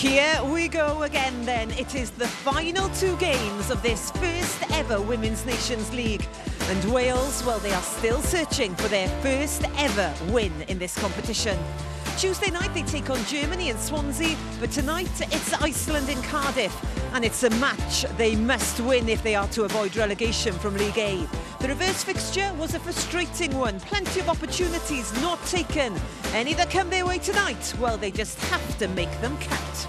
Here we go again then. It is the final two games of this first ever Women's Nations League. And Wales, well, they are still searching for their first ever win in this competition. Tuesday night they take on Germany in Swansea, but tonight it's Iceland in Cardiff. And it's a match they must win if they are to avoid relegation from League A. The reverse fixture was a frustrating one. Plenty of opportunities not taken. Any that come their way tonight, well, they just have to make them count.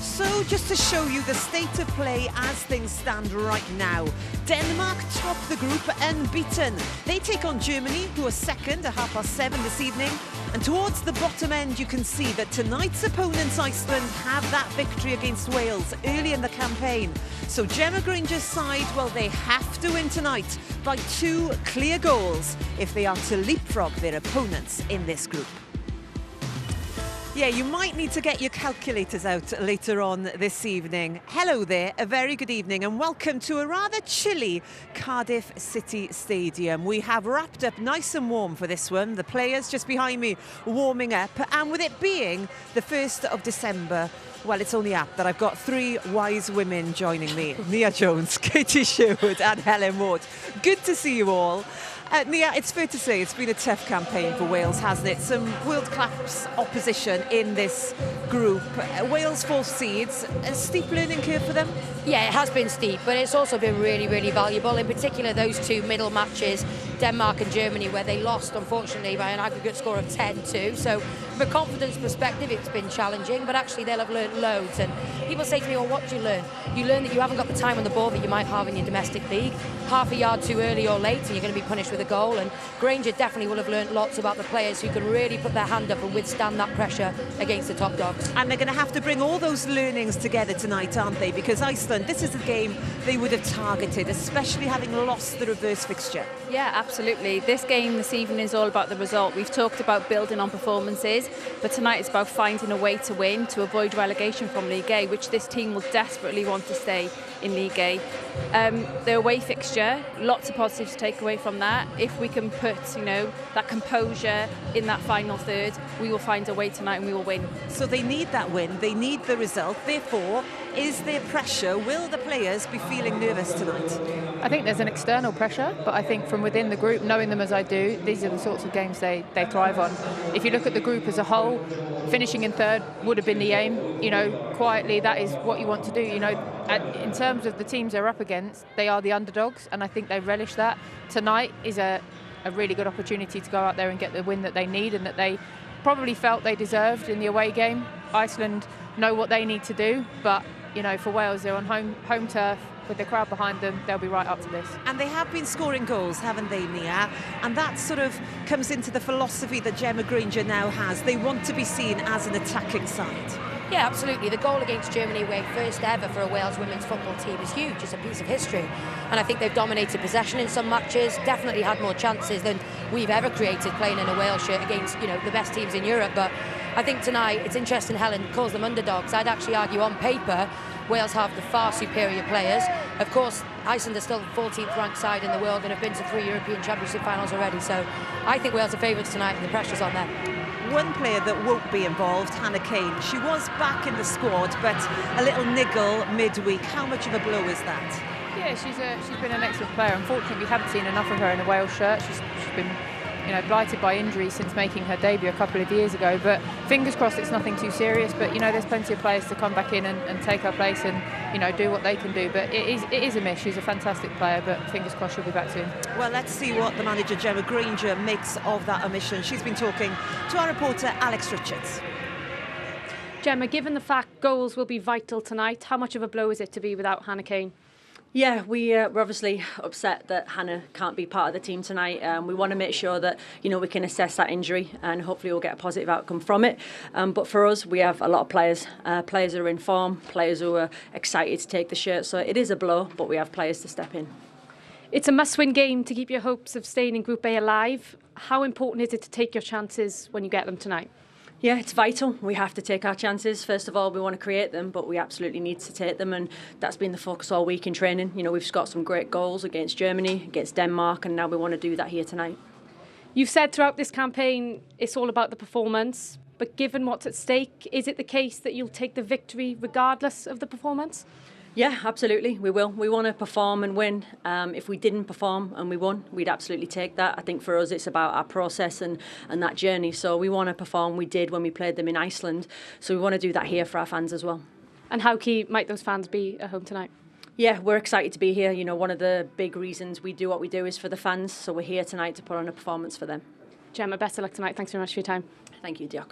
So just to show you the state of play as things stand right now. Denmark top the group unbeaten. They take on Germany, who are second at 7:30 this evening. And towards the bottom end, you can see that tonight's opponents, Iceland, have that victory against Wales early in the campaign. So Gemma Granger's side, well, they have to win tonight by 2 clear goals if they are to leapfrog their opponents in this group. Yeah, you might need to get your calculators out later on this evening. Hello there, a very good evening and welcome to a rather chilly Cardiff City Stadium. We have wrapped up nice and warm for this one. The players just behind me warming up, and with it being the 1st of December, well, it's only apt that I've got 3 wise women joining me. Nia Jones, Katie Sherwood and Helen Ward. Good to see you all. Nia, it's fair to say it's been a tough campaign for Wales, hasn't it? Some world-class opposition in this group. Wales 4 seeds, a steep learning curve for them? Yeah, it has been steep, but it's also been really, really valuable. In particular, those 2 middle matches, Denmark and Germany, where they lost, unfortunately, by an aggregate score of 10-2. So from a confidence perspective, it's been challenging, but actually they'll have learned loads. And people say to me, well, what do you learn? You learn that you haven't got the time on the ball that you might have in your domestic league. Half a yard too early or late, and you're going to be punished with a goal. And Granger definitely will have learned lots about the players who can really put their hand up and withstand that pressure against the top dogs. And they're going to have to bring all those learnings together tonight, aren't they? Because Iceland, this is the game they would have targeted, especially having lost the reverse fixture. Yeah, absolutely. This game this evening is all about the result. We've talked about building on performances, but tonight it's about finding a way to win, to avoid relegation from League A, which this team will desperately want to stay in League A. The away fixture, lots of positives to take away from that. If we can put, that composure in that final third, we will find a way tonight and we will win. So they need that win, they need the result. Therefore, is there pressure? Will the players be feeling nervous tonight? I think there's an external pressure, but I think from within the group, knowing them as I do, these are the sorts of games they thrive on. If you look at the group as a whole, finishing in third would have been the aim. Quietly, that is what you want to do. In terms of the teams they're up against, they are the underdogs, and I think they relish that. Tonight is a really good opportunity to go out there and get the win that they need and that they probably felt they deserved in the away game. Iceland know what they need to do, but for Wales, they're on home turf with the crowd behind them. They'll be right up to this. And they have been scoring goals, haven't they, Nia? And that sort of comes into the philosophy that Gemma Granger now has. They want to be seen as an attacking side. Yeah, absolutely. The goal against Germany away, first ever for a Wales women's football team, is huge. It's a piece of history. And I think they've dominated possession in some matches, definitely had more chances than we've ever created playing in a Wales shirt against, the best teams in Europe. But I think tonight, it's interesting Helen calls them underdogs. I'd actually argue on paper, Wales have the far superior players. Of course, Iceland are still the 14th ranked side in the world and have been to 3 European Championship finals already. So I think Wales are favourites tonight and the pressure's on them. One player that won't be involved, Hannah Kane. She was back in the squad, but a little niggle midweek. How much of a blow is that? Yeah, she's been an excellent player. Unfortunately, we haven't seen enough of her in a Wales shirt. She's been blighted by injury since making her debut a couple of years ago, but fingers crossed it's nothing too serious. But there's plenty of players to come back in and take her place and do what they can do. But it is a miss. She's a fantastic player, but fingers crossed she'll be back soon. Well, let's see what the manager Gemma Granger makes of that omission. She's been talking to our reporter Alex Richards. Gemma, given the fact goals will be vital tonight, how much of a blow is it to be without Hannah Kane? Yeah, we're obviously upset that Hannah can't be part of the team tonight. We want to make sure that we can assess that injury and hopefully we'll get a positive outcome from it. But for us, we have a lot of players that are in form, players who are excited to take the shirt. So it is a blow, but we have players to step in. It's a must-win game to keep your hopes of staying in Group A alive. How important is it to take your chances when you get them tonight? Yeah, it's vital. We have to take our chances. First of all, we want to create them, but we absolutely need to take them, and that's been the focus all week in training. We've got some great goals against Germany, against Denmark, and now we want to do that here tonight. You've said throughout this campaign it's all about the performance. But given what's at stake, is it the case that you'll take the victory regardless of the performance? Yeah, absolutely, we will. We want to perform and win. If we didn't perform and we won, we'd absolutely take that. I think for us it's about our process and that journey. So we want to perform. We did when we played them in Iceland. So we want to do that here for our fans as well. And how key might those fans be at home tonight? Yeah, we're excited to be here. You know, one of the big reasons we do what we do is for the fans. So we're here tonight to put on a performance for them. Gemma, best of luck tonight. Thanks very much for your time. Thank you, Diolch.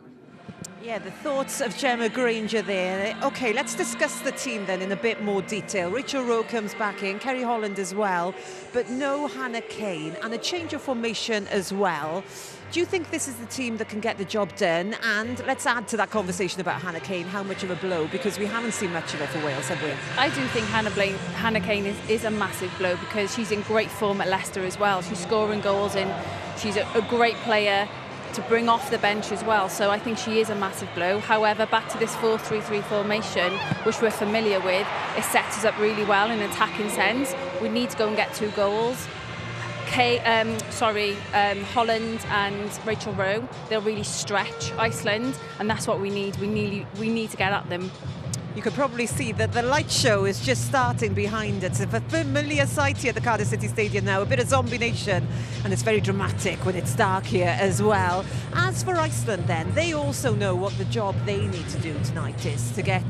Yeah, the thoughts of Gemma Granger there. OK, let's discuss the team then in a bit more detail. Rachel Rowe comes back in, Kerry Holland as well, but no Hannah Kane, and a change of formation as well. Do you think this is the team that can get the job done? And let's add to that conversation about Hannah Kane, how much of a blow, because we haven't seen much of her for Wales, have we? I do think Hannah Kane is a massive blow because she's in great form at Leicester as well. She's scoring goals and she's a great player to bring off the bench as well. So I think she is a massive blow. However, back to this 4-3-3 formation, which we're familiar with, it sets us up really well in an attacking sense. We need to go and get 2 goals. Holland and Rachel Rowe, they'll really stretch Iceland, and that's what we need. We need to get at them. You can probably see that the light show is just starting behind it. It's a familiar sight here at the Cardiff City Stadium now, a bit of Zombie Nation, and it's very dramatic when it's dark here as well. As for Iceland then, they also know what the job they need to do tonight is to get,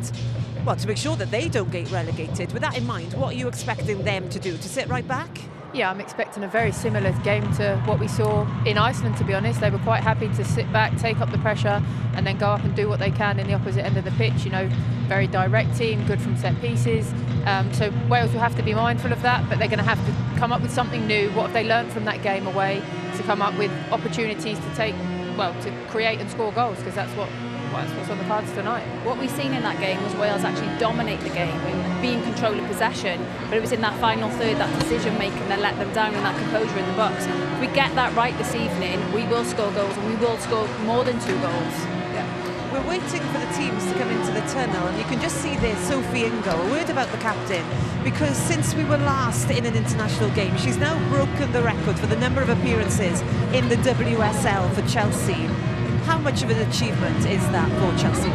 well, to make sure that they don't get relegated. With that in mind, what are you expecting them to do? To sit right back? Yeah, I'm expecting a very similar game to what we saw in Iceland, to be honest. They were quite happy to sit back, take up the pressure, and then go up and do what they can in the opposite end of the pitch. You know, very direct team, good from set pieces. So Wales will have to be mindful of that, but they're going to have to come up with something new. What have they learned from that game away to come up with opportunities to create and score goals, because that's what's on the cards tonight. What we've seen in that game was Wales actually dominate the game and be in control of possession, but it was in that final third, that decision making, that let them down, and that composure in the box. If we get that right this evening, we will score goals, and we will score more than 2 goals. Yeah. We're waiting for the teams to come into the tunnel, and you can just see there Sophie Ingle. A word about the captain, because since we were last in an international game, she's now broken the record for the number of appearances in the WSL for Chelsea. How much of an achievement is that for Chelsea,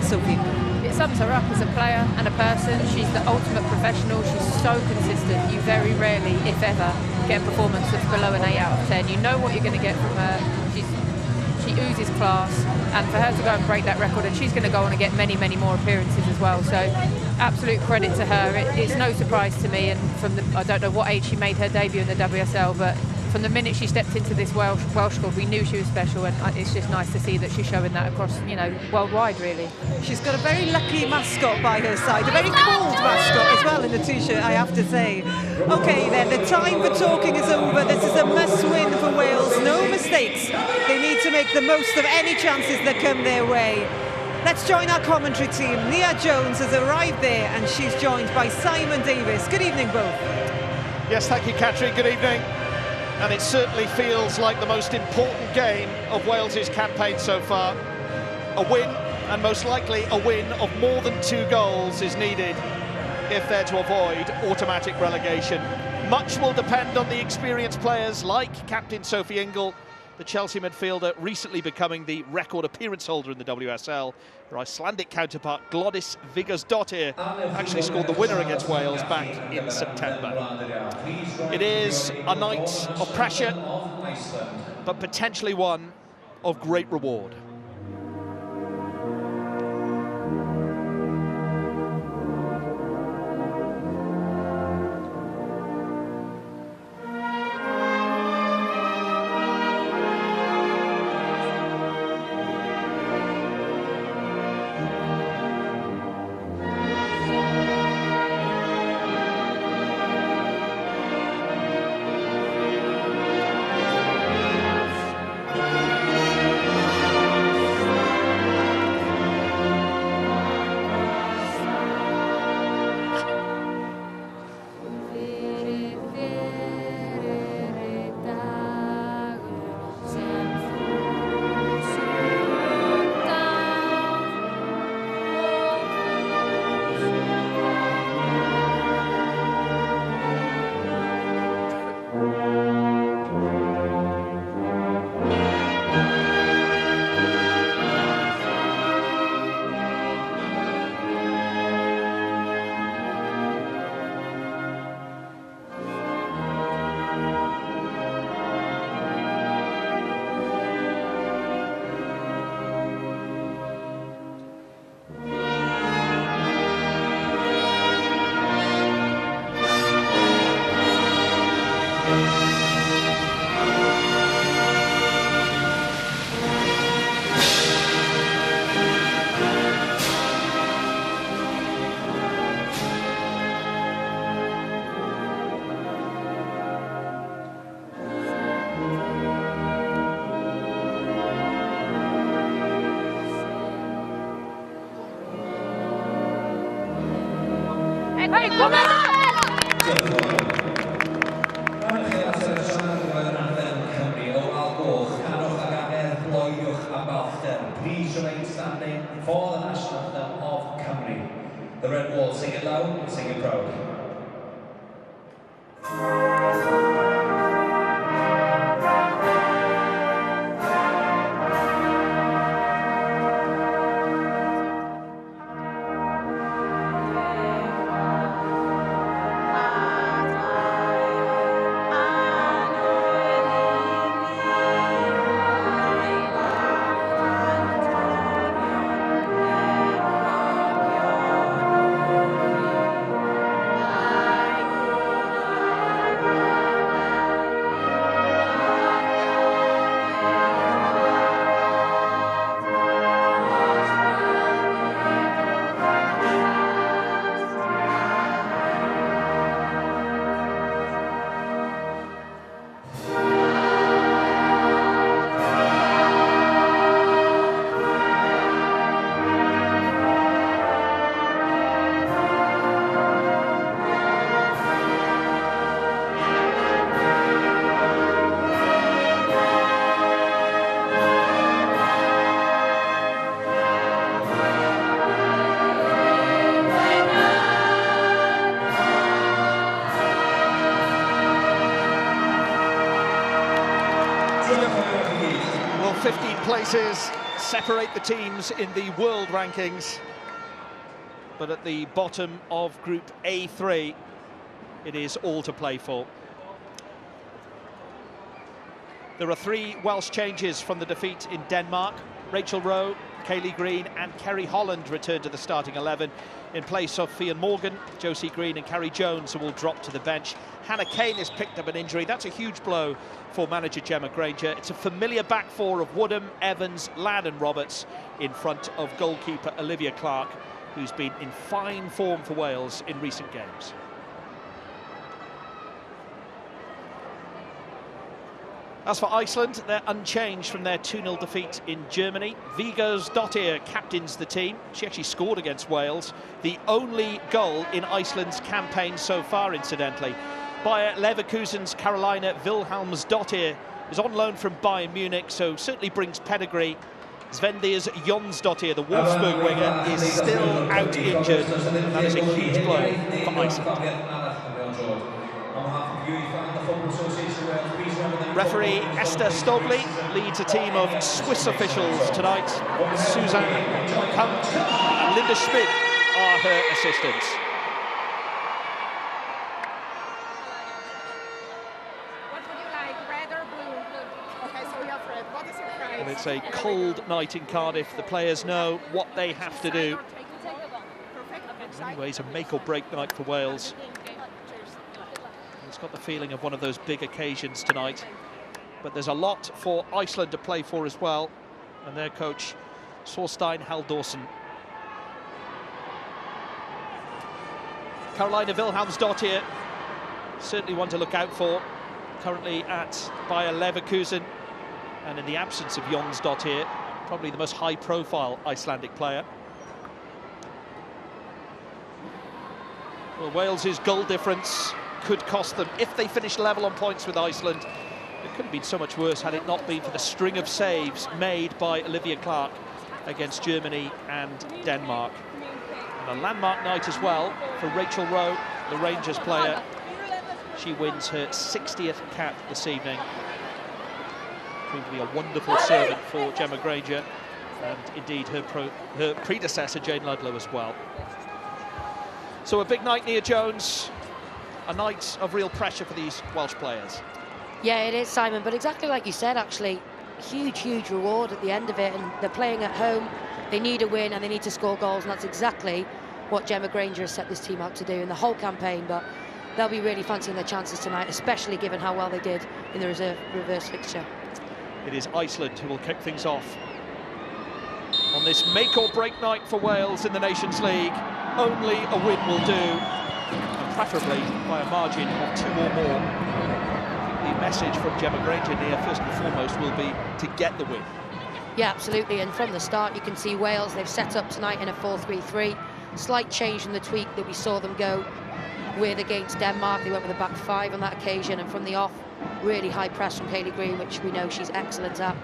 Sophie? It sums her up as a player and a person. She's the ultimate professional. She's so consistent. You very rarely, if ever, get a performance that's below an 8 out of 10. You know what you're going to get from her. She oozes class, and for her to go and break that record, and she's going to go on and get many, many more appearances as well. So, absolute credit to her. It's no surprise to me. And I don't know what age she made her debut in the WSL, but from the minute she stepped into this Welsh squad, we knew she was special, and it's just nice to see that she's showing that across, worldwide, really. She's got a very lucky mascot by her side, a very cold mascot as well in the t-shirt, I have to say. OK, then, the time for talking is over. This is a must-win for Wales. No mistakes. They need to make the most of any chances that come their way. Let's join our commentary team. Nia Jones has arrived there, and she's joined by Simon Davis. Good evening, both. Yes, thank you, Catherine. Good evening. And it certainly feels like the most important game of Wales's campaign so far. A win, and most likely a win of more than 2 goals, is needed if they're to avoid automatic relegation. Much will depend on the experienced players like captain Sophie Ingle, the Chelsea midfielder recently becoming the record appearance holder in the WSL. Her Icelandic counterpart Glodis Vigarsdottir actually scored the winner against Wales back in September. It is a night of pressure, but potentially one of great reward. Cymru! Come on! Please remain standing for the national anthem of Cymru. The Red Wall, sing it loud, sing it proud. Well, 15 places separate the teams in the world rankings, but at the bottom of Group A3, it is all to play for. There are 3 Welsh changes from the defeat in Denmark. Rachel Rowe, Kaylee Green and Kerry Holland return to the starting 11 in place of Ffion Morgan, Josie Green and Carrie Jones, who will drop to the bench. Hannah Kane has picked up an injury. That's a huge blow for manager Gemma Granger. It's a familiar back four of Woodham, Evans, Ladd and Roberts in front of goalkeeper Olivia Clark, who's been in fine form for Wales in recent games. As for Iceland, they're unchanged from their 2-0 defeat in Germany. Viggo's Dottir captains the team. She actually scored against Wales. The only goal in Iceland's campaign so far, incidentally. Bayer Leverkusen's Carolina Vilhelmsdottir is on loan from Bayern Munich, so certainly brings pedigree. Svendir's Jonsdottir, the Wolfsburg winger, is still out injured. And that is a huge blow for Iceland. Referee Esther Stogley leads a team of Swiss officials tonight. Suzanne Kunt and Linda Schmid are her assistants. What would you like, red or blue? Okay, so we have red. What is your price? And it's a cold night in Cardiff. The players know what they have to do. Anyways, a make or break night for Wales. It's got the feeling of one of those big occasions tonight, but there's a lot for Iceland to play for as well, and their coach Thorstein Halldórsson. Carolina Vilhelmsdottir, certainly one to look out for, currently at Bayer Leverkusen, and in the absence of Jonsdottir, probably the most high-profile Icelandic player. Well, Wales's goal difference could cost them if they finish level on points with Iceland. It could have been so much worse had it not been for the string of saves made by Olivia Clark against Germany and Denmark. And a landmark night as well for Rachel Rowe, the Rangers player. She wins her 60th cap this evening. Proved to be a wonderful servant for Gemma Granger, and indeed her predecessor Jane Ludlow as well. So a big night, Nia Jones. A night of real pressure for these Welsh players. Yeah, it is, Simon, but exactly like you said, actually, huge reward at the end of it, and they're playing at home. They need a win and they need to score goals, and that's exactly what Gemma Granger has set this team out to do in the whole campaign. But they'll be really fancying their chances tonight, especially given how well they did in the reverse fixture. It is Iceland who will kick things off on this make or break night for Wales in the Nations League. Only a win will do, preferably by a margin of 2 or more. I think the message from Gemma Granger here, first and foremost, will be to get the win. Yeah, absolutely, and from the start you can see Wales, they've set up tonight in a 4-3-3. Slight change from the tweak that we saw them go with against Denmark. They went with a back five on that occasion, and from the off, really high press from Kaylee Green, which we know she's excellent at.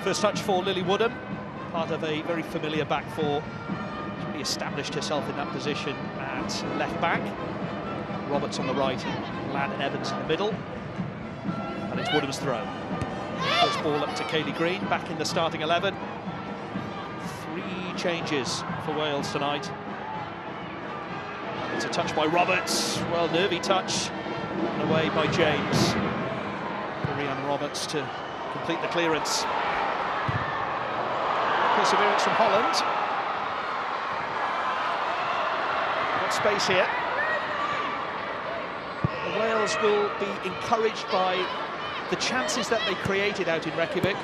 First touch for Lily Woodham, part of a very familiar back four. She's really established herself in that position at left back. Roberts on the right, and Ladd and Evans in the middle. And it's Woodham's throw. First ball up to Kaylee Green, back in the starting 11. 3 changes for Wales tonight. It's a touch by Roberts, well, nervy touch, and away by James. Rianne Roberts to complete the clearance. Perseverance from Holland. Got space here. Wales will be encouraged by the chances that they created out in Reykjavik,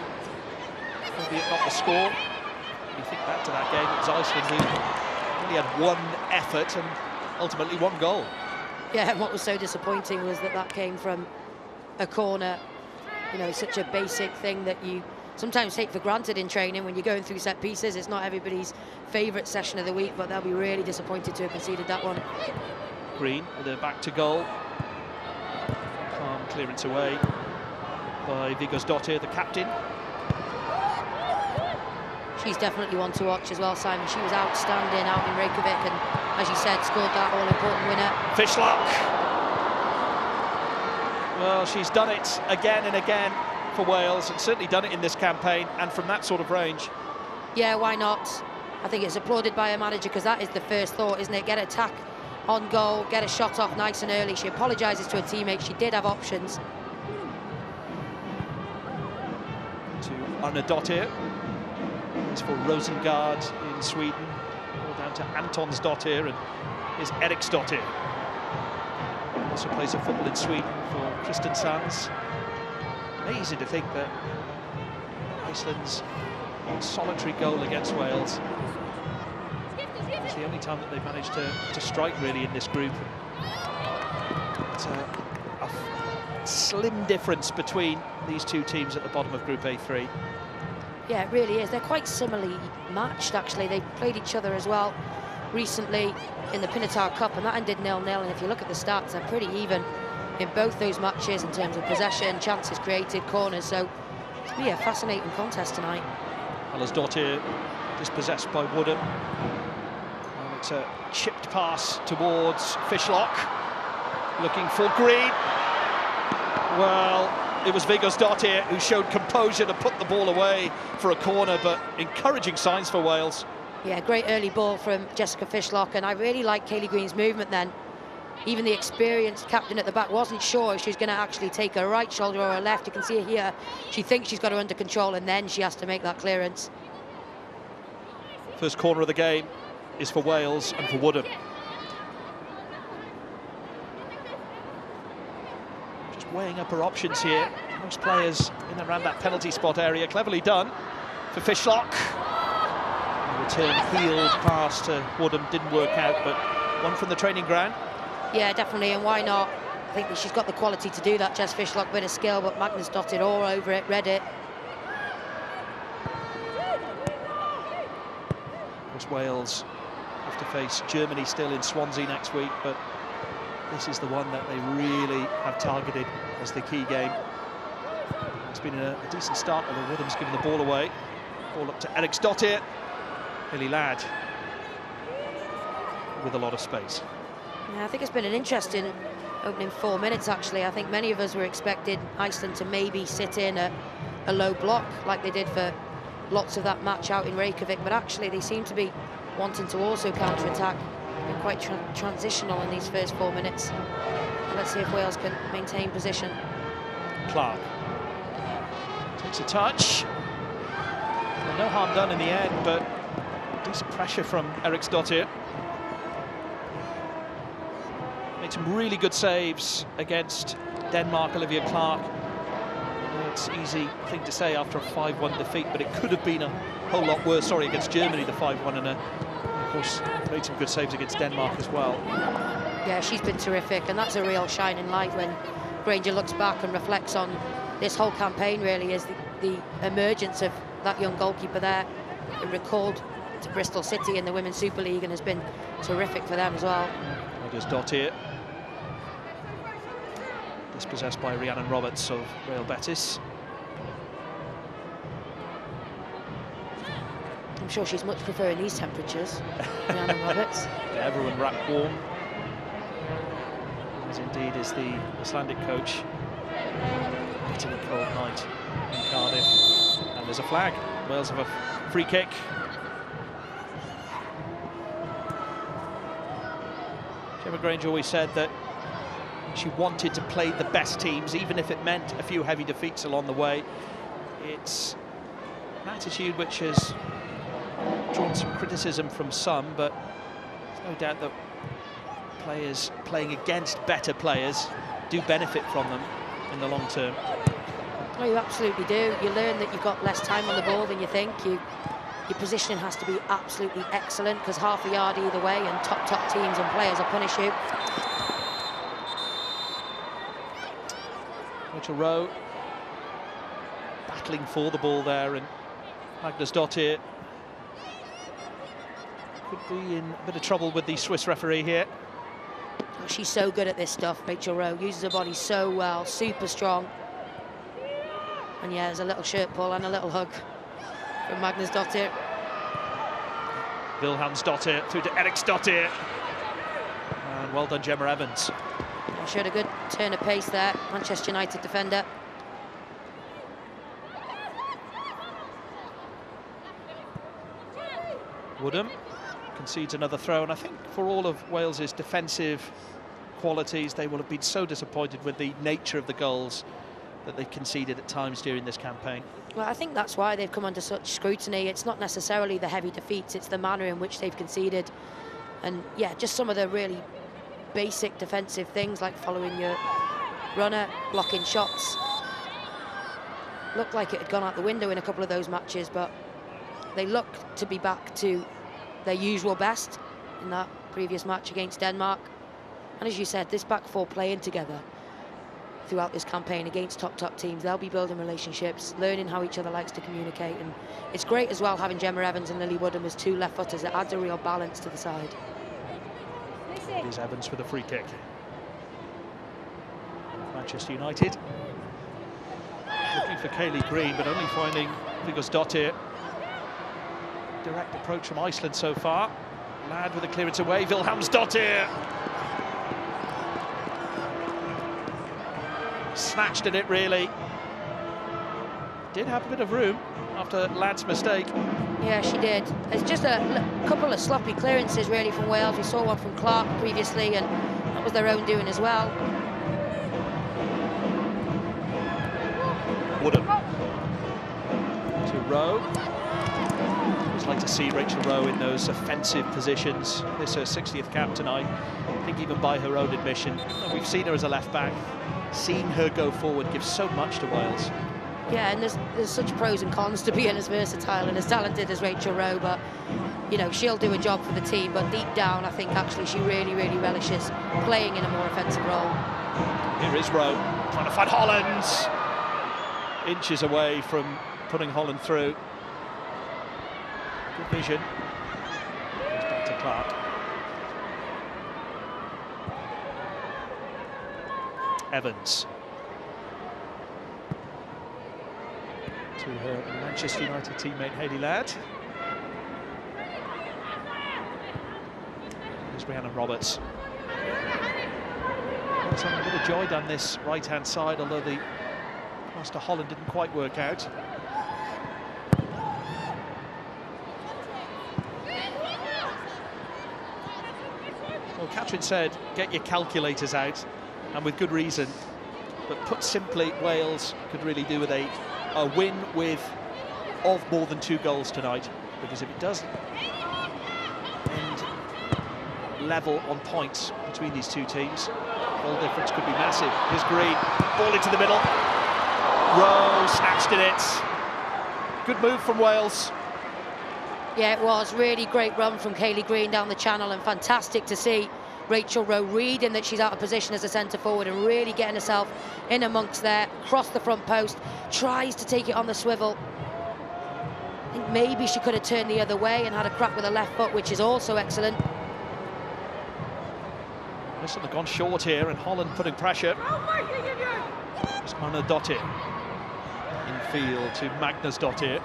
albeit not the score. When you think back to that game, it was Iceland who only had 1 effort and ultimately 1 goal. Yeah, and what was so disappointing was that came from a corner. You know, such a basic thing that you sometimes take for granted in training when you're going through set pieces. It's not everybody's favourite session of the week, but they'll be really disappointed to have conceded that one. Green with her back to goal. Calm clearance away by Vigosdottir, the captain. She's definitely one to watch as well, Simon. She was outstanding out in Reykjavik, and as you said, scored that all-important winner. Fishlock. Well, she's done it again and again for Wales, and certainly done it in this campaign, and from that sort of range. Yeah, why not? I think it's applauded by a manager, because that is the first thought, isn't it? Get an attack on goal, get a shot off nice and early. She apologises to her teammate. She did have options. To Arnardottir. It's for Rosengard in Sweden. All down to Antonsdottir, and here's Eriksdottir. Also plays her football in Sweden for Kristiansands. Amazing to think that Iceland's solitary goal against Wales, it's the only time that they've managed to strike really in this group. It's a slim difference between these two teams at the bottom of Group A3. Yeah, it really is. They're quite similarly matched, actually. They played each other as well recently in the Pinatar Cup, and that ended 0-0. And if you look at the stats, they're pretty even in both those matches in terms of possession, chances created, corners. So it's be a fascinating contest tonight. Hallersdottir dispossessed by Woodham. And it's a chipped pass towards Fishlock. Looking for Green. Well, it was Vigosdottir who showed composure to put the ball away for a corner, but encouraging signs for Wales. Yeah, great early ball from Jessica Fishlock, and I really like Kaylee Green's movement then. Even the experienced captain at the back wasn't sure if she was going to actually take her right shoulder or her left. You can see her here. She thinks she's got her under control, and then she has to make that clearance. First corner of the game is for Wales and for Woodham. Just weighing up her options here. Most players in and around that penalty spot area. Cleverly done for Fishlock. A return heeled pass to Woodham didn't work out, but one from the training ground. Yeah, definitely, and why not? I think that she's got the quality to do that, Jess Fishlock, bit of skill, but Magnus dotted all over it, read it. Of course, Wales have to face Germany still in Swansea next week, but this is the one that they really have targeted as the key game. It's been a decent start, although Woodham's given the ball away. Ball up to Eriksdottir. Hilly Ladd with a lot of space. Yeah, I think it's been an interesting opening 4 minutes, actually. I think many of us were expecting Iceland to maybe sit in a low block like they did for lots of that match out in Reykjavik, but actually they seem to be wanting to also counter-attack. Been quite transitional in these first 4 minutes. And let's see if Wales can maintain position. Clark takes a touch. Well, no harm done in the end, but decent pressure from Eriksdottir. Made some really good saves against Denmark, Olivia Clark. It's an easy thing to say after a 5-1 defeat, but it could have been a whole lot worse. Sorry, against Germany, the 5-1, and of course made some good saves against Denmark as well. Yeah, she's been terrific, and that's a real shining light when Granger looks back and reflects on this whole campaign, really, is the emergence of that young goalkeeper there, and recalled to Bristol City in the Women's Super League, and has been terrific for them as well. Dottir. Dispossessed by Rhiannon Roberts of Real Betis. I'm sure she's much preferring these temperatures, Rhiannon Roberts. Yeah, everyone wrapped warm, as indeed is the Icelandic coach. Bitterly cold night in Cardiff. And there's a flag. Wales have a free kick. Gemma Grange always said that she wanted to play the best teams, even if it meant a few heavy defeats along the way. It's an attitude which has drawn some criticism from some, but there's no doubt that players playing against better players do benefit from them in the long term. Oh, you absolutely do. You learn that you've got less time on the ball than you think. Your positioning has to be absolutely excellent, because half a yard either way and top teams and players will punish you. Rachel Rowe battling for the ball there, and Magnus Dottir could be in a bit of trouble with the Swiss referee here. Oh, she's so good at this stuff, Rachel Rowe. Uses her body so well, super strong. And yeah, there's a little shirt pull and a little hug from Magnus Dottir. Wilhelms Dottir through to Eriks Dottir. And well done, Gemma Evans. Oh, she had a good turn of pace there, Manchester United defender. Woodham concedes another throw, and I think for all of Wales's defensive qualities, they will have been so disappointed with the nature of the goals that they've conceded at times during this campaign. Well, I think that's why they've come under such scrutiny. It's not necessarily the heavy defeats, it's the manner in which they've conceded. And yeah, just some of the really basic defensive things, like following your runner, blocking shots. Looked like it had gone out the window in a couple of those matches, but they look to be back to their usual best in that previous match against Denmark. And as you said, this back four playing together throughout this campaign against top teams, they'll be building relationships, learning how each other likes to communicate, and it's great as well having Gemma Evans and Lily Woodham as two left footers. It adds a real balance to the side. Here's Evans with a free kick. Manchester United looking for Kaylee Green, but only finding Magnus Dottir. Direct approach from Iceland so far. Ladd with a clearance away, Wilhelms Dottir. Snatched at it, really. Did have a bit of room after Ladd's mistake. Yeah, she did. It's just a couple of sloppy clearances, really, from Wales. We saw one from Clark previously, and that was their own doing as well. Woodham to Rowe. Always like to see Rachel Rowe in those offensive positions. This is her 60th cap tonight. I think even by her own admission. And we've seen her as a left back. Seeing her go forward gives so much to Wales. Yeah, and there's such pros and cons to being as versatile and as talented as Rachel Rowe, but you know, she'll do a job for the team, but deep down I think actually she really relishes playing in a more offensive role. Here is Rowe trying to find Holland, inches away from putting Holland through. Good vision. Goes back to Clark. Evans to her Manchester United teammate Hayley Ladd. There's Rhiannon Roberts. Wales having a bit of joy down this right-hand side, although the pass to Holland didn't quite work out. Well, Catherine said, get your calculators out, and with good reason. But put simply, Wales could really do with a win of more than 2 goals tonight, because if it does end level on points between these two teams, goal difference could be massive. Here's Green, ball into the middle. Rowe snatched at it. Good move from Wales. Yeah, it was really great run from Kaylee Green down the channel, and fantastic to see Rachel Rowe reading that she's out of position as a centre forward and really getting herself in amongst there, across the front post, tries to take it on the swivel. I think maybe she could have turned the other way and had a crack with her left foot, which is also excellent. Iceland have gone short here, and Holland putting pressure. It's Arnardóttir infield to Magnusdóttir.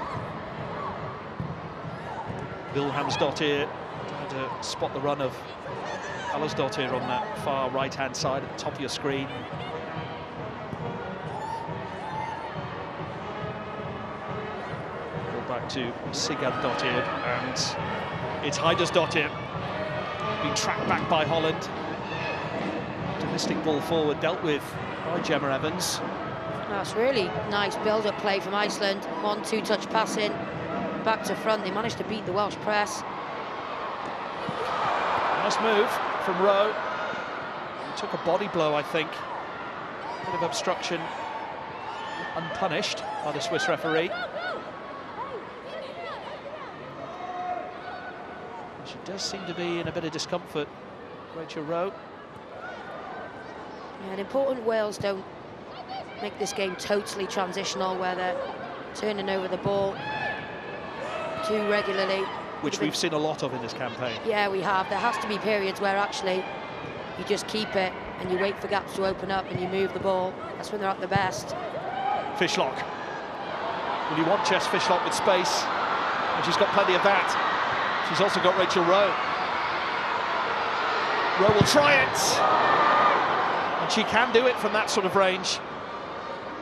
Vilhelmsdóttir trying to spot the run of Alvarsdóttir on that far right-hand side at the top of your screen. Go back to Sigurdardóttir, and it's Heiðarsdóttir being tracked back by Holland. Domestic ball forward dealt with by Gemma Evans. That's really nice build-up play from Iceland. 1-2 touch passing, back to front. They managed to beat the Welsh press. Nice move from Rowe. He took a body blow, I think. Bit of obstruction, unpunished by the Swiss referee. She does seem to be in a bit of discomfort, Rachel Rowe. Yeah, and important Wales don't make this game totally transitional, where they're turning over the ball too regularly. Which we've seen a lot of in this campaign. Yeah, we have. There has to be periods where actually you just keep it and you wait for gaps to open up and you move the ball. That's when they're at the best. Fishlock. Will you want Jess Fishlock with space? And she's got plenty of that. She's also got Rachel Rowe. Rowe will try it. And she can do it from that sort of range.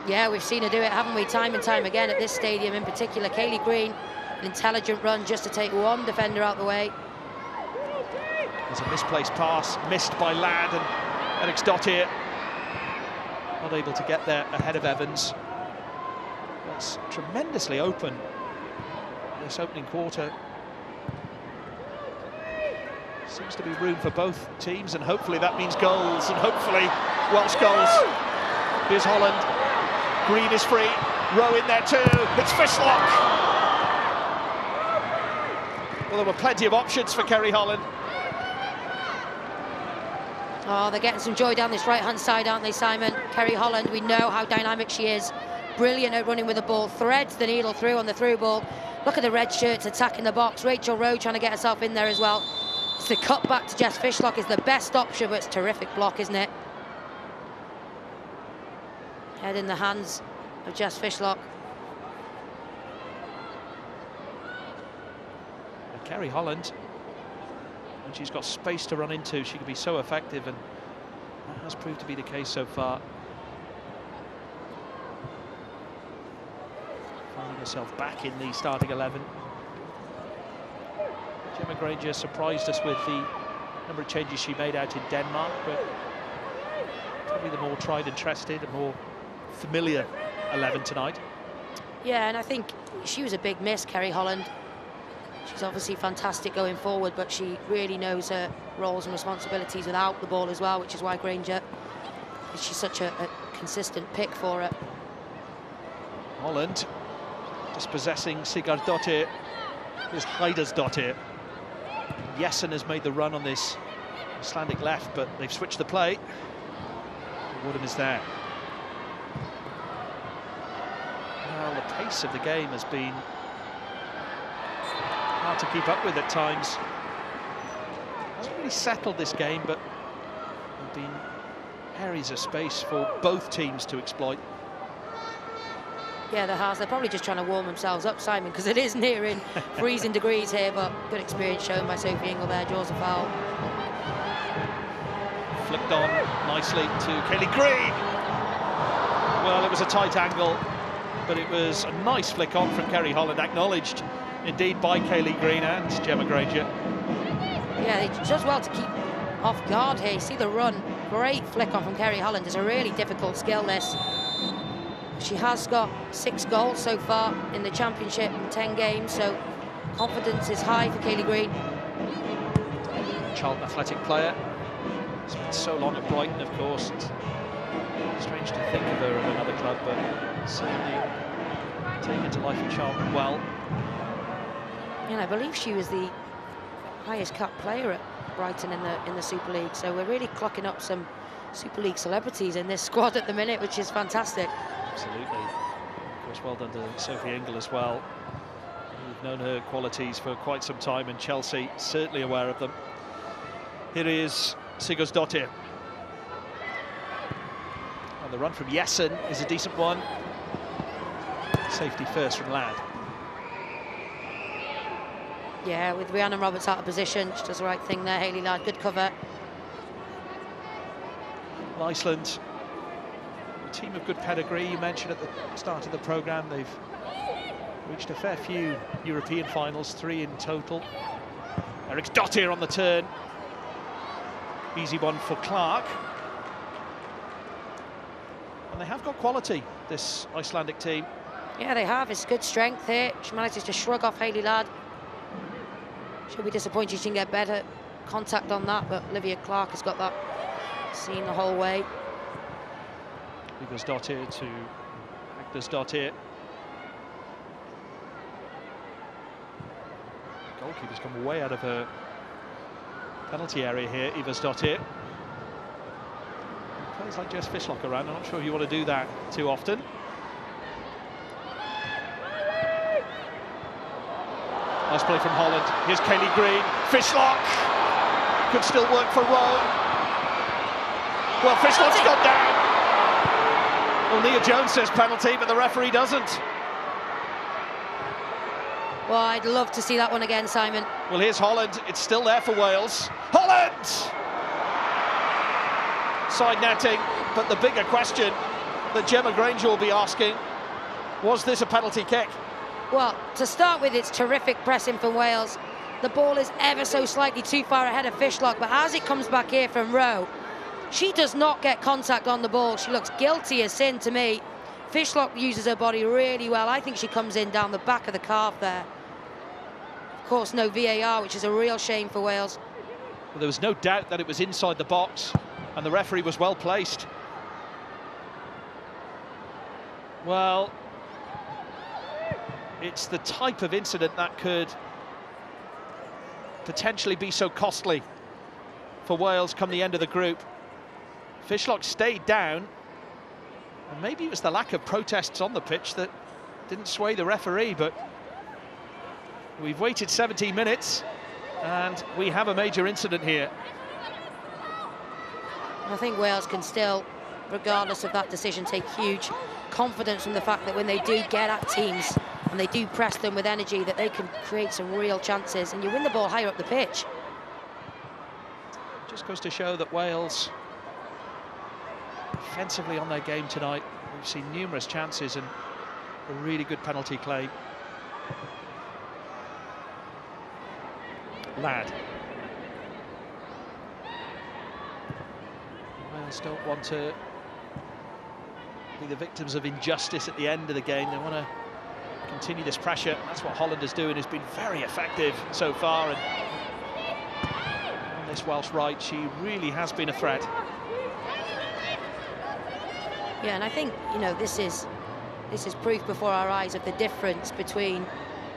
Yeah, we've seen her do it, haven't we? Time and time again at this stadium in particular. Kayleigh Green, an intelligent run just to take one defender out the way. There's a misplaced pass, missed by Ladd, and Eriksdottir not able to get there ahead of Evans. It's tremendously open this opening quarter. Seems to be room for both teams, and hopefully that means goals, and hopefully Welsh goals. Here's Holland. Green is free. Rowe in there too. It's Fishlock. Well, there were plenty of options for Kerry Holland. Oh, they're getting some joy down this right-hand side, aren't they, Simon? Kerry Holland, we know how dynamic she is. Brilliant at running with the ball. Threads the needle through on the through ball. Look at the red shirts attacking the box. Rachel Rowe trying to get herself in there as well. It's the cut back to Jess Fishlock is the best option, but it's a terrific block, isn't it? Head in the hands of Jess Fishlock. And Kerry Holland, when she's got space to run into, she can be so effective, and that has proved to be the case so far. Finding herself back in the starting 11. Gemma Granger surprised us with the number of changes she made out in Denmark, but probably the more tried and trusted and more familiar 11 tonight. Yeah, and I think she was a big miss, Kerry Holland. She's obviously fantastic going forward, but she really knows her roles and responsibilities without the ball as well, which is why Granger, she's such a consistent pick for her. Holland dispossessing Sigurdardóttir. Here's Heiðarsdóttir. Jessen has made the run on this Icelandic left, but they've switched the play. Woodham is there. Well, the pace of the game has been hard to keep up with at times. Hasn't really settled this game, but there have been areas of space for both teams to exploit. Yeah, there has. They're probably just trying to warm themselves up, Simon, because it is nearing freezing degrees here, but good experience shown by Sophie Ingle there, draws a foul. Flicked on nicely to Kayleigh Green. Well, it was a tight angle, but it was a nice flick on from Kerry Holland, acknowledged indeed by Kayleigh Green and Gemma Granger. Yeah, they does well to keep off guard here. You see the run, great flick on from Kerry Holland. It's a really difficult skill, this. She has got 6 goals so far in the championship in 10 games, so confidence is high for Kayleigh Green. Charlton athletic player. Spent so long at Brighton, of course. It's strange to think of her at another club, but certainly taken to life in Charlton well. And I believe she was the highest capped player at Brighton in the Super League, so we're really clocking up some Super League celebrities in this squad at the minute, which is fantastic. Absolutely. Of course, well done to Sophie Ingle as well. We've known her qualities for quite some time, and Chelsea certainly aware of them. Here is Sigurdardóttir. And the run from Jessen is a decent one. Safety first from Ladd. Yeah, with Rhiannon Roberts out of position, she does the right thing there. Hayley Ladd, good cover. Well, Iceland, a team of good pedigree. You mentioned at the start of the programme, they've reached a fair few European finals, 3 in total. Eriksdottir on the turn. Easy one for Clark. And they have got quality, this Icelandic team. Yeah, they have. It's good strength here. She manages to shrug off Hayley Ladd. She'll be disappointed she didn't get better contact on that, but Olivia Clark has got that seen the whole way. Ivarsdottir to Agnarsdottir. Goalkeeper's come way out of her penalty area here, Ivarsdottir. Players like Jess Fishlock around, I'm not sure you want to do that too often. Nice play from Holland. Here's Kaylee Green. Fishlock could still work for Rowe. Well, Fishlock's gone down. Well, Nia Jones says penalty, but the referee doesn't. Well, I'd love to see that one again, Simon. Well, here's Holland. It's still there for Wales. Holland! Side netting, but the bigger question that Gemma Granger will be asking, was this a penalty kick? Well, to start with, it's terrific pressing from Wales. The ball is ever so slightly too far ahead of Fishlock, but as it comes back here from Rowe, she does not get contact on the ball. She looks guilty as sin to me. Fishlock uses her body really well. I think she comes in down the back of the calf there. Of course, no VAR, which is a real shame for Wales. Well, there was no doubt that it was inside the box, and the referee was well placed. Well, it's the type of incident that could potentially be so costly for Wales come the end of the group. Fishlock stayed down, and maybe it was the lack of protests on the pitch that didn't sway the referee, but we've waited 17 minutes and we have a major incident here. I think Wales can still, regardless of that decision, take huge confidence from the fact that when they do get at teams and they do press them with energy, that they can create some real chances, and you win the ball higher up the pitch. Just goes to show that Wales offensively on their game tonight. We've seen numerous chances and a really good penalty claim. Ladd. Wales don't want to be the victims of injustice at the end of the game. They want to continue this pressure. That's what Holland is doing. Has been very effective so far, and on this Welsh right, she really has been a threat. Yeah, and I think, you know, this is proof before our eyes of the difference between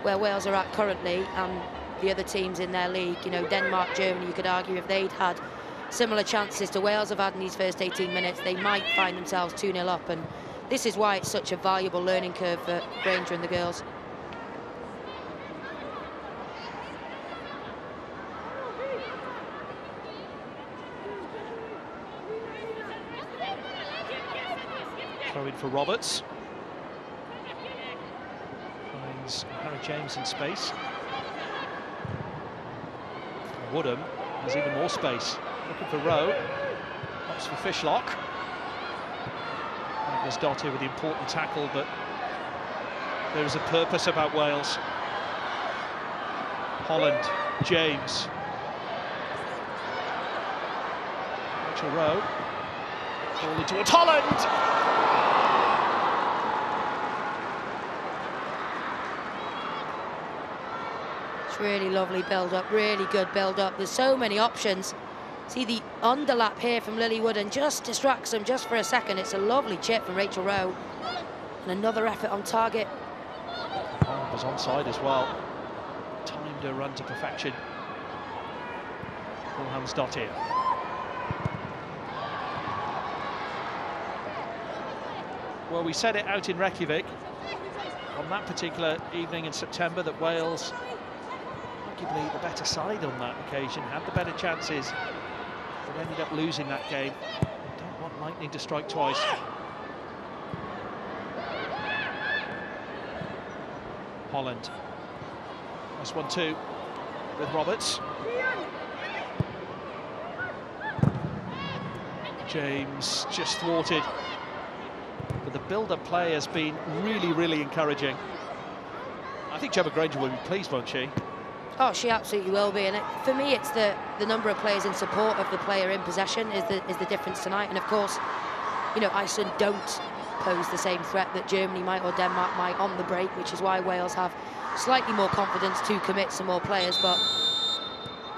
where Wales are at currently and the other teams in their league. You know, Denmark, Germany, you could argue if they'd had similar chances to Wales have had in these first 18 minutes, they might find themselves 2-0 up, and this is why it's such a valuable learning curve for Granger and the girls. Throw in for Roberts. Finds Harry James in space. Woodham has even more space. Looking for Rowe. Pops for Fishlock. Agnarsdottir with the important tackle, but there is a purpose about Wales. Holland, James. Rachel Rowe. Ball in towards Holland! Really lovely build-up, really good build-up. There's so many options. See the underlap here from Lily Wood and just distracts them just for a second. It's a lovely chip from Rachel Rowe. And another effort on target. Holland was onside as well. Timed her run to perfection. Agnarsdottir. Well, we said it out in Reykjavik on that particular evening in September that Wales, arguably the better side on that occasion, had the better chances, but ended up losing that game. Don't want lightning to strike twice. Holland. Nice 1-2 with Roberts. James just thwarted. But the build-up play has been really, really encouraging. I think Gemma Granger will be pleased, won't she? Oh, she absolutely will be. And for me, it's the number of players in support of the player in possession is the difference tonight. And of course, you know, Iceland don't pose the same threat that Germany might or Denmark might on the break, which is why Wales have slightly more confidence to commit some more players. But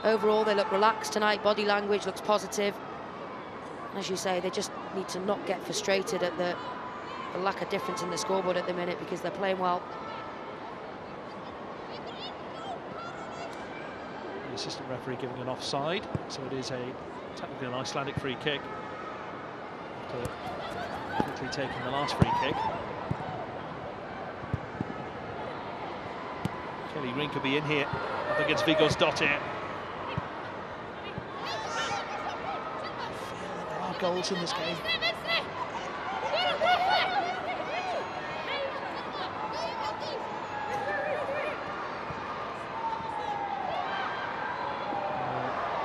overall, they look relaxed tonight. Body language looks positive. As you say, they just need to not get frustrated at the lack of difference in the scoreboard at the minute, because they're playing well. The assistant referee giving an offside, so it is technically an Icelandic free kick. After quickly taking the last free kick. Kelly Green could be in here up against Vigos Dottir. There are goals in this game.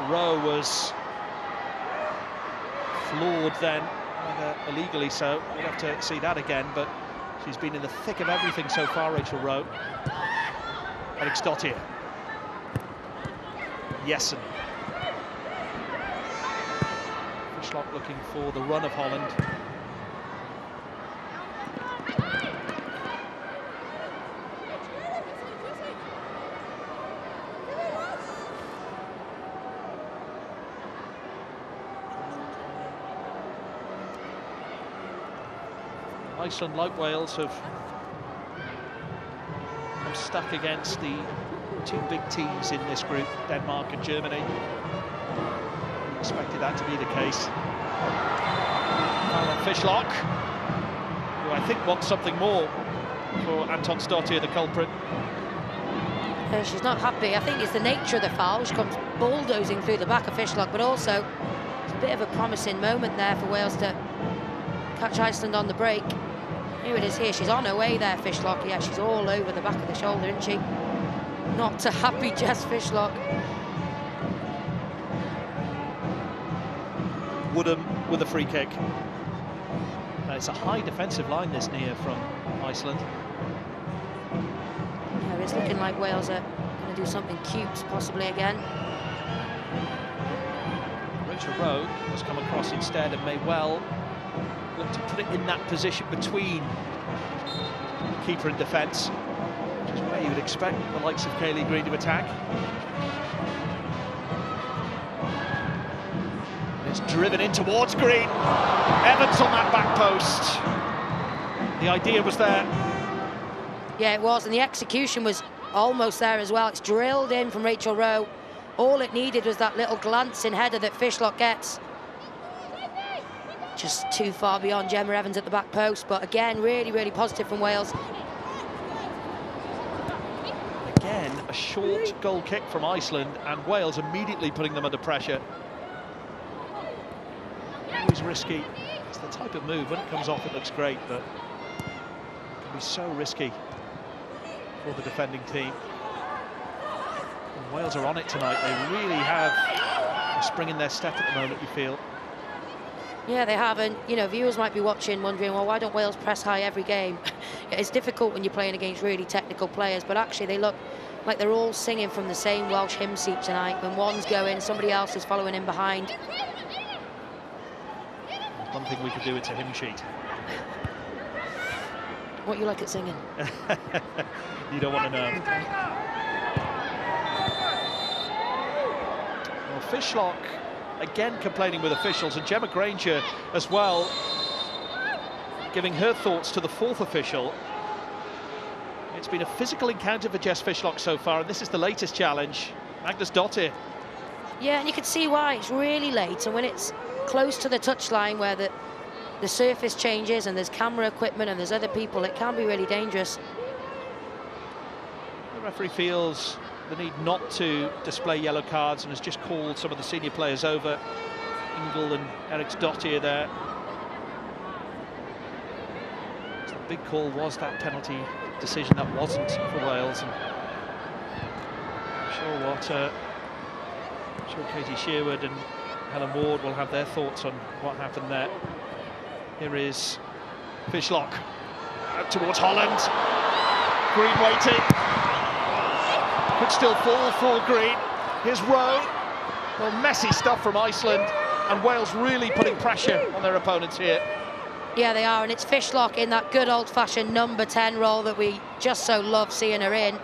Rowe was floored then, illegally so. We'll have to see that again, but she's been in the thick of everything so far, Rachel Rowe. Eriksdottir. Jessen. Fishlock looking for the run of Holland. Iceland, like Wales, have come stuck against the two big teams in this group, Denmark and Germany. We expected that to be the case. Now on Fishlock, who I think wants something more for Anton Stottir, the culprit. She's not happy. I think it's the nature of the foul. She comes bulldozing through the back of Fishlock, but also it's a bit of a promising moment there for Wales to catch Iceland on the break. Here it is here. She's on her way there, Fishlock. Yeah, she's all over the back of the shoulder, isn't she? Not a happy Jess Fishlock. Woodham with a free kick. Now, it's a high defensive line this near from Iceland. Yeah, it's looking like Wales are going to do something cute, possibly again. Rachel Rowe has come across instead and may well look to put it in that position between keeper and defence, which is where you would expect the likes of Kaylee Green to attack. It's driven in towards Green. Evans on that back post. The idea was there. Yeah, it was, and the execution was almost there as well. It's drilled in from Rachel Rowe. All it needed was that little glancing header that Fishlock gets. Just too far beyond Gemma Evans at the back post, but again, really, really positive from Wales. Again, a short goal kick from Iceland, and Wales immediately putting them under pressure. Always risky. It's the type of move, when it comes off it looks great, but it can be so risky for the defending team. And Wales are on it tonight. They really have a spring in their step at the moment, you feel. Yeah, they have, and you know, viewers might be watching wondering, well, why don't Wales press high every game? It's difficult when you're playing against really technical players, but actually they look like they're all singing from the same Welsh hymn sheet tonight. When one's going, somebody else is following in behind. There's one thing we could do, it's a hymn sheet. What you like at singing? You don't want to know. Well, Fishlock again complaining with officials, and Gemma Granger as well giving her thoughts to the fourth official. It's been a physical encounter for Jess Fishlock so far, and this is the latest challenge. Magnus Dottir. Yeah, and you can see why. It's really late, and when it's close to the touchline where the surface changes and there's camera equipment and there's other people, it can be really dangerous. The referee feels the need not to display yellow cards and has just called some of the senior players over. Ingle and Eriksdottir there. So the big call was that penalty decision that wasn't for Wales. And I'm sure Katie Sherwood and Helen Ward will have their thoughts on what happened there. Here is Fishlock out towards Holland. Green waiting. Could still fall for Green. Here's Rowe. Well, messy stuff from Iceland, and Wales really putting pressure on their opponents here. Yeah, they are, and it's Fishlock in that good old-fashioned number 10 role that we just so love seeing her in.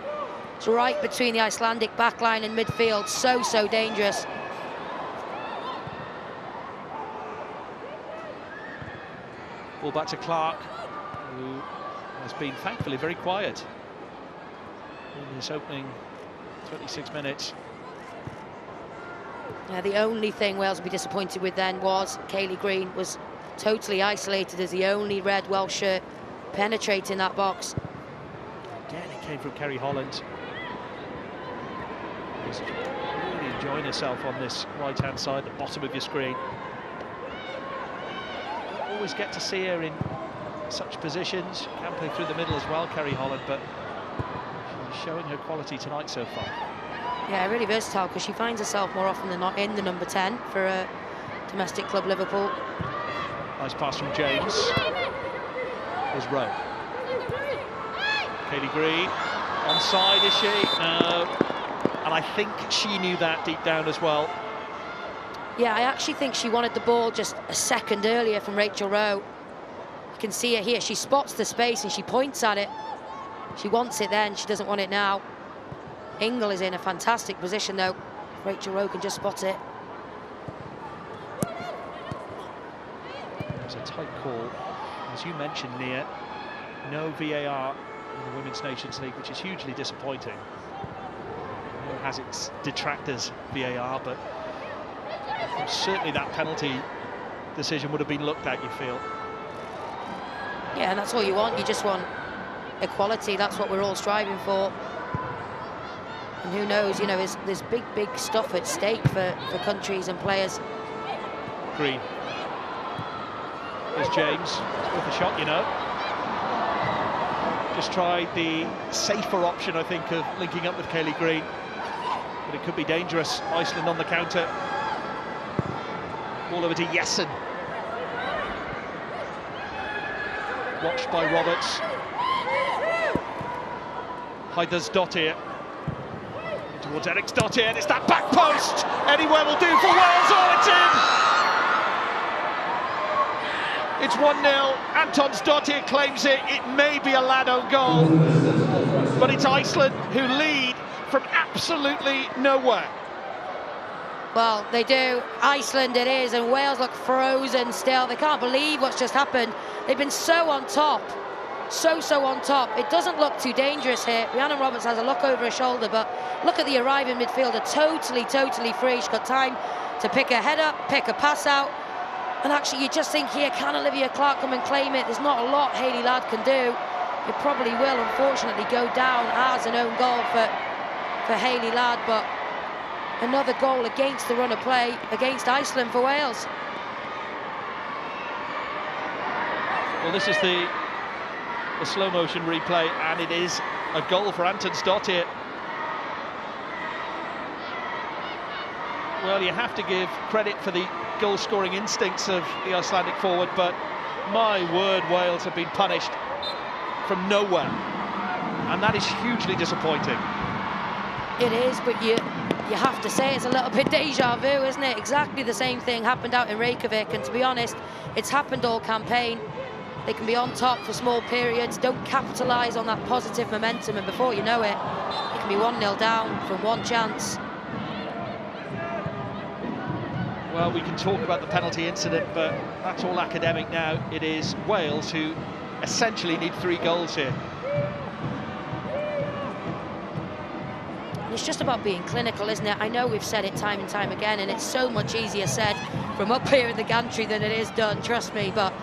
It's right between the Icelandic backline and midfield, so dangerous. Ball back to Clark, who has been thankfully very quiet in his opening 26 minutes. Yeah, the only thing Wales would be disappointed with then was Kayleigh Green was totally isolated as the only red Welsh shirt penetrating that box. Again, it came from Kerry Holland. She's really enjoying herself on this right-hand side, the bottom of your screen. Don't always get to see her in such positions. She can play through the middle as well, Kerry Holland, but she's showing her quality tonight so far. Yeah, really versatile, because she finds herself more often than not in the number 10 for a domestic club Liverpool. Nice pass from James. Here's Rowe. Kayleigh Green, onside, is she? No. And I think she knew that deep down as well. Yeah, I actually think she wanted the ball just a second earlier from Rachel Rowe. You can see her here. She spots the space and she points at it. She wants it then, she doesn't want it now. Ingle is in a fantastic position though. Rachel Rowe can just spot it. It was a tight call. As you mentioned, Nia, no VAR in the Women's Nations League, which is hugely disappointing. It has its detractors, VAR, but certainly that penalty decision would have been looked at, you feel. Yeah, and that's all you want. You just want equality. That's what we're all striving for. And who knows, you know, there's big stuff at stake for countries and players. Green. There's James. It's worth a shot, you know. Just tried the safer option, I think, of linking up with Kayleigh Green. But it could be dangerous. Iceland on the counter. Ball over to Jessen. Watched by Roberts. Heidersdottir. Towards Eriksdottir, and it's that back post. Anywhere will do for Wales. Oh, it's in! It's 1-0. Antonsdottir claims it. It may be a Lado goal, but it's Iceland who lead from absolutely nowhere. Well, they do. Iceland it is, and Wales look frozen still. They can't believe what's just happened. They've been so on top. So on top. It doesn't look too dangerous here. Rhiannon Roberts has a look over her shoulder, but look at the arriving midfielder, totally free. She's got time to pick her head up, pick a pass out, and actually you just think here, can Olivia Clark come and claim it? There's not a lot Hayley Ladd can do. It probably will, unfortunately, go down as an own goal for Hayley Ladd, but another goal against the run of play against Iceland for Wales. Well, this is the slow motion replay, and it is a goal for Antonsdottir. Well, you have to give credit for the goal-scoring instincts of the Icelandic forward, but my word, Wales have been punished from nowhere, and that is hugely disappointing. It is, but you have to say it's a little bit deja vu, isn't it? Exactly the same thing happened out in Reykjavik, and to be honest, it's happened all campaign. They can be on top for small periods, don't capitalise on that positive momentum, and before you know it, it can be 1-0 down from one chance. Well, we can talk about the penalty incident, but that's all academic now. It is Wales who essentially need 3 goals here. It's just about being clinical, isn't it? I know we've said it time and time again, and it's so much easier said from up here in the gantry than it is done, trust me, but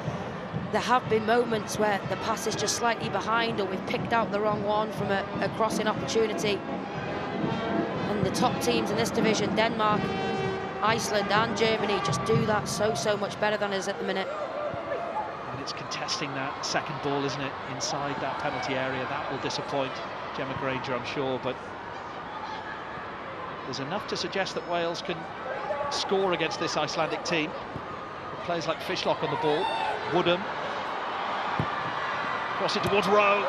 there have been moments where the pass is just slightly behind, or we've picked out the wrong one from a crossing opportunity. And the top teams in this division, Denmark, Iceland and Germany, just do that so much better than us at the minute. And it's contesting that second ball, isn't it, inside that penalty area. That will disappoint Gemma Granger, I'm sure, but there's enough to suggest that Wales can score against this Icelandic team. With players like Fishlock on the ball, Woodham, cross it towards Rowe,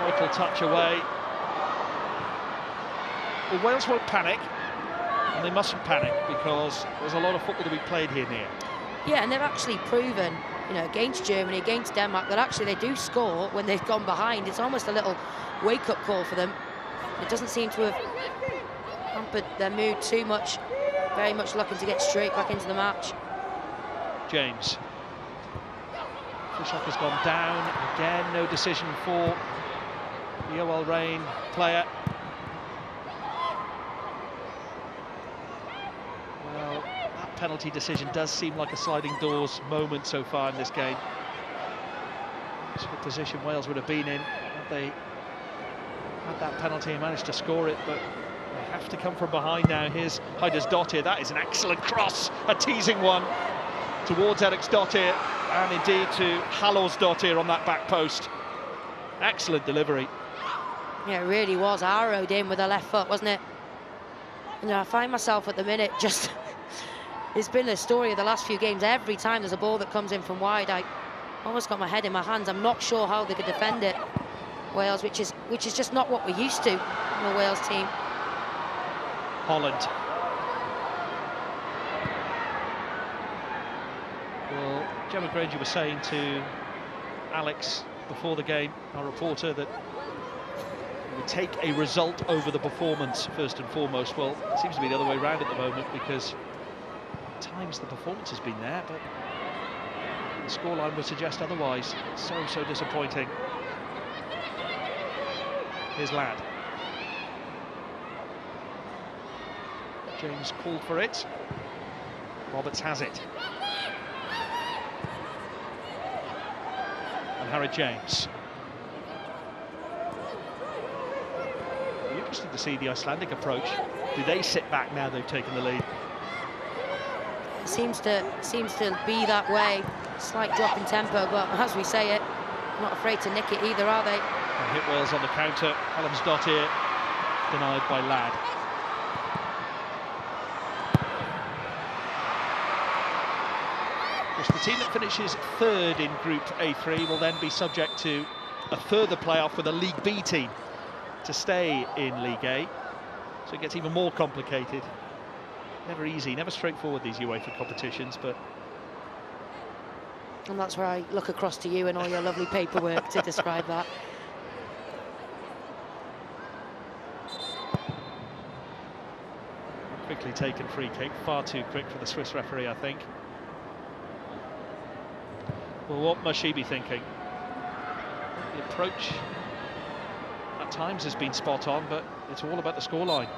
vital touch away. Well, Wales won't panic, and they mustn't panic, because there's a lot of football to be played here, Nia. Yeah, and they've actually proven, you know, against Germany, against Denmark, that actually they do score when they've gone behind. It's almost a little wake-up call for them. It doesn't seem to have hampered their mood too much. Very much looking to get straight back into the match. James. Fishlock has gone down. Again, no decision for the OL Reign player. Well, that penalty decision does seem like a sliding doors moment so far in this game. It's the position Wales would have been in had they had that penalty and managed to score it, but they have to come from behind now. Here's Heidersdottir. That is an excellent cross, a teasing one towards Eriksdottir, and indeed to Hallórsdottir on that back post. Excellent delivery. Yeah, it really was arrowed in with her left foot, wasn't it? You know, I find myself at the minute just... it's been a story of the last few games. Every time there's a ball that comes in from wide, I almost got my head in my hands. I'm not sure how they could defend it, Wales, which is just not what we're used to in the Wales team. Holland. Well, Gemma Granger was saying to Alex before the game, our reporter, that we would take a result over the performance first and foremost. Well, it seems to be the other way around at the moment, because at times the performance has been there, but the scoreline would suggest otherwise. So disappointing. Here's Ladd. James called for it. Roberts has it. And Harry James. It'll be interesting to see the Icelandic approach. Do they sit back now they've taken the lead? It seems to be that way. Slight drop in tempo, but as we say it, not afraid to nick it either, are they? And hit Wales on the counter. Hallórsdottir denied by Ladd. The team that finishes third in Group A3 will then be subject to a further playoff with a League B team to stay in League A. So it gets even more complicated. Never easy, never straightforward, these UEFA competitions, but... And that's where I look across to you and all your lovely paperwork to describe that. Quickly taken free kick, far too quick for the Swiss referee, I think. Well, what must she be thinking? The approach at times has been spot on, but it's all about the scoreline.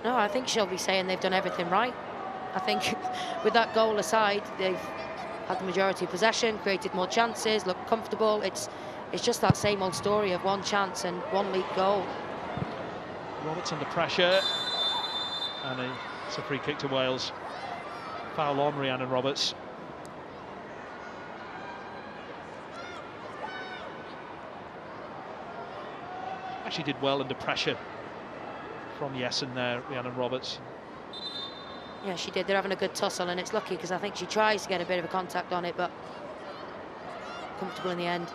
No, I think she'll be saying they've done everything right. I think with that goal aside, they've had the majority of possession, created more chances, looked comfortable. It's just that same old story of one chance and one league goal. Roberts under pressure, and it's a free kick to Wales. Foul on Rhiannon Roberts. Actually did well under pressure from Jessen there, Rhiannon Roberts. Yeah, she did. They're having a good tussle, and it's lucky because I think she tries to get a bit of a contact on it, but comfortable in the end.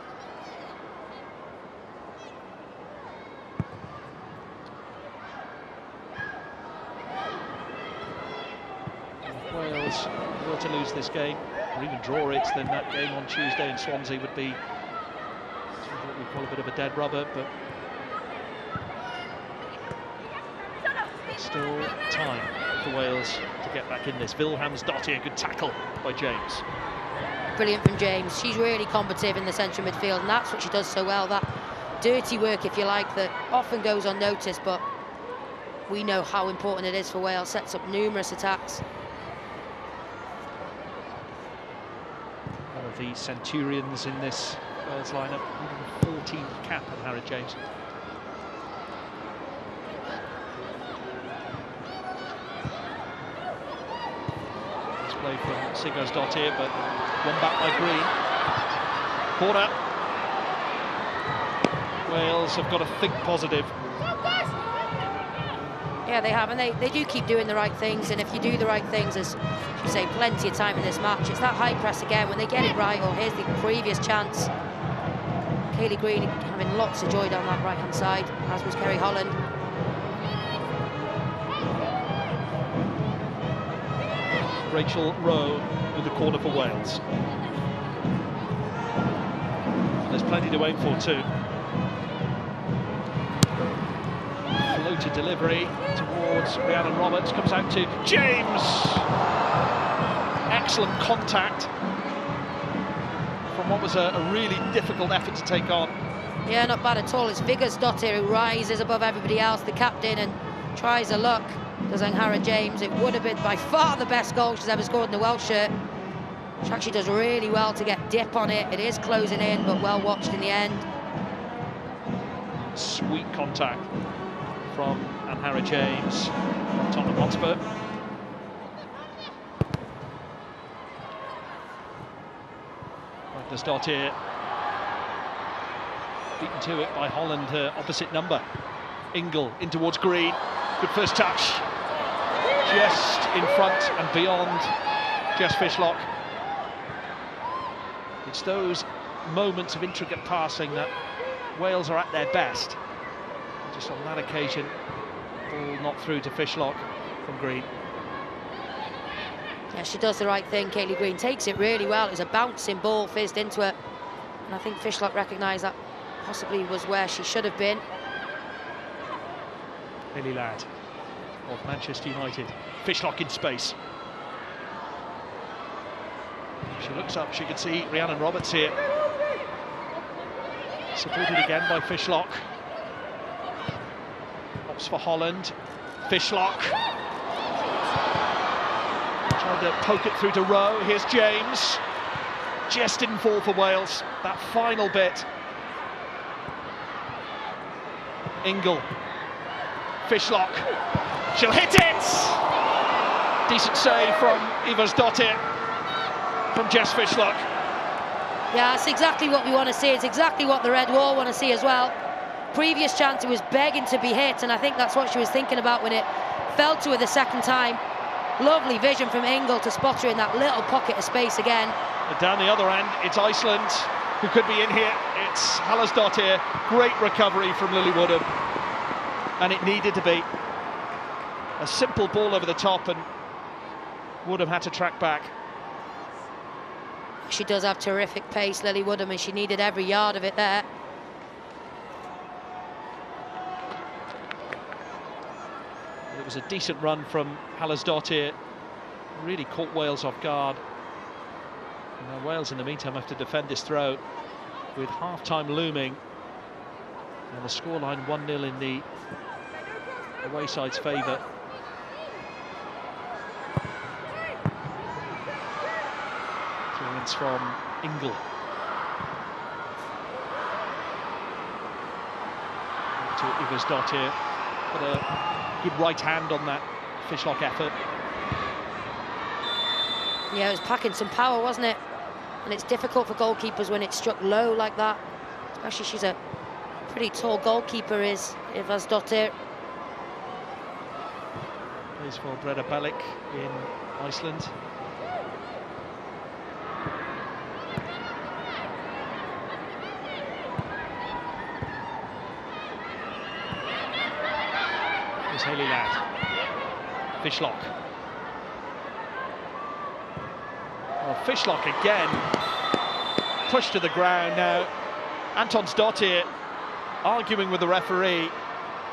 If Wales were to lose this game, or even draw it, then that game on Tuesday in Swansea would be what we call a bit of a dead rubber, but still time for Wales to get back in this. Vilhelmsdottir, good tackle by James. Brilliant from James. She's really combative in the central midfield, and that's what she does so well. That dirty work, if you like, that often goes unnoticed, but we know how important it is for Wales. Sets up numerous attacks. One of the centurions in this Wales lineup, 14th cap at Harry James. play from Sigurðardóttir, but won back by Green. Corner. Wales have got to think positive. Yeah, they have, and they do keep doing the right things, and if you do the right things, as you say, plenty of time in this match, it's that high press again. When they get it right, or here's the previous chance. Kayleigh Green having lots of joy down that right-hand side, as was Kerry Holland. Rachel Rowe with the corner for Wales. There's plenty to aim for too. Floated delivery towards Rhiannon Roberts, comes out to James. Excellent contact from what was a really difficult effort to take on. Yeah, not bad at all. It's Sigurðardóttir who rises above everybody else, the captain, and tries a look. Does Angharad James. It would have been by far the best goal she's ever scored in the Welsh shirt. She actually does really well to get dip on it. It is closing in, but well watched in the end. Sweet contact from Angharad James from Tottenham Hotspur. Sigurðardóttir beaten to it by Holland, her opposite number. Ingle in towards Green. Good first touch. Just in front and beyond Jess Fishlock. It's those moments of intricate passing that Wales are at their best. Just on that occasion, ball not through to Fishlock from Green. Yeah, she does the right thing. Kayleigh Green takes it really well. It was a bouncing ball fizzed into it, and I think Fishlock recognised that possibly was where she should have been. Lily Ladd of Manchester United. Fishlock in space. If she looks up, she can see Rhiannon Roberts here. Supported again by Fishlock. Pops for Holland. Fishlock. Tried to poke it through to Rowe. Here's James. Just didn't fall for Wales. That final bit. Ingle. Fishlock. She'll hit it! Decent save from Sigurðardóttir from Jess Fishlock. Yeah, it's exactly what we want to see. It's exactly what the Red Wall want to see as well. Previous chance, it was begging to be hit, and I think that's what she was thinking about when it fell to her the second time. Lovely vision from Ingle to spot her in that little pocket of space again. And down the other end, it's Iceland who could be in here. It's Halldórsdóttir. Great recovery from Lily Woodham. And it needed to be. A simple ball over the top, and Woodham had to track back. She does have terrific pace, Lily Woodham, and she needed every yard of it there. It was a decent run from Halldórsdóttir. Really caught Wales off guard. And Wales, in the meantime, have to defend this throw with half-time looming. And the scoreline 1-0 in the away side's favour. Clearance from Ingle. To Sigurðardóttir. Got a good right hand on that Fishlock effort. Yeah, it was packing some power, wasn't it? And it's difficult for goalkeepers when it's struck low like that. Especially she's a pretty tall goalkeeper, is Sigurðardóttir. Plays for Breda Bellick in Iceland. Here's Hayley Ladd. Fishlock. Well, Fishlock again. Pushed to the ground now. Antonsdóttir arguing with the referee,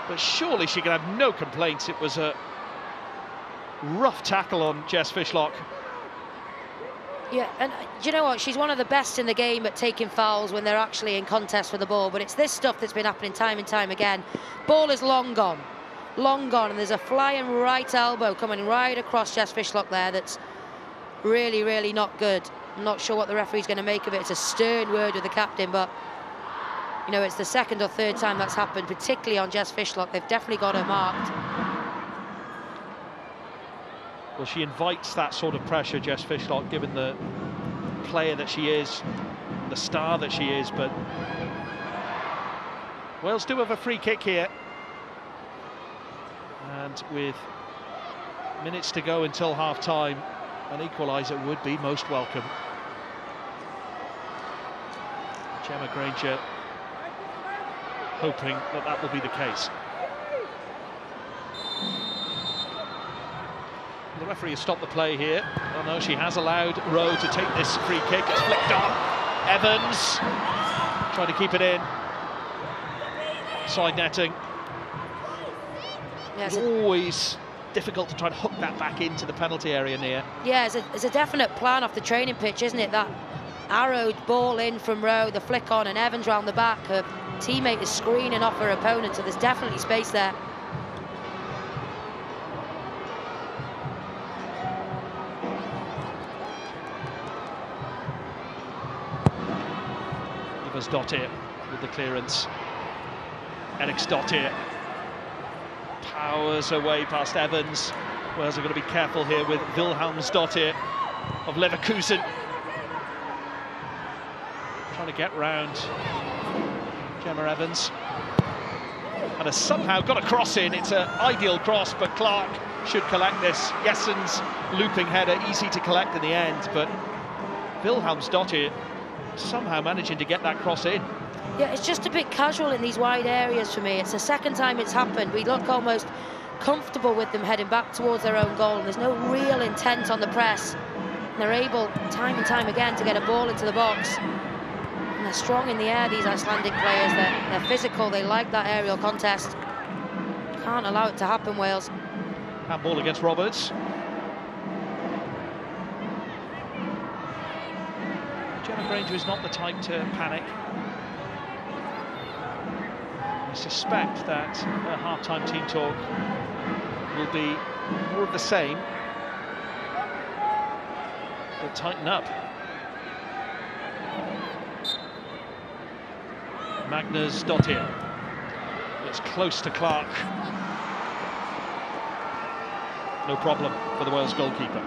but surely she can have no complaints. It was a rough tackle on Jess Fishlock. Yeah, and do you know what? She's one of the best in the game at taking fouls when they're actually in contest for the ball, but it's this stuff that's been happening time and time again. Ball is long gone, and there's a flying right elbow coming right across Jess Fishlock there that's really, really not good. I'm not sure what the referee's going to make of it. It's a stern word with the captain, but you know, it's the second or third time that's happened, particularly on Jess Fishlock. They've definitely got her marked. Well, she invites that sort of pressure, Jess Fishlock, given the player that she is, the star that she is, but Wales do have a free kick here. And with minutes to go until half-time, an equaliser would be most welcome. Gemma Granger hoping that that will be the case. The referee has stopped the play here. Oh no, she has allowed Rowe to take this free kick. It's flicked on. Evans trying to keep it in. Side netting. Yeah, it's always difficult to try and hook that back into the penalty area near. Yeah, it's a definite plan off the training pitch, isn't it? That arrowed ball in from Rowe, the flick on, and Evans round the back. Her teammate is screening off her opponent, so there's definitely space there. Dottir with the clearance. Dottir powers away past Evans. Wales are going to be careful here with Dottir of Leverkusen. Trying to get round Gemma Evans. And has somehow got a cross in. It's an ideal cross, but Clark should collect this. Jessen's looping header, easy to collect in the end, but Dottir somehow managing to get that cross in. Yeah, it's just a bit casual in these wide areas for me. It's the second time it's happened. We look almost comfortable with them heading back towards their own goal, and there's no real intent on the press. And they're able, time and time again, to get a ball into the box. And they're strong in the air, these Icelandic players. They're physical, they like that aerial contest. Can't allow it to happen, Wales. Handball against Roberts. Gemma Granger is not the type to panic. I suspect that her half-time team talk will be more of the same, but tighten up. Dottir. It's close to Clark. No problem for the Wales goalkeeper.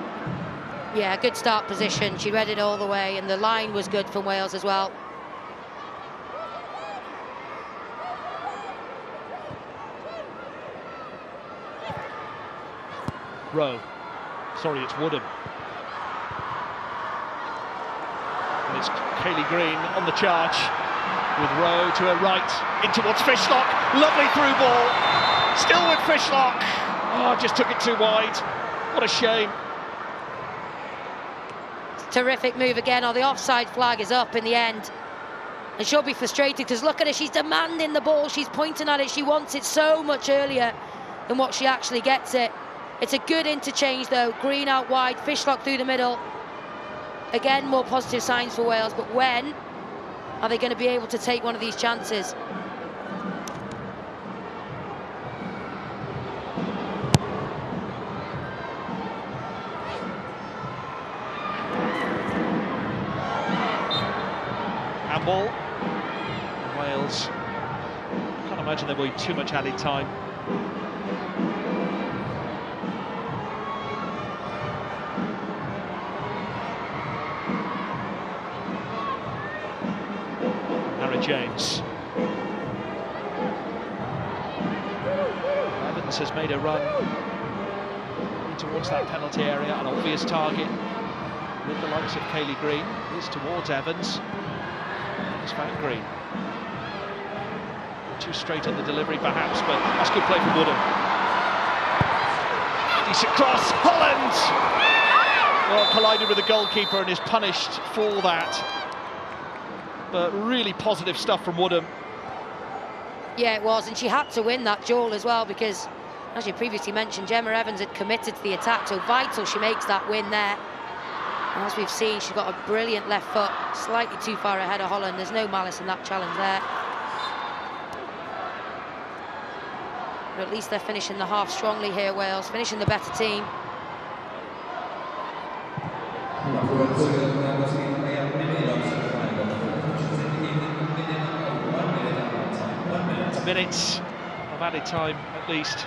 Yeah, good start position. She read it all the way, and the line was good from Wales as well. Rowe. Sorry, it's Woodham. And it's Kaylee Green on the charge, with Rowe to her right, in towards Fishlock. Lovely through ball. Still with Fishlock. Oh, just took it too wide. What a shame. Terrific move again. Oh, the offside flag is up in the end. And she'll be frustrated because look at her, she's demanding the ball, she's pointing at it, she wants it so much earlier than what she actually gets it. It's a good interchange though, Green out wide, Fishlock through the middle. Again, more positive signs for Wales, but when are they going to be able to take one of these chances? Handball. Wales. Can't imagine there will be too much added time. James. Evans has made a run towards that penalty area, an obvious target with the likes of Kaylee Green. Is towards Evans. It's found Green. Too straight on the delivery perhaps, but that's good play from Woodham. Decent cross, Holland! Well, collided with the goalkeeper and is punished for that. But really positive stuff from Woodham. Yeah, it was, and she had to win that duel as well because, as you previously mentioned, Gemma Evans had committed to the attack, so vital she makes that win there. And as we've seen, she's got a brilliant left foot, slightly too far ahead of Holland. There's no malice in that challenge there. But at least they're finishing the half strongly here, Wales, finishing the better team. Minutes of added time at least.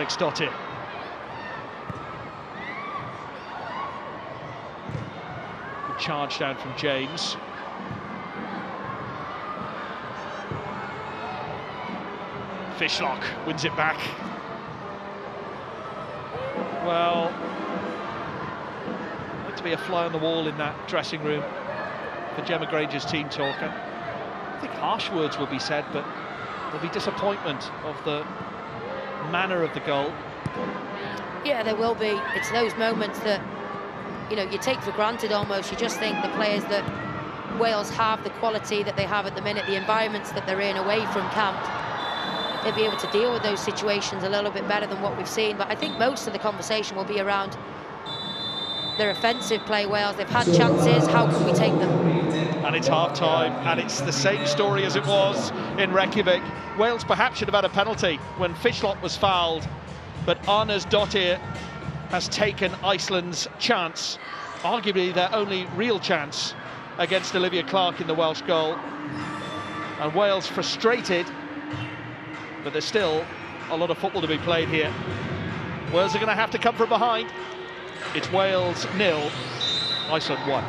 Dottir. Good charge down from James. Fishlock wins it back. Well, like to be a fly on the wall in that dressing room for Gemma Granger's team talk. I think harsh words will be said, but there'll be disappointment of the manner of the goal. Yeah, there will be. It's those moments that, you know, you take for granted almost. You just think the players that Wales have, the quality that they have at the minute, the environments that they're in away from camp, they'll be able to deal with those situations a little bit better than what we've seen. But I think most of the conversation will be around their offensive play. Wales, they've had chances, how can we take them? And it's half-time, and it's the same story as it was in Reykjavik. Wales perhaps should have had a penalty when Fishlock was fouled, but Dottir has taken Iceland's chance, arguably their only real chance, against Olivia Clark in the Welsh goal. And Wales frustrated, but there's still a lot of football to be played here. Wales are going to have to come from behind. It's Wales 0, Iceland 1.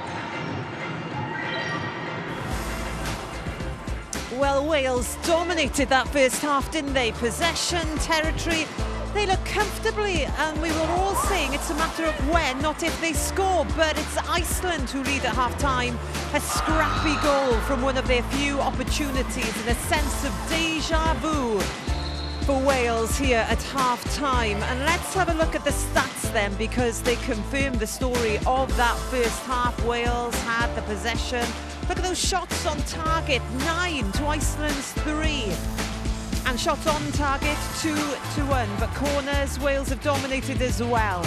Well, Wales dominated that first half, didn't they? Possession, territory, they look comfortably, and we were all saying it's a matter of when, not if they score. But it's Iceland who lead at half-time. A scrappy goal from one of their few opportunities, and a sense of déjà vu for Wales here at half-time. And let's have a look at the stats then, because they confirm the story of that first half. Wales had the possession. Look at those shots on target, 9 to Iceland's 3. And shots on target, 2 to 1. But corners, Wales have dominated as well.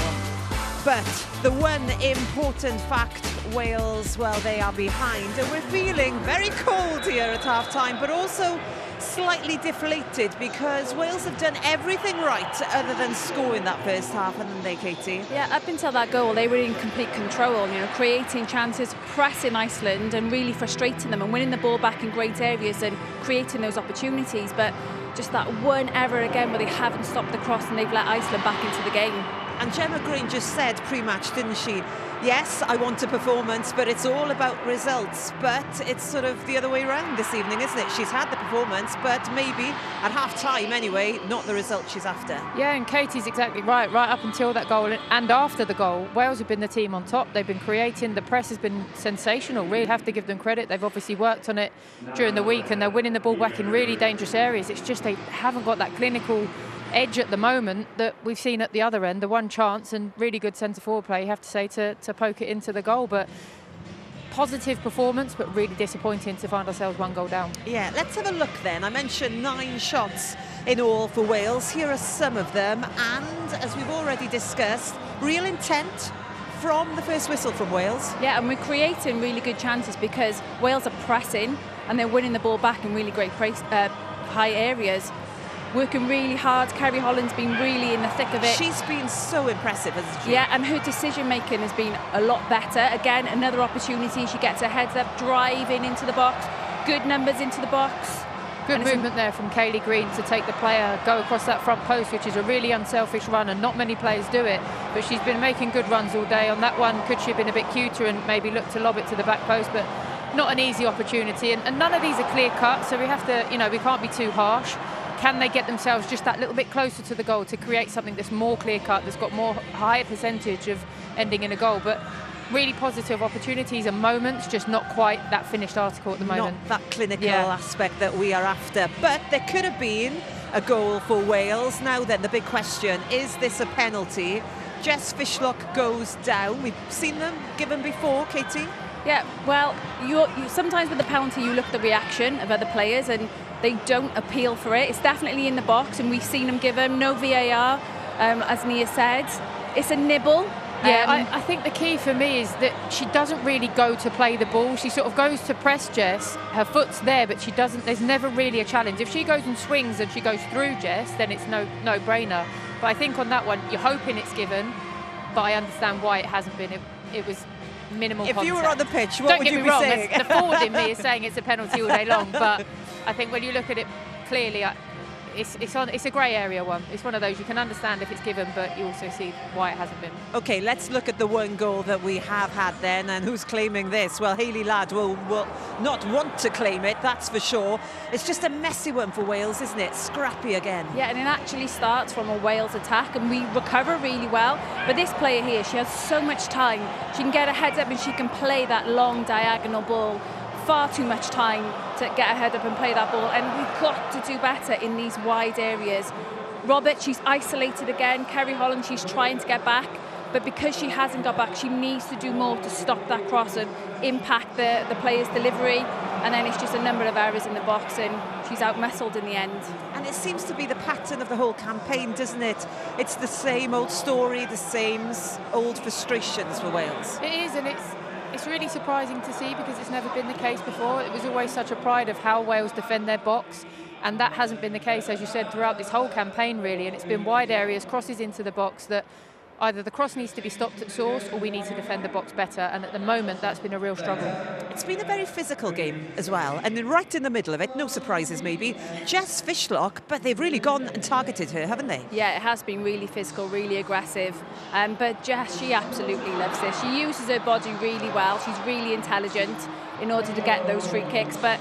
But the one important fact, Wales, well, they are behind. And we're feeling very cold here at half-time, but also slightly deflated, because Wales have done everything right other than scoring that first half, haven't they, Katie? Yeah, up until that goal, they were in complete control, you know, creating chances, pressing Iceland and really frustrating them and winning the ball back in great areas and creating those opportunities. But just that one error again where they haven't stopped the cross and they've let Iceland back into the game. And Gemma Granger said pre-match, didn't she? Yes, I want a performance, but it's all about results. But it's sort of the other way around this evening, isn't it? She's had the performance, but maybe at half-time anyway, not the result she's after. Yeah, and Katie's exactly right. Right up until that goal and after the goal, Wales have been the team on top. They've been creating. The press has been sensational. Really have to give them credit. They've obviously worked on it during the week, and they're winning the ball back in really dangerous areas. It's just they haven't got that clinical edge at the moment that we've seen at the other end. The one chance and really good centre forward play, you have to say, to poke it into the goal. But positive performance, but really disappointing to find ourselves one goal down. Yeah, let's have a look then. I mentioned 9 shots in all for Wales. Here are some of them, and as we've already discussed, real intent from the first whistle from Wales. Yeah, and we're creating really good chances because Wales are pressing and they're winning the ball back in really great high areas. Working really hard. Kerry Holland's been really in the thick of it. She's been so impressive, hasn't she? Yeah, and her decision-making has been a lot better. Again, another opportunity. She gets her heads up, driving into the box. Good numbers into the box. Good movement there from Kaylee Green to take the player, go across that front post, which is a really unselfish run, and not many players do it. But she's been making good runs all day. On that one, could she have been a bit cuter and maybe look to lob it to the back post? But not an easy opportunity. And none of these are clear-cut, so we have to, you know, we can't be too harsh. Can they get themselves just that little bit closer to the goal to create something that's more clear-cut, that's got more higher percentage of ending in a goal? But really positive opportunities and moments, just not quite that finished article at the moment. Not that clinical aspect that we are after. But there could have been a goal for Wales. Now then, the big question, is this a penalty? Jess Fishlock goes down. We've seen them given before, Katie. Yeah, well, you sometimes with the penalty you look at the reaction of other players and they don't appeal for it. It's definitely in the box and we've seen them give them no VAR, as Nia said. It's a nibble. Yeah, I think the key for me is that she doesn't really go to play the ball. She sort of goes to press Jess. Her foot's there, but she doesn't. There's never really a challenge. If she goes and swings and she goes through Jess, then it's no-brainer. But I think on that one, you're hoping it's given, but I understand why it hasn't been. It was minimal contact. If you were on the pitch, what would you be saying? The forward in me is saying it's a penalty all day long, but I think when you look at it clearly, it's a grey area one. It's one of those you can understand if it's given, but you also see why it hasn't been. OK, let's look at the one goal that we have had then, and who's claiming this? Well, Hayley Ladd will not want to claim it, that's for sure. It's just a messy one for Wales, isn't it? Scrappy again. Yeah, and it actually starts from a Wales attack, and we recover really well. But this player here, she has so much time. She can get her head up and she can play that long diagonal ball. Far too much time to get her head up and play that ball, and we've got to do better in these wide areas. Robert, she's isolated again. Kerry Holland, she's trying to get back, but because she hasn't got back, she needs to do more to stop that cross and impact the player's delivery, and then it's just a number of errors in the box, and she's out-muscled in the end. And it seems to be the pattern of the whole campaign, doesn't it? It's the same old story, the same old frustrations for Wales. It is, and it's really surprising to see because it's never been the case before. It was always such a pride of how Wales defend their box, and that hasn't been the case, as you said, throughout this whole campaign really, and it's been wide areas, crosses into the box that either the cross needs to be stopped at source or we need to defend the box better, and at the moment that's been a real struggle. It's been a very physical game as well, and right in the middle of it, no surprises maybe, Jess Fishlock, but they've really gone and targeted her, haven't they? Yeah, it has been really physical, really aggressive, but Jess, she absolutely loves this. She uses her body really well, she's really intelligent in order to get those free kicks, but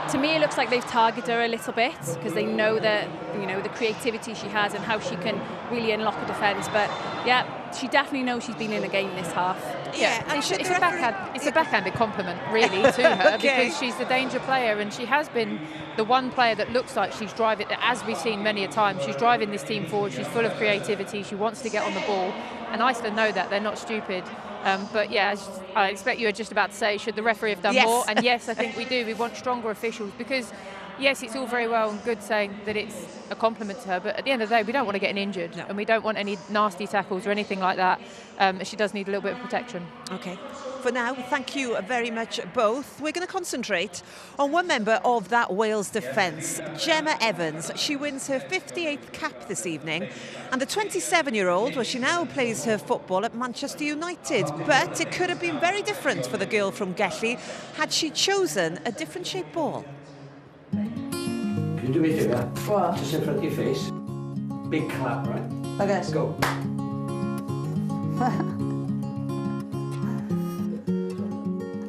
to me it looks like they've targeted her a little bit because they know that, you know, the creativity she has and how she can really unlock a defence. But yeah, she definitely knows she's been in the game this half. Yeah, and it's a backhanded compliment really to her Okay. because she's the danger player, and she has been the one player that looks like she's driving, as we've seen many a time, she's driving this team forward. She's full of creativity, she wants to get on the ball, and Iceland know that, they're not stupid. But yeah, I expect you were just about to say, should the referee have done more? And yes, I think we do. We want stronger officials because, yes, it's all very well and good saying that it's a compliment to her, but at the end of the day, we don't want to get injured, and we don't want any nasty tackles or anything like that. She does need a little bit of protection. OK. For now, thank you very much both. We're going to concentrate on one member of that Wales defence, Gemma Evans. She wins her 58th cap this evening, and the 27-year-old, well, she now plays her football at Manchester United, but it could have been very different for the girl from Gelli had she chosen a different shaped ball. Can you do me a favour? What? Just in front of your face. Big clap, right? Okay. Go.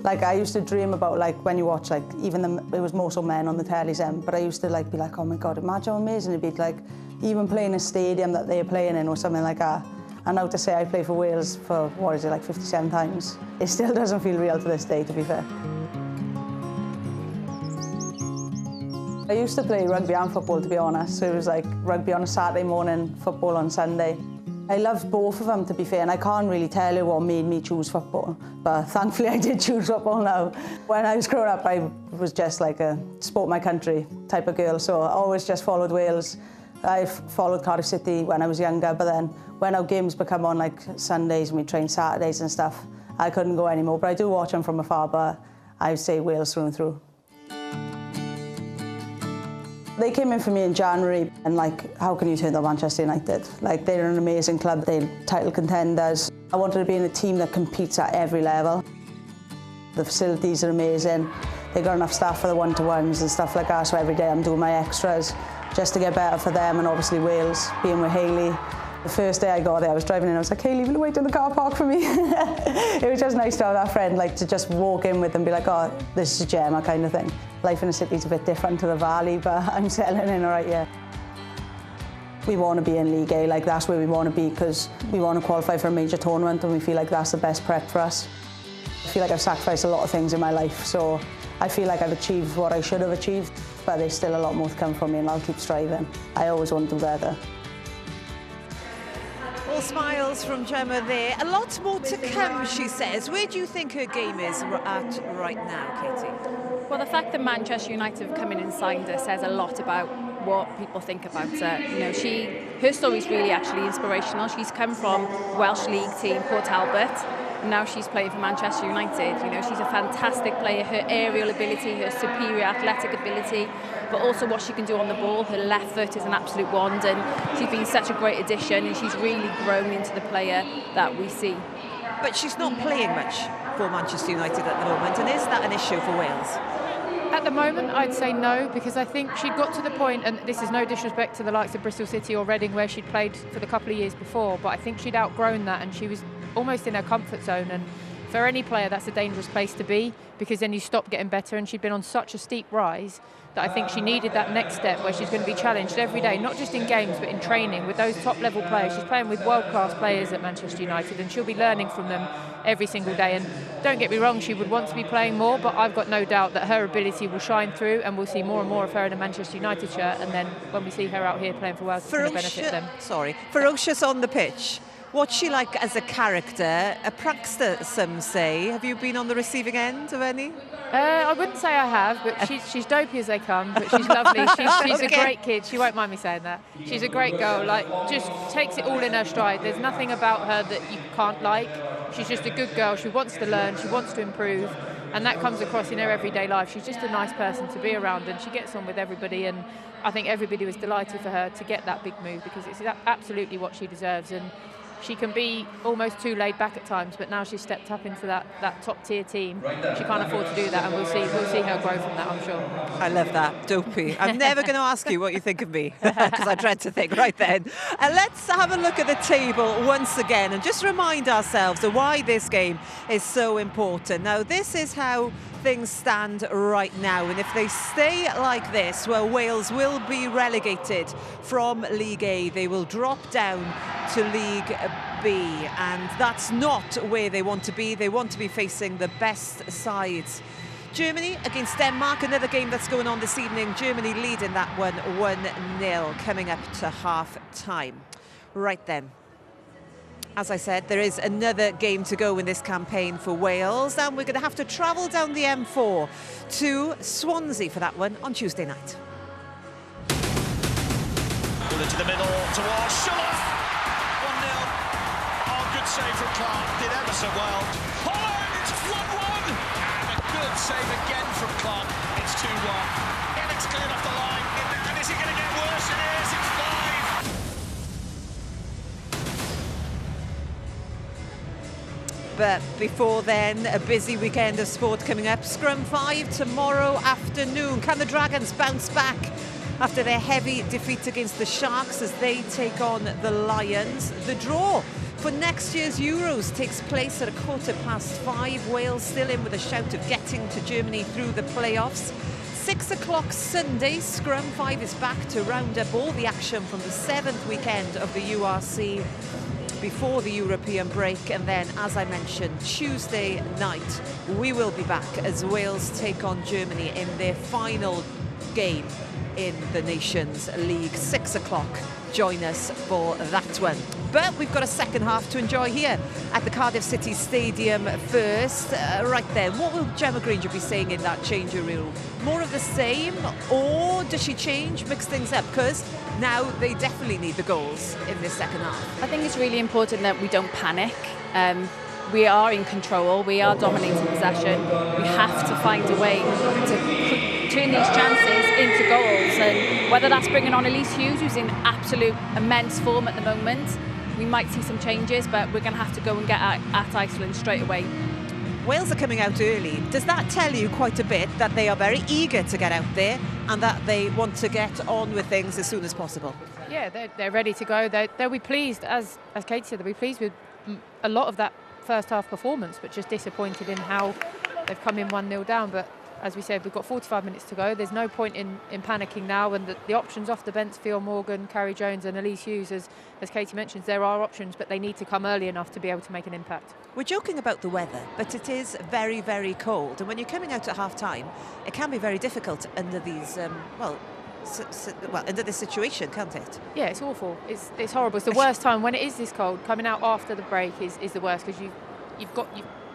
Like, I used to dream about, like, when you watch, like, even it was more so men on the tellies then, but I used to, like, be like, oh my God, imagine how amazing it'd be, like, even playing a stadium that they're playing in or something like that. And now to say I play for Wales for, what is it, like 57 times, it still doesn't feel real to this day, to be fair. I used to play rugby and football, to be honest, so it was like rugby on a Saturday morning, football on Sunday. I loved both of them, to be fair, and I can't really tell you what made me choose football, but thankfully I did choose football now. When I was growing up, I was just like a sport my country type of girl, so I always just followed Wales. I followed Cardiff City when I was younger, but then when our games become on like Sundays and we train Saturdays and stuff, I couldn't go anymore, but I do watch them from afar, but I would say Wales through and through. They came in for me in January, and like, how can you turn down Manchester United? Like, they're an amazing club, they're title contenders. I wanted to be in a team that competes at every level. The facilities are amazing. They've got enough staff for the one-to-ones and stuff like that, so every day I'm doing my extras just to get better for them, and obviously Wales, being with Hayley. The first day I got there, I was driving in, I was like, Hayley, will you wait in the car park for me? It was just nice to have that friend, like, to just walk in with and be like, oh, this is Gemma kind of thing. Life in the city is a bit different to the valley, but I'm settling in all right, yeah. We want to be in League A, like, that's where we want to be, because we want to qualify for a major tournament, and we feel like that's the best prep for us. I feel like I've sacrificed a lot of things in my life, so I feel like I've achieved what I should have achieved, but there's still a lot more to come from me, and I'll keep striving. I always want to do better. All smiles from Gemma there. A lot more to come, she says. Where do you think her game is at right now, Katie? Well, the fact that Manchester United have come in and signed her says a lot about what people think about her. You know, her story is really actually inspirational. She's come from Welsh League team Port Talbot, and now she's playing for Manchester United. You know, she's a fantastic player. Her aerial ability, her superior athletic ability, but also what she can do on the ball. Her left foot is an absolute wand, and she's been such a great addition, and she's really grown into the player that we see. But she's not playing much for Manchester United at the moment, and is that an issue for Wales? At the moment, I'd say no, because I think she'd got to the point, and this is no disrespect to the likes of Bristol City or Reading, where she'd played for the couple of years before, but I think she'd outgrown that and she was almost in her comfort zone. And for any player, that's a dangerous place to be, because then you stop getting better, and she'd been on such a steep rise that I think she needed that next step where she's going to be challenged every day, not just in games but in training with those top level players. She's playing with world-class players at Manchester United, and she'll be learning from them every single day. And don't get me wrong, she would want to be playing more, but I've got no doubt that her ability will shine through, and we'll see more and more of her in a Manchester United shirt, and then when we see her out here playing for Wales, it's going to benefit them. Ferocious on the pitch. What's she like as a character? A prankster, some say. Have you been on the receiving end of any? I wouldn't say I have, but she's dopey as they come, but she's lovely. She's a great kid. She won't mind me saying that. She's a great girl, like, just takes it all in her stride. There's nothing about her that you can't like. She's just a good girl. She wants to learn, she wants to improve, and that comes across in her everyday life. She's just a nice person to be around, and she gets on with everybody, and I think everybody was delighted for her to get that big move, because it's absolutely what she deserves. And she can be almost too laid back at times, but now she's stepped up into that top tier team. She can't afford to do that, and we'll see her grow from that, I'm sure. I love that, dopey. I'm never going to ask you what you think of me, because I dread to think right then. Let's have a look at the table once again and just remind ourselves of why this game is so important. Now, this is how things stand right now, and if they stay like this, well, Wales will be relegated from League A. They will drop down to League B, and that's not where they want to be. They want to be facing the best sides. Germany against Denmark, another game that's going on this evening. Germany leading that one 1-0 coming up to half time. Right then, as I said, there is another game to go in this campaign for Wales, and we're going to have to travel down the M4 to Swansea for that one on Tuesday night. Pull into the middle towards Shuloff. 1-0. Oh, good save from Clark. Did ever so well. Holland, 1-1. And a good save again from Clark. It's 2-1. Eric's cleared off the line. And is it going to get worse? It is. It's 5. But before then, a busy weekend of sport coming up. Scrum 5 tomorrow afternoon. Can the Dragons bounce back after their heavy defeat against the Sharks as they take on the Lions? The draw for next year's Euros takes place at 5:15. Wales still in with a shout of getting to Germany through the playoffs. 6 o'clock Sunday, Scrum 5 is back to round up all the action from the 7th weekend of the URC before the European break. And then, as I mentioned, Tuesday night we will be back as Wales take on Germany in their final game in the Nations League. 6 o'clock, join us for that one. But we've got a second half to enjoy here at the Cardiff City Stadium first. Right then, what will Gemma Granger be saying in that changing room? More of the same, or does she change, mix things up? Because now they definitely need the goals in this second half. I think it's really important that we don't panic. We are in control, we are dominating possession. We have to find a way to turn these chances into goals, and whether that's bringing on Elise Hughes, who's in absolute immense form at the moment. We might see some changes, but we're going to have to go and get at Iceland straight away. Wales are coming out early. Does that tell you quite a bit that they are very eager to get out there and that they want to get on with things as soon as possible? Yeah, they're ready to go. They'll be pleased, as Katie said, they'll be pleased with a lot of that first half performance, but just disappointed in how they've come in 1-0 down. But as we said, we've got 45 minutes to go. There's no point in panicking now, and the options off the bench, Phil Morgan, Carrie Jones and Elise Hughes, as Katie mentions, there are options, but they need to come early enough to be able to make an impact. We're joking about the weather, but it is very, very cold, and when you're coming out at half-time, it can be very difficult under these, under this situation, can't it? Yeah, it's awful. It's horrible. It's the worst time when it is this cold. Coming out after the break is the worst, because you've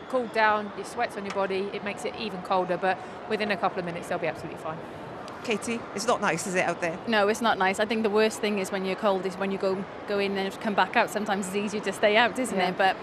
cooled down, your sweat's on your body, it makes it even colder, but within a couple of minutes they'll be absolutely fine. Katie, it's not nice, is it, out there? No, it's not nice. I think the worst thing is when you're cold is when you go in and come back out. Sometimes it's easier to stay out, isn't it? But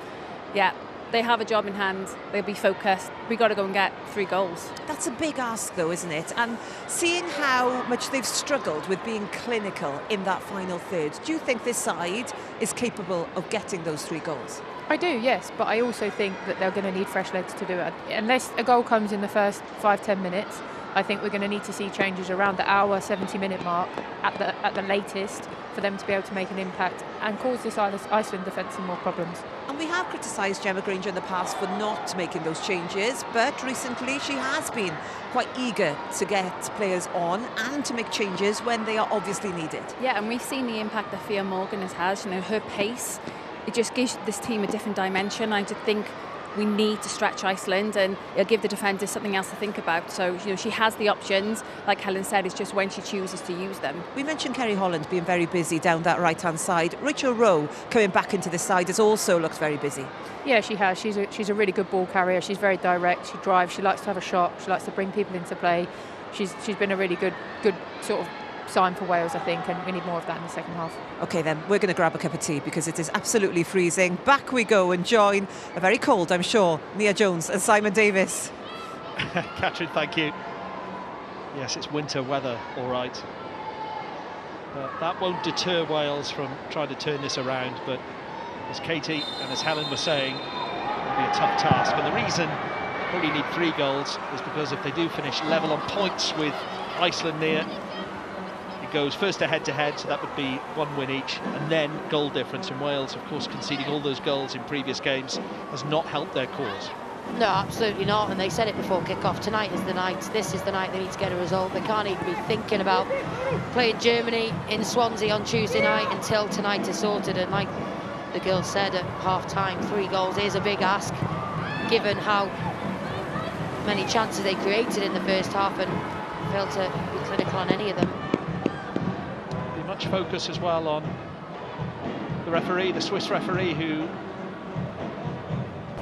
yeah, they have a job in hand. They'll be focused. We've got to go and get 3 goals. That's a big ask, though, isn't it? And seeing how much they've struggled with being clinical in that final third, do you think this side is capable of getting those 3 goals? I do, yes, but I also think that they're going to need fresh legs to do it. Unless a goal comes in the first 5-10 minutes, I think we're going to need to see changes around the hour, 70-minute mark at the latest for them to be able to make an impact and cause this Iceland defence some more problems. And we have criticised Gemma Granger in the past for not making those changes, but recently she has been quite eager to get players on and to make changes when they are obviously needed. Yeah, and we've seen the impact that Fia Morgan has. You know, her pace, it just gives this team a different dimension. I just think we need to stretch Iceland, and it'll give the defenders something else to think about. So, you know, she has the options. Like Helen said, it's just when she chooses to use them. We mentioned Kerry Holland being very busy down that right-hand side. Rachel Rowe coming back into this side has also looked very busy. Yeah, she has. She's a really good ball carrier. She's very direct. She drives. She likes to have a shot. She likes to bring people into play. She's been a really good sort of sign for Wales, I think, and we need more of that in the second half. OK then, we're going to grab a cup of tea because it is absolutely freezing. Back we go and join a very cold, I'm sure, Nia Jones and Simon Davis. Catherine, thank you. Yes, it's winter weather, all right. But that won't deter Wales from trying to turn this around. But as Katie and as Helen were saying, it'll be a tough task. And the reason they probably need 3 goals is because if they do finish level on points with Iceland near, goes first to head-to-head, so that would be 1 win each, and then goal difference. And Wales, of course, conceding all those goals in previous games has not helped their cause. No, absolutely not, and they said it before kick-off. Tonight is the night. This is the night they need to get a result. They can't even be thinking about playing Germany in Swansea on Tuesday night until tonight is sorted. And like the girls said at half-time, 3 goals is a big ask, given how many chances they created in the first half and failed to be clinical on any of them. Much focus as well on the referee, the Swiss referee, who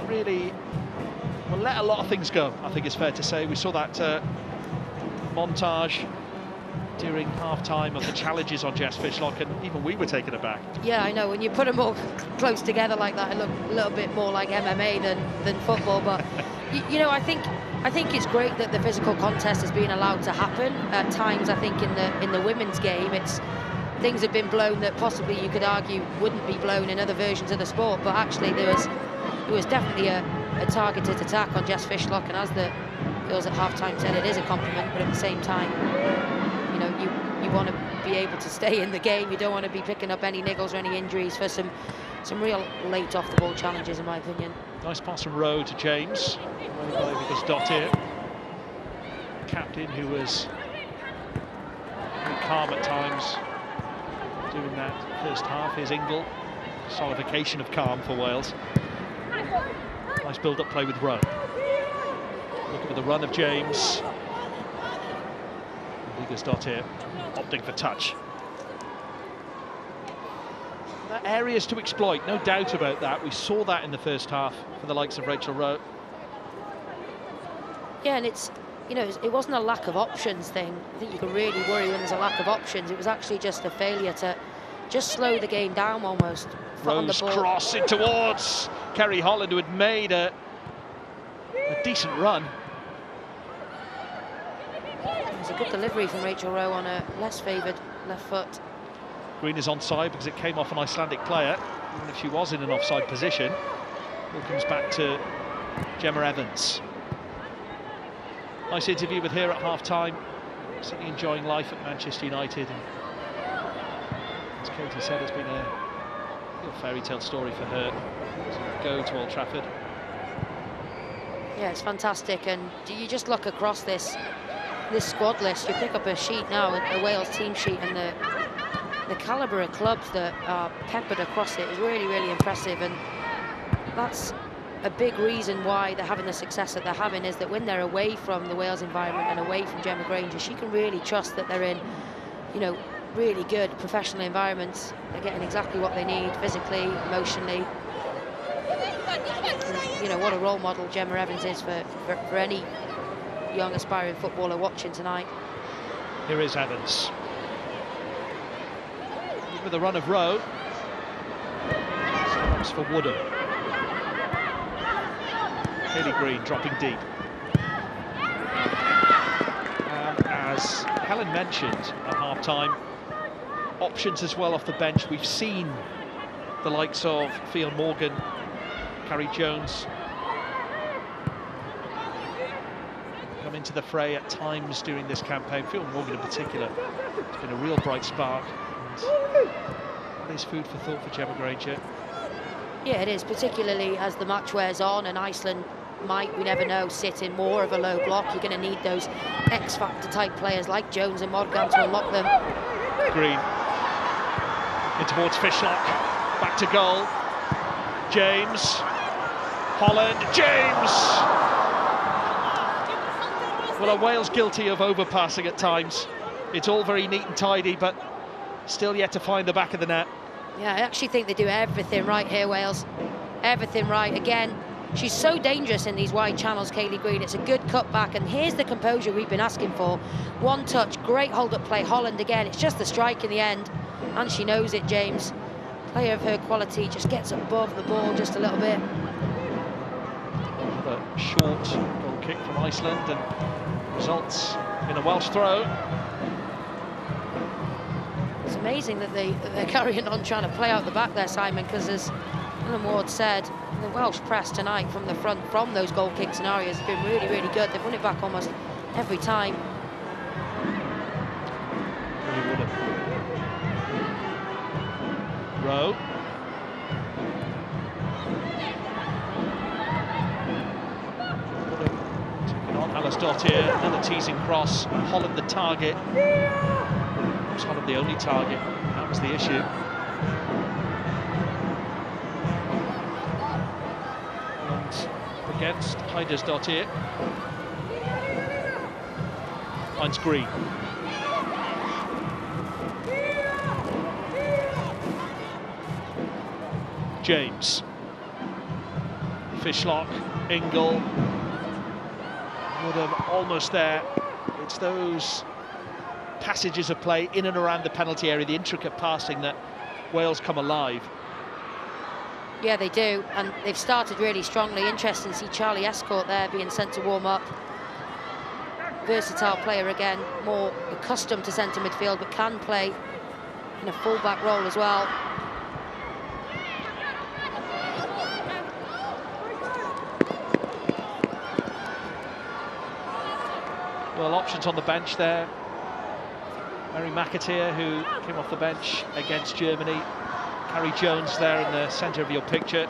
really let a lot of things go, I think it's fair to say. We saw that montage during half-time of the challenges on Jess Fishlock, and even we were taken aback. Yeah, I know, when you put them all close together like that, it looked a little bit more like MMA than football, but you know, I think it's great that the physical contest is being allowed to happen. At times, I think in the women's game, things have been blown that possibly you could argue wouldn't be blown in other versions of the sport, but actually there was definitely a targeted attack on Jess Fishlock, and as the girls at half-time said, it is a compliment, but at the same time, you know, you want to be able to stay in the game. You don't want to be picking up any niggles or any injuries for some real late off-the-ball challenges, in my opinion. Nice pass from Rowe to James, running by because Dottir, captain, who was very calm at times doing that first half. Here's Ingle, solidification of calm for Wales. Nice build-up play with Rowe. Looking for the run of James. Because Dottir opting for touch. There are areas to exploit, no doubt about that. We saw that in the first half for the likes of Rachel Rowe. Yeah, and it's, you know, it wasn't a lack of options thing. I think you can really worry when there's a lack of options. It was actually just a failure to just slow the game down almost. Rose cross in towards Kerry Holland, who had made a decent run. It was a good delivery from Rachel Rowe on a less favoured left foot. Green is onside because it came off an Icelandic player, even if she was in an offside position. Ball comes back to Gemma Evans. Nice interview with her at half-time. Certainly enjoying life at Manchester United. And as Katie said, it's been a real fairy tale story for her to go to Old Trafford. Yeah, it's fantastic. And you just look across this squad list, you pick up a sheet now, a Wales team sheet, and the calibre of clubs that are peppered across it is really, really impressive. And that's a big reason why they're having the success that they're having, is that when they're away from the Wales environment and away from Gemma Granger, she can really trust that they're in, you know, really good professional environments. They're getting exactly what they need physically, emotionally. And, you know, what a role model Gemma Evans is for any young aspiring footballer watching tonight. Here is Evans with a run of Rowe. Stops for Woodham. Haley Green dropping deep. And as Helen mentioned at half-time, options as well off the bench. We've seen the likes of Fia Morgan, Carrie Jones come into the fray at times during this campaign. Phil Morgan in particular, it's been a real bright spark. And there's food for thought for Gemma Granger. Yeah, it is, particularly as the match wears on and Iceland might, we never know, sit in more of a low block. You're going to need those X-factor type players like Jones and Morgan to unlock them. Green in towards Fishlock, back to goal. James, Holland, James! Well, are Wales guilty of overpassing at times? It's all very neat and tidy, but still yet to find the back of the net. Yeah, I actually think they do everything right here, Wales. Everything right. Again, she's so dangerous in these wide channels, Kaylee Green. It's a good cutback, and here's the composure we've been asking for. One touch, great hold-up play. Holland again. It's just the strike in the end, and she knows it, James. Player of her quality just gets above the ball just a little bit. Another short goal kick from Iceland, and results in a Welsh throw. It's amazing that they're carrying on trying to play out the back there, Simon, because as Alan Ward said, the Welsh press tonight from the front, from those goal kick scenarios, has been really, really good. They've won it back almost every time. Rowe. Taking on Alice Dottier, another teasing cross. Holland the target. Was Holland the only target? That was the issue. And against Heider's Dottier. Finds Green. James. Fishlock, Ingle. Woodham almost there. It's those passages of play in and around the penalty area, the intricate passing, that Wales come alive. Yeah, they do, and they've started really strongly. Interesting to see Charlie Escort there being sent to warm up. Versatile player again, more accustomed to centre midfield, but can play in a full-back role as well. Well, options on the bench there. Mary McAteer, who came off the bench against Germany. Carrie Jones there in the centre of your picture.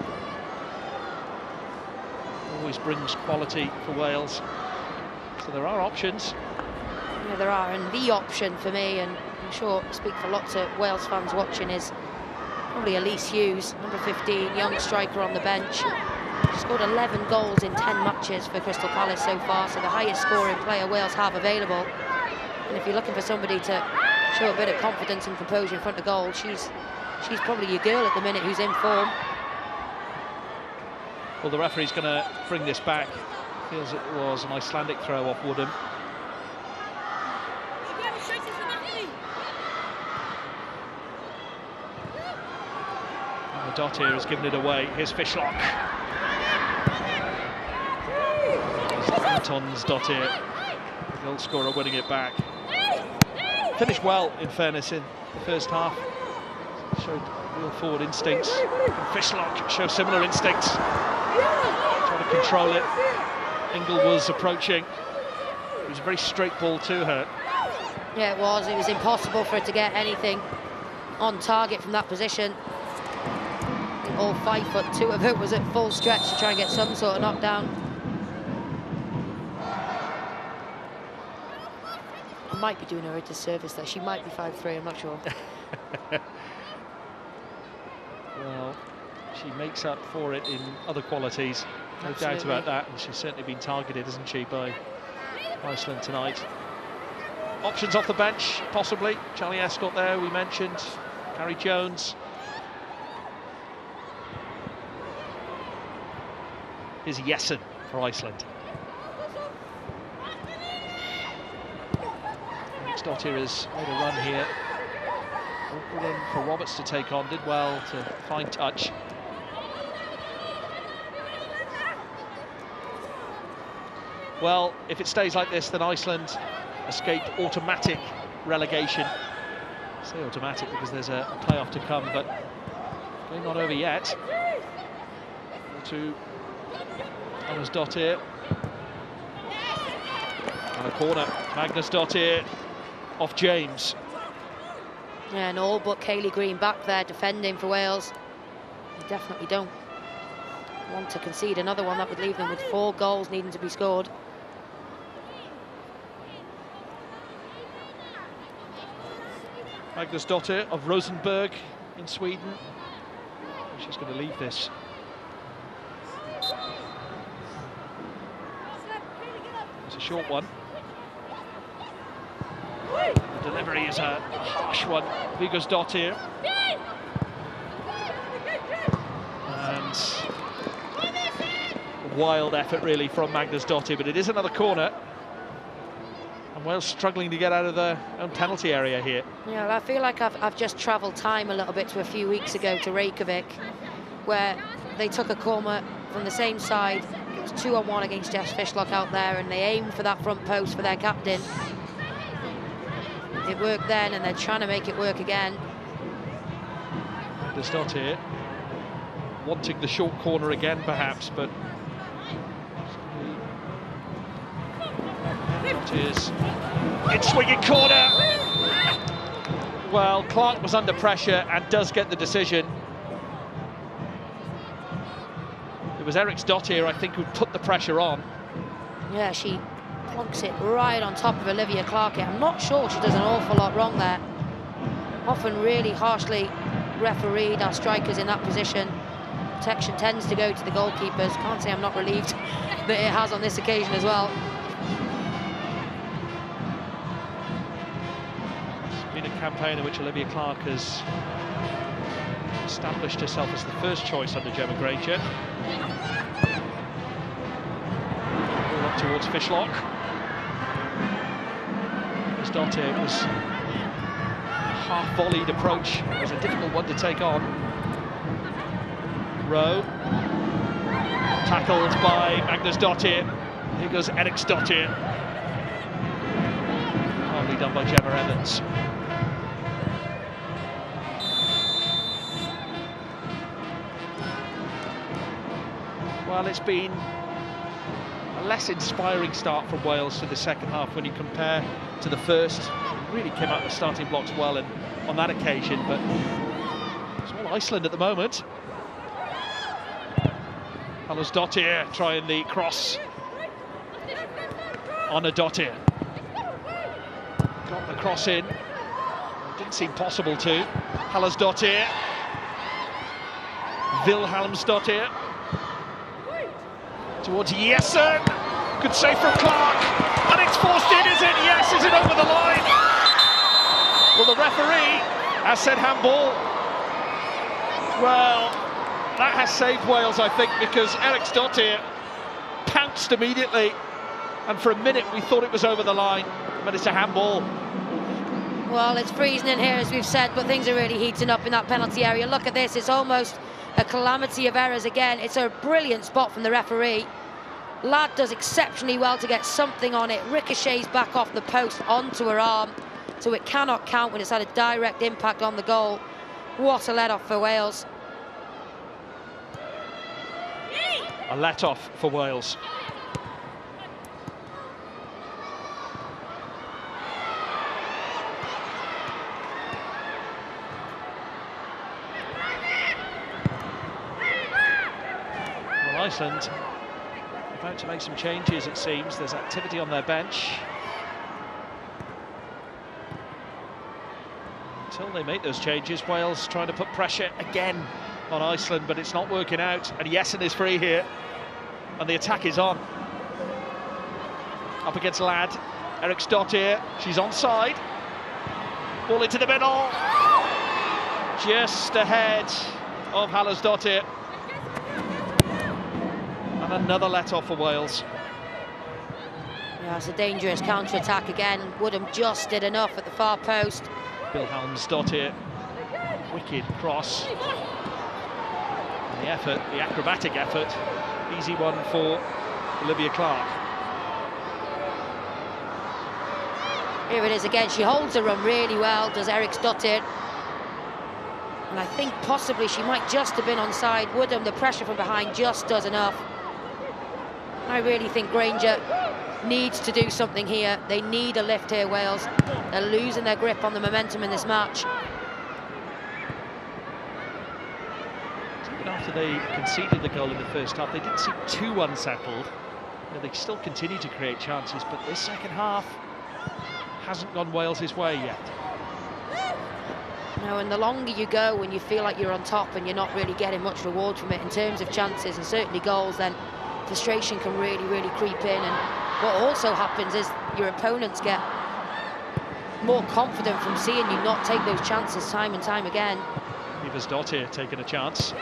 Always brings quality for Wales. So there are options. Yeah, there are, and the option for me, and I'm sure I speak for lots of Wales fans watching, is probably Elise Hughes, number 15, young striker on the bench. Scored 11 goals in 10 matches for Crystal Palace so far, so the highest scoring player Wales have available. And if you're looking for somebody to show a bit of confidence and composure in front of goal, she's probably your girl at the minute who's in form. Well, the referee's going to bring this back. Feels it was an Icelandic throw off Woodham. And the dot here has given it away. Here's Fishlock. Anton's dot here. The goal scorer winning it back. Finished well, in fairness, in the first half. Showed real forward instincts. And Fishlock show similar instincts. Trying to control it. Ingle was approaching. It was a very straight ball to her. Yeah, it was. It was impossible for her to get anything on target from that position. All 5'2" of it was at full stretch to try and get some sort of knockdown. I might be doing her a disservice there. She might be 5'3", I'm not sure. Well, she makes up for it in other qualities. No Absolutely. doubt about that, and she's certainly been targeted, isn't she, by Iceland tonight. Options off the bench, possibly. Charlie Escort there, we mentioned. Carrie Jones. Here's Jessen for Iceland. Dottier has made a run here. Awkward one for Roberts to take on. Did well to find touch. Well, if it stays like this, then Iceland escape automatic relegation. I say automatic because there's a playoff to come, but game not over yet. To Alice Dottier. And a corner. Magnusdottir off James. Yeah, and all but Kayleigh Green back there defending for Wales. They definitely don't want to concede another one. That would leave them with 4 goals needing to be scored. Magnusdottir of Rosenborg in Sweden. She's going to leave this. It's a short one. The delivery is a harsh one. Vigosdottir. And a wild effort really from Magnusdottir, but it is another corner. And Wales struggling to get out of their own penalty area here. Yeah, well, I feel like I've just travelled time a little bit to a few weeks ago to Reykjavik, where they took a corner from the same side. It was 2-on-1 against Jess Fishlock out there, and they aimed for that front post for their captain. It worked then, and they're trying to make it work again. Magnusdottir wanting the short corner again, perhaps, but it is in swinging corner. Well, Clark was under pressure and does get the decision. It was Eriksdottir, I think, who put the pressure on. Yeah, she plonks it right on top of Olivia Clark. I'm not sure she does an awful lot wrong there. Often really harshly refereed our strikers in that position. Protection tends to go to the goalkeepers. Can't say I'm not relieved that it has on this occasion as well. It's been a campaign in which Olivia Clark has established herself as the first choice under Gemma Granger. Ball up towards Fishlock. Magnusdottir was a half-volleyed approach. It was a difficult one to take on. Rowe, tackled by Magnusdottir. Here goes Eriksdottir. Hardly done by Gemma Evans. Well, it's been a less inspiring start from Wales to the second half when you compare to the first. It really came out of the starting blocks well and on that occasion, but it's all Iceland at the moment. Hallorsdottir trying the cross. Ánadóttir got the cross in. Didn't seem possible to. Hallorsdottir. Vilhelmsdottir. Towards Jessen. Good save from Clark. And it's forced in, is it? Yes, is it over the line? Well, the referee has said handball. Well, that has saved Wales, I think, because Eriksdottir pounced immediately. And for a minute, we thought it was over the line. But it's a handball. Well, it's freezing in here, as we've said, but things are really heating up in that penalty area. Look at this. It's almost a calamity of errors again. It's a brilliant spot from the referee. Ladd does exceptionally well to get something on it. Ricochets back off the post onto her arm, so it cannot count when it's had a direct impact on the goal. What a let-off for Wales. A let-off for Wales. Well, Iceland about to make some changes, it seems. There's activity on their bench. Until they make those changes, Wales trying to put pressure again on Iceland, but it's not working out. And Jessen is free here, and the attack is on. Up against Ladd. Eriksdottir, she's onside. Ball into the middle. Just ahead of Hallorsdottir. And another let-off for Wales. Yeah, it's a dangerous counter-attack again. Woodham just did enough at the far post. Vilhelmsdottir, wicked cross. And the effort, the acrobatic effort, easy one for Olivia Clark. Here it is again. She holds her run really well, does Eriksdottir. And I think possibly she might just have been onside. Woodham, the pressure from behind just does enough. I really think Granger needs to do something here. They need a lift here, Wales. They're losing their grip on the momentum in this match. Even after they conceded the goal in the first half, they didn't seem too unsettled. They still continue to create chances, but this second half hasn't gone Wales's way yet. No, and the longer you go when you feel like you're on top and you're not really getting much reward from it in terms of chances and certainly goals, then frustration can really, really creep in. And what also happens is your opponents get more confident from seeing you not take those chances time and time again. Iversdottir taking a chance.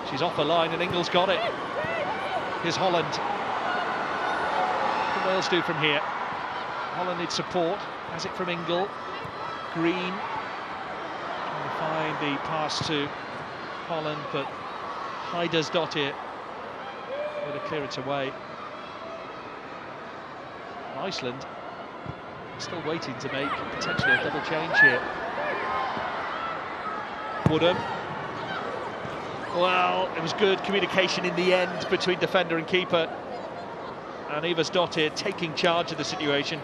She's off the line and Ingles got it. Here's Holland. What can Wales do from here? Holland needs support. Has it from Ingle. Green. Trying to find the pass to Holland, but Iversdottir with a clearance away. Iceland still waiting to make potentially a double change here. Woodham. Well, it was good communication in the end between defender and keeper. And Iversdottir taking charge of the situation.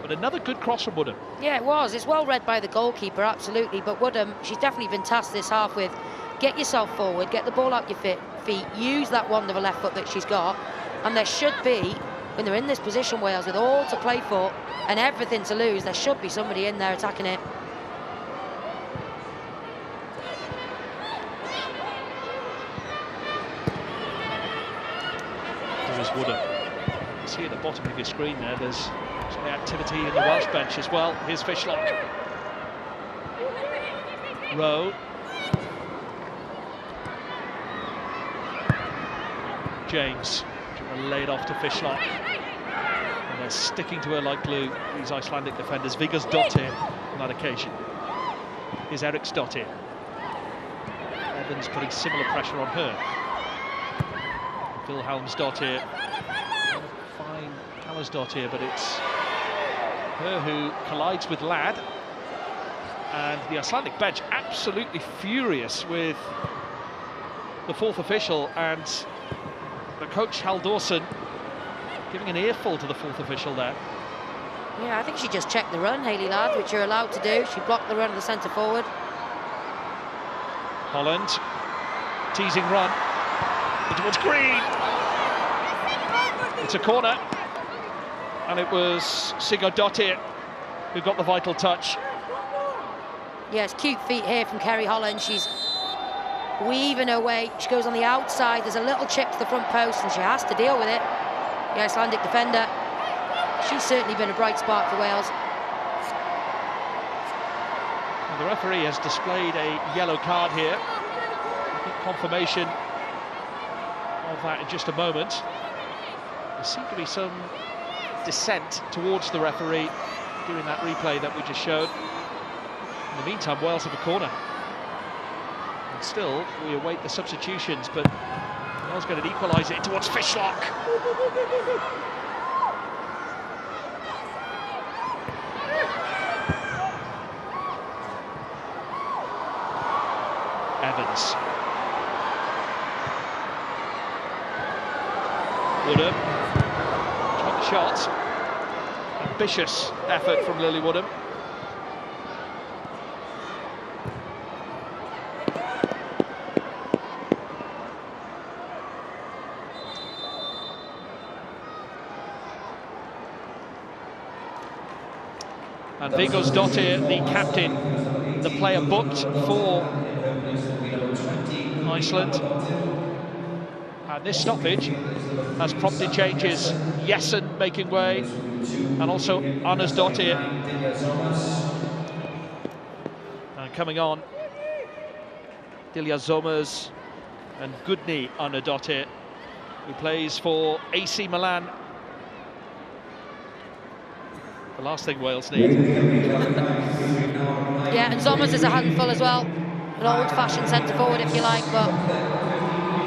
But another good cross from Woodham. Yeah, it was. It's well read by the goalkeeper, absolutely. But Woodham, she's definitely been tasked this half with get yourself forward, get the ball out your feet, use that wonderful left foot that she's got. And there should be, when they're in this position, Wales, with all to play for and everything to lose, there should be somebody in there attacking it. There is Woodham. You see at the bottom of your screen there, there's some activity in the Welsh bench as well. Here's Fishlock. Rowe. James trying to lay it off to Fishlock. And they're sticking to her like glue, these Icelandic defenders. Vigarsdottir on that occasion. Here's Eriksdottir. Evans putting similar pressure on her. Vilhelmsdottir. Fine Kallersdottir, but it's her who collides with Ladd. And the Icelandic bench absolutely furious with the fourth official, and the coach Halldórsson giving an earful to the fourth official there. Yeah, I think she just checked the run, Hayley Ladd, which you're allowed to do. She blocked the run of the centre forward. Holland, teasing run towards Green. It's a corner, and it was Sigurdardottir who got the vital touch. Yes, cute feet here from Kerry Holland. She's weaving her way. She goes on the outside. There's a little chip to the front post, and she has to deal with it. The Icelandic defender. She's certainly been a bright spark for Wales. And the referee has displayed a yellow card here. Confirmation of that in just a moment. There seemed to be some dissent towards the referee during that replay that we just showed. In the meantime, Wales have a corner. And still, we await the substitutions, but Wales going to equalise it towards Fishlock. Evans. Woodham. Tried the shot. Ambitious effort from Lily Woodham. And Vigarsdottir, the captain, the player booked for Iceland. And this stoppage has prompted changes. Jessen making way, and also Arnarsdottir. And coming on, Dilja Zomers and Gudni Arnarsdottir, who plays for AC Milan. The last thing Wales need. Yeah, and Zomers is a handful as well. An old-fashioned centre forward, if you like, but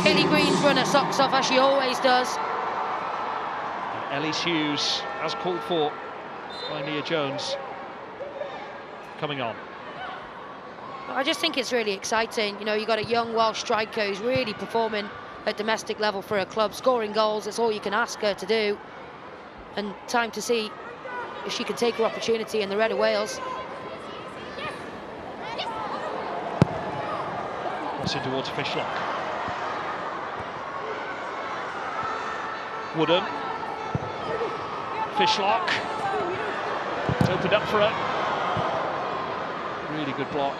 Hayley Green's run her socks off, as she always does. Ellis Hughes, as called for by Nia Jones, coming on. I just think it's really exciting. You know, you've got a young Welsh striker who's really performing at domestic level for her club. Scoring goals, that's all you can ask her to do. And time to see if she can take her opportunity in the Red of Wales. Crossing towards Fishlock. Woodham. Fishlock. It's opened up for her. Really good block.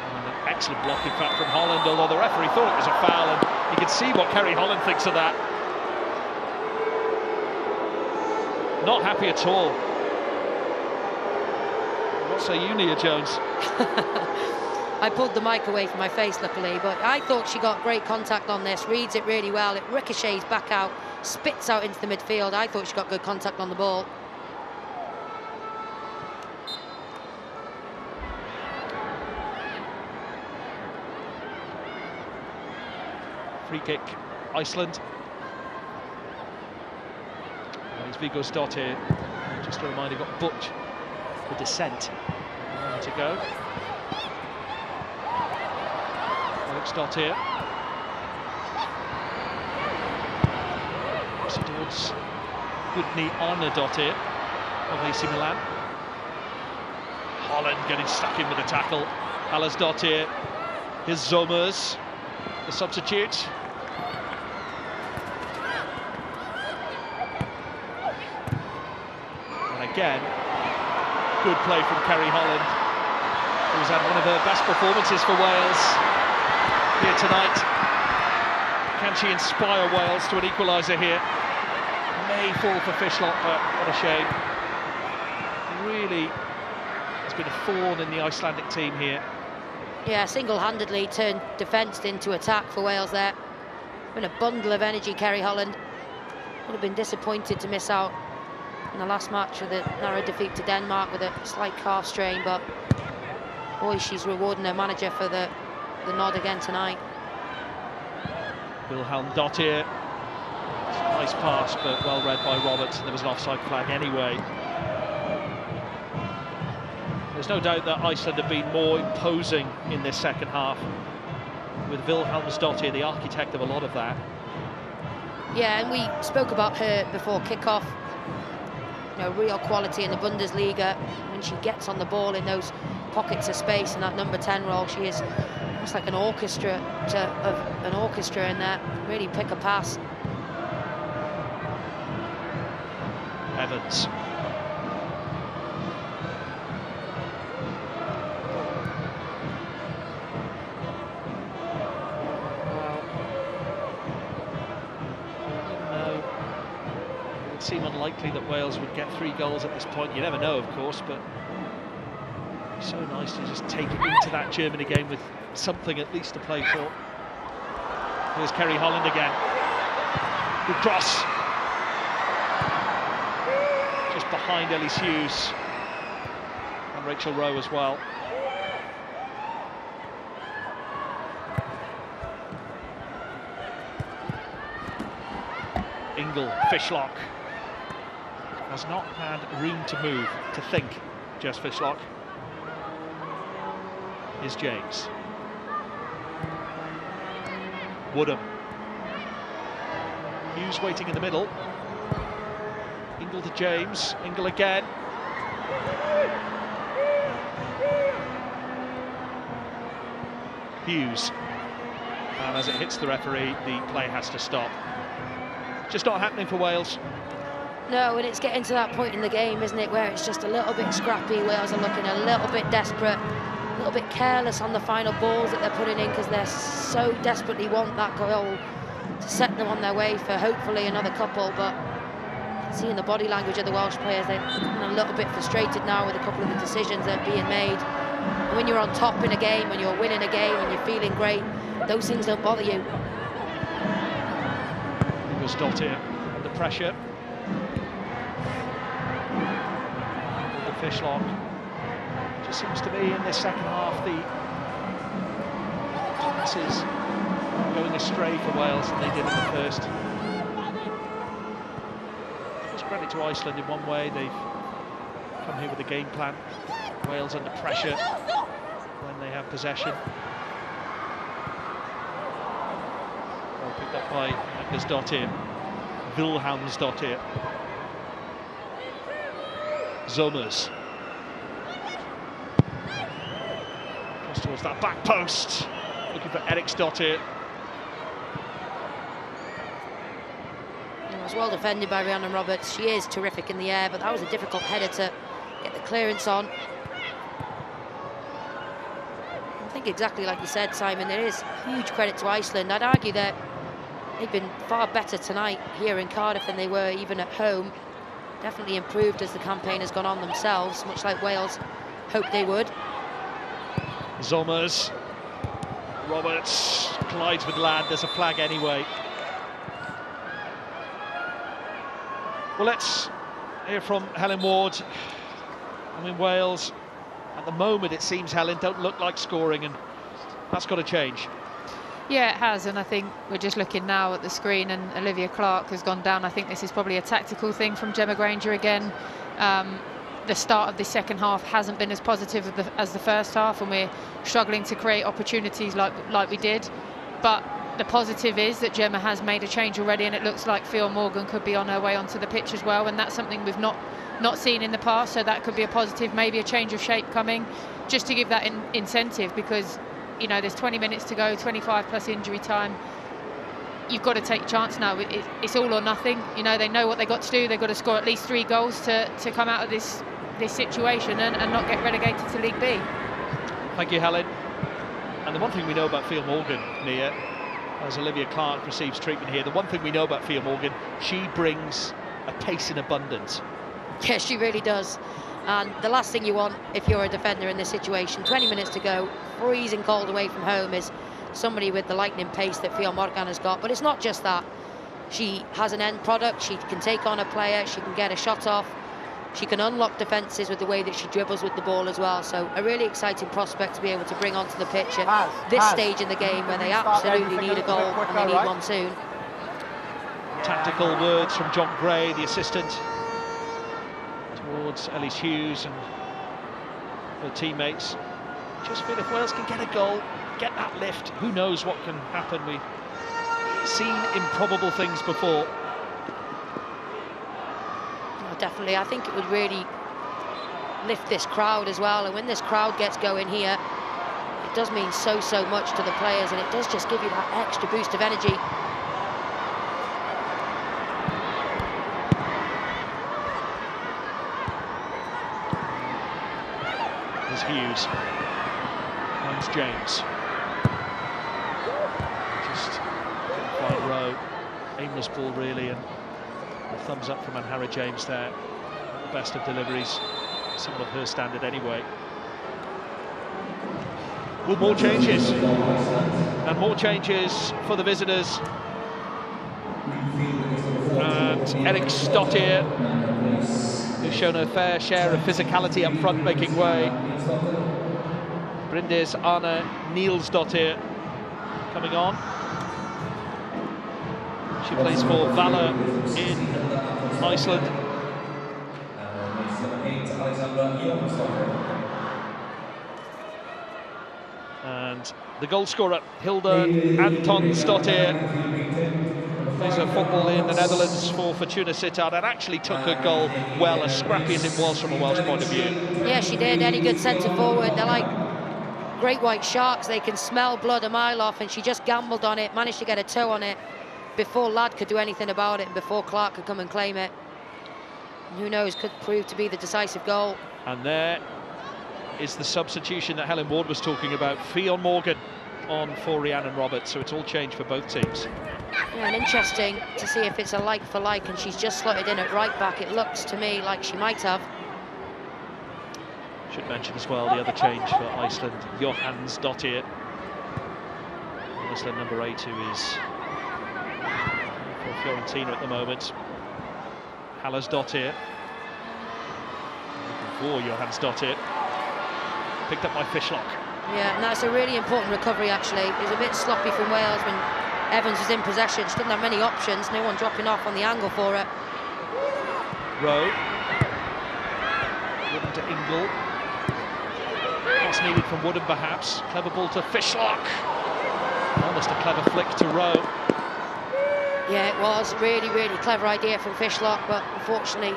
And an excellent block, in fact, from Holland, although the referee thought it was a foul, and you can see what Kerry Holland thinks of that. Not happy at all. What say you, Nia Jones? I pulled the mic away from my face, luckily, but I thought she got great contact on this, reads it really well. It ricochets back out, spits out into the midfield. I thought she got good contact on the ball. Free kick, Iceland. And it's Viggo's dot here. Just a reminder, got Butch, the descent. To go. Alex dot here. Towards Goodney on a dot here of AC Milan. Holland getting stuck in with the tackle. Halla's dot here. Here's Zomers, the substitute. And again, good play from Kerry Holland, who's had one of her best performances for Wales here tonight. Can she inspire Wales to an equaliser here? May fall for Fishlock, but what a shame. Really has been a thorn in the Icelandic team here. Yeah, single-handedly turned defence into attack for Wales there. Been a bundle of energy, Kerry Holland. Would have been disappointed to miss out in the last match with a narrow defeat to Denmark with a slight calf strain, but boy, she's rewarding her manager for the nod again tonight. Wilhelm Dottir. Nice pass, but well read by Roberts. There was an offside flag anyway. There's no doubt that Iceland have been more imposing in this second half, with Vilhelmsdottir the architect of a lot of that. Yeah, and we spoke about her before kickoff. You know, real quality in the Bundesliga. When she gets on the ball in those pockets of space in that number 10 role, she is almost like an orchestra in there. Really pick a pass. Evans. Seem unlikely that Wales would get 3 goals at this point. You never know, of course, but so nice to just take it into that Germany game with something at least to play for. Here's Kerry Holland again. Good cross. Just behind Ellis Hughes and Rachel Rowe as well. Ingle, Fishlock. Has not had room to move, to think, Jess Fishlock. Is James. Woodham. Hughes waiting in the middle. Ingle to James. Ingle again. Hughes. And as it hits the referee, the play has to stop. Just not happening for Wales. No, and it's getting to that point in the game, isn't it, where it's just a little bit scrappy. Wales are looking a little bit desperate, a little bit careless on the final balls that they're putting in, because they so desperately want that goal to set them on their way for hopefully another couple. But seeing the body language of the Welsh players, they're a little bit frustrated now with a couple of the decisions that are being made. And when you're on top in a game, when you're winning a game, when you're feeling great, those things don't bother you. It was Dottir under pressure. Fishlock. Just seems to be in this second half the passes going astray for Wales than they did in the first. Just credit to Iceland in one way, they've come here with a game plan. Wales under pressure when they have possession. Picked up by Agnesdottir, Vilhelmsdottir. Zomers. Cross towards that back post. Looking for Eriksdottir. It was well defended by Rhiannon Roberts. She is terrific in the air, but that was a difficult header to get the clearance on. I think exactly like you said, Simon, there is huge credit to Iceland. I'd argue that they've been far better tonight here in Cardiff than they were even at home. Definitely improved as the campaign has gone on themselves, much like Wales hoped they would. Zomers. Roberts collides with Ladd. There's a flag anyway. Well, let's hear from Helen Ward. I mean, Wales, at the moment, it seems, Helen, don't look like scoring, and that's got to change. Yeah, it has, and I think we're just looking now at the screen, and Olivia Clark has gone down. I think this is probably a tactical thing from Gemma Granger again. The start of the second half hasn't been as positive as the first half, and we're struggling to create opportunities like we did. But the positive is that Gemma has made a change already, and it looks like Fionn Morgan could be on her way onto the pitch as well, and that's something we've not seen in the past, so that could be a positive, maybe a change of shape coming, just to give that incentive, because, you know, there's 20 minutes to go, 25 plus injury time. You've got to take a chance now. It's all or nothing. You know, they know what they've got to do. They've got to score at least 3 goals to come out of this situation and not get relegated to League B. Thank you, Helen. And the one thing we know about Fionn Morgan, Nia, as Olivia Clark receives treatment here, the one thing we know about Fionn Morgan, she brings a pace in abundance. Yes, she really does. And the last thing you want if you're a defender in this situation, 20 minutes to go, freezing cold away from home, is somebody with the lightning pace that Fionn Morgan has got. But it's not just that. She has an end product. She can take on a player. She can get a shot off. She can unlock defences with the way that she dribbles with the ball as well. So a really exciting prospect to be able to bring onto the pitch at this stage in the game where they absolutely need a goal and they need one soon. Tactical words from John Gray, the assistant, towards Ellis Hughes and her teammates. Just feel if Wales can get a goal, get that lift, who knows what can happen. We've seen improbable things before. Definitely, I think it would really lift this crowd as well, and when this crowd gets going here, it does mean so much to the players, and it does just give you that extra boost of energy. There's Hughes, finds James, just couldn't find Rowe, aimless ball really, and a thumbs up from Anhara James there. Not the best of deliveries, somewhat of her standard anyway. Well, more changes. And more changes for the visitors. And Eriksdottir, who's shown her fair share of physicality up front, making way. Bryndis Arna Nielsdottir coming on. She plays for Valor in Iceland. And the goal scorer, Hilda Antonsdottir, plays her football in the Netherlands for Fortuna Sittard, and actually took her goal well, as scrappy as it was from a Welsh point of view. Yeah, she did. Any good centre forward, they're like great white sharks. They can smell blood a mile off, and she just gambled on it, managed to get a toe on it before Ladd could do anything about it, and before Clark could come and claim it. And who knows, could prove to be the decisive goal. And there is the substitution that Helen Ward was talking about. Fionn Morgan on for Rhiannon Roberts, so it's all changed for both teams. Yeah, and interesting to see if it's a like for like, and she's just slotted in at right back. It looks to me like she might have. Should mention as well the other change for Iceland, Jóhannsdóttir. Iceland number 8, who is for Fiorentina at the moment. Hallasdottir. For Jóhannsdóttir. Picked up by Fishlock. Yeah, and that's a really important recovery actually. It was a bit sloppy from Wales when Evans was in possession. She didn't have many options, no one dropping off on the angle for her. Rowe. Wooden to Ingle. Pass needed from Wooden perhaps. Clever ball to Fishlock. Almost a clever flick to Rowe. Yeah, it was really, really clever idea from Fishlock, but unfortunately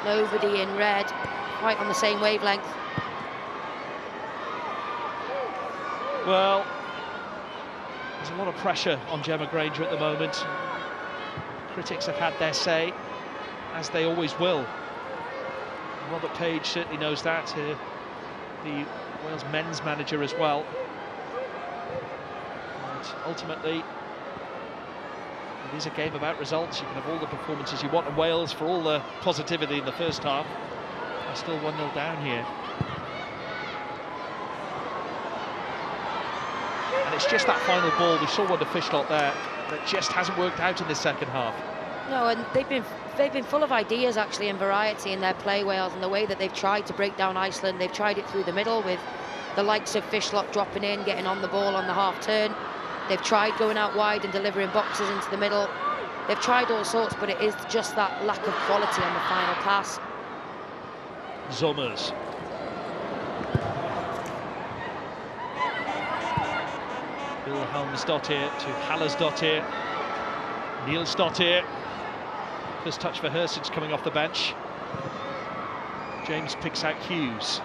nobody in red quite on the same wavelength. Well, there's a lot of pressure on Gemma Granger at the moment. Critics have had their say, as they always will. Robert Page certainly knows that, the Wales men's manager as well. But ultimately, it is a game about results. You can have all the performances you want, and Wales, for all the positivity in the first half, are still 1-0 down here. And it's just that final ball, we saw one to Fishlock there, that just hasn't worked out in this second half. No, and they've been full of ideas actually and variety in their play, Wales, and the way that they've tried to break down Iceland. They've tried it through the middle with the likes of Fishlock dropping in, getting on the ball on the half turn. They've tried going out wide and delivering boxes into the middle. They've tried all sorts, but it is just that lack of quality on the final pass. Zommers. Wilhelmsdottir to Hallersdottir. Nielsdottir. First touch for her since coming off the bench. James picks out Hughes.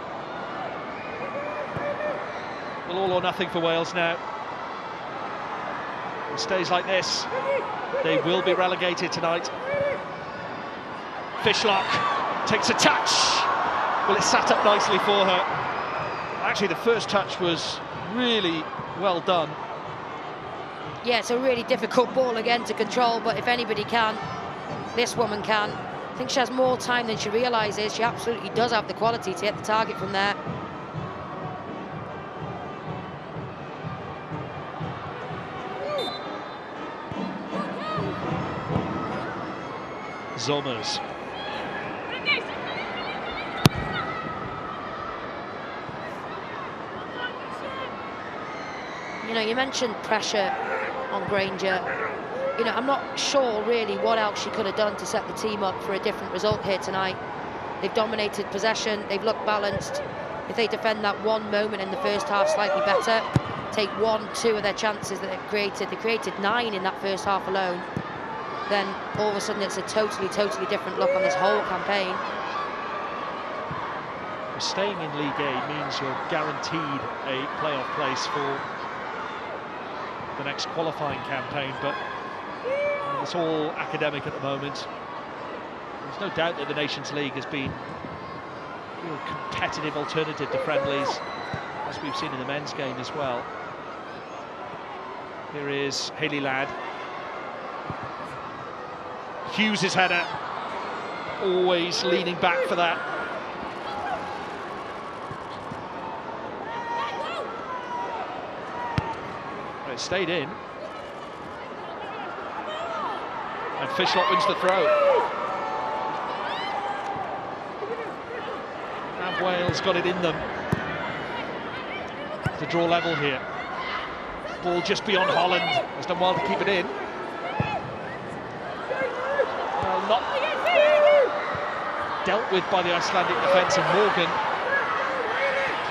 Well, all or nothing for Wales now. It stays like this, they will be relegated tonight. Fishlock takes a touch. Well, it sat up nicely for her. Actually, the first touch was really well done. Yeah, it's a really difficult ball again to control, but if anybody can, this woman can. I think she has more time than she realises. She absolutely does have the quality to hit the target from there. Zommers. You know, you mentioned pressure on Granger. You know, I'm not sure really what else she could have done to set the team up for a different result here tonight. They've dominated possession, they've looked balanced. If they defend that one moment in the first half slightly better, take 1-2 of their chances that they created 9 in that first half alone, then all of a sudden it's a totally different look on this whole campaign. Staying in League A means you're guaranteed a playoff place for the next qualifying campaign, but it's all academic at the moment. There's no doubt that the Nations League has been a real competitive alternative to friendlies, as we've seen in the men's game as well. Here is Hayley Ladd. Hughes' header, always leaning back for that. Well, it stayed in. And Fishlock wins the throw. And Wales got it in them to draw level here. Ball just beyond Holland. Has done well to keep it in. Well, not dealt with by the Icelandic defence, and Morgan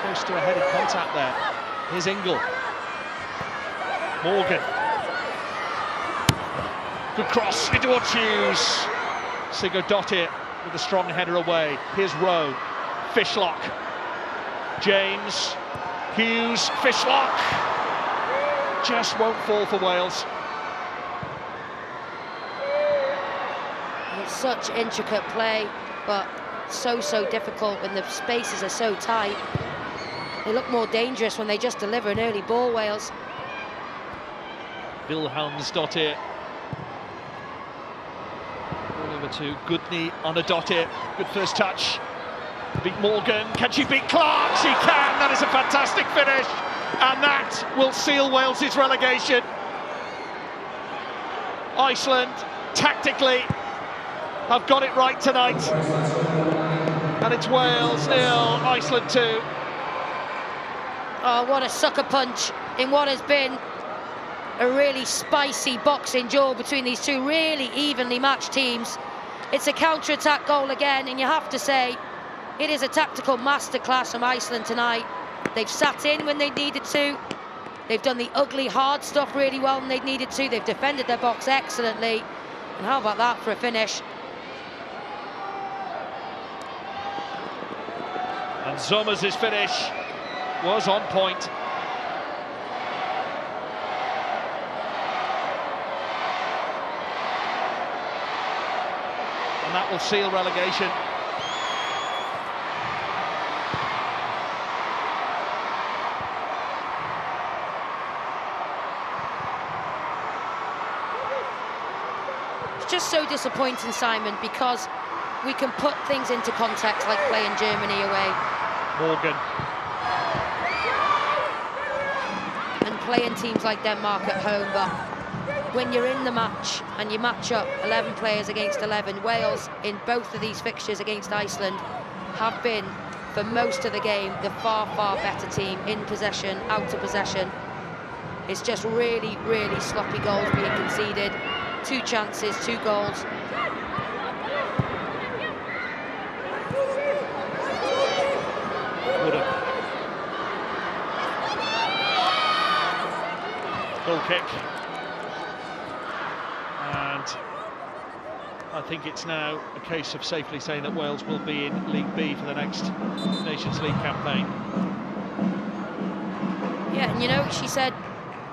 close to a headed contact there. Here's Ingle. Morgan. Good cross into Hughes. Sigurdottir with a strong header away. Here's Rowe. Fishlock. James. Hughes. Fishlock. Just won't fall for Wales. It's such intricate play, but so difficult when the spaces are so tight. They look more dangerous when they just deliver an early ball, Wales. Wilhelmsdottir. Over to Gudni Onadottir. Good first touch. Beat Morgan. Can she beat Clark? She can. That is a fantastic finish. And that will seal Wales's relegation. Iceland, tactically, have got it right tonight. And it's Wales 0, Iceland 2. Oh, what a sucker punch in what has been a really spicy boxing duel between these two really evenly matched teams. It's a counter-attack goal again, and you have to say it is a tactical masterclass from Iceland tonight. They've sat in when they needed to, They've done the ugly, hard stuff really well and they needed to. They've defended their box excellently. And how about that for a finish? And Somers' finish was on point. And that will seal relegation. It's just so disappointing, Simon, because we can put things into context like playing Germany away. Morgan. And playing teams like Denmark at home, but when you're in the match and you match up 11 players against 11, Wales in both of these fixtures against Iceland have been, for most of the game, the far, far better team in possession, out of possession. It's just really, really sloppy goals being conceded. 2 chances, 2 goals. Goal kick. And I think it's now a case of safely saying that Wales will be in League B for the next Nations League campaign. Yeah, and you know, she said,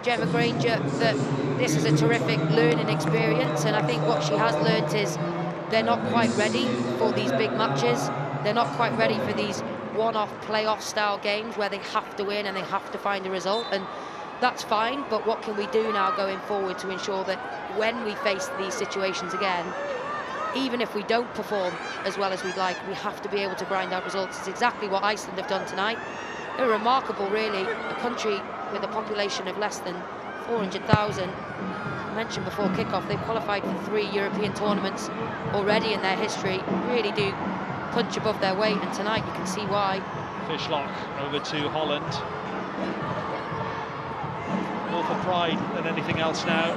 Gemma Granger, that this is a terrific learning experience, and I think what she has learnt is they're not quite ready for these big matches. They're not quite ready for these one-off playoff style games where they have to win and they have to find a result, and that's fine, but what can we do now going forward to ensure that when we face these situations again, even if we don't perform as well as we'd like, we have to be able to grind out results. It's exactly what Iceland have done tonight. They're remarkable, really. A country with a population of less than 400,000. I mentioned before kickoff, they've qualified for 3 European tournaments already in their history. Really do punch above their weight, and tonight you can see why. Fishlock over to Holland. More for pride than anything else now.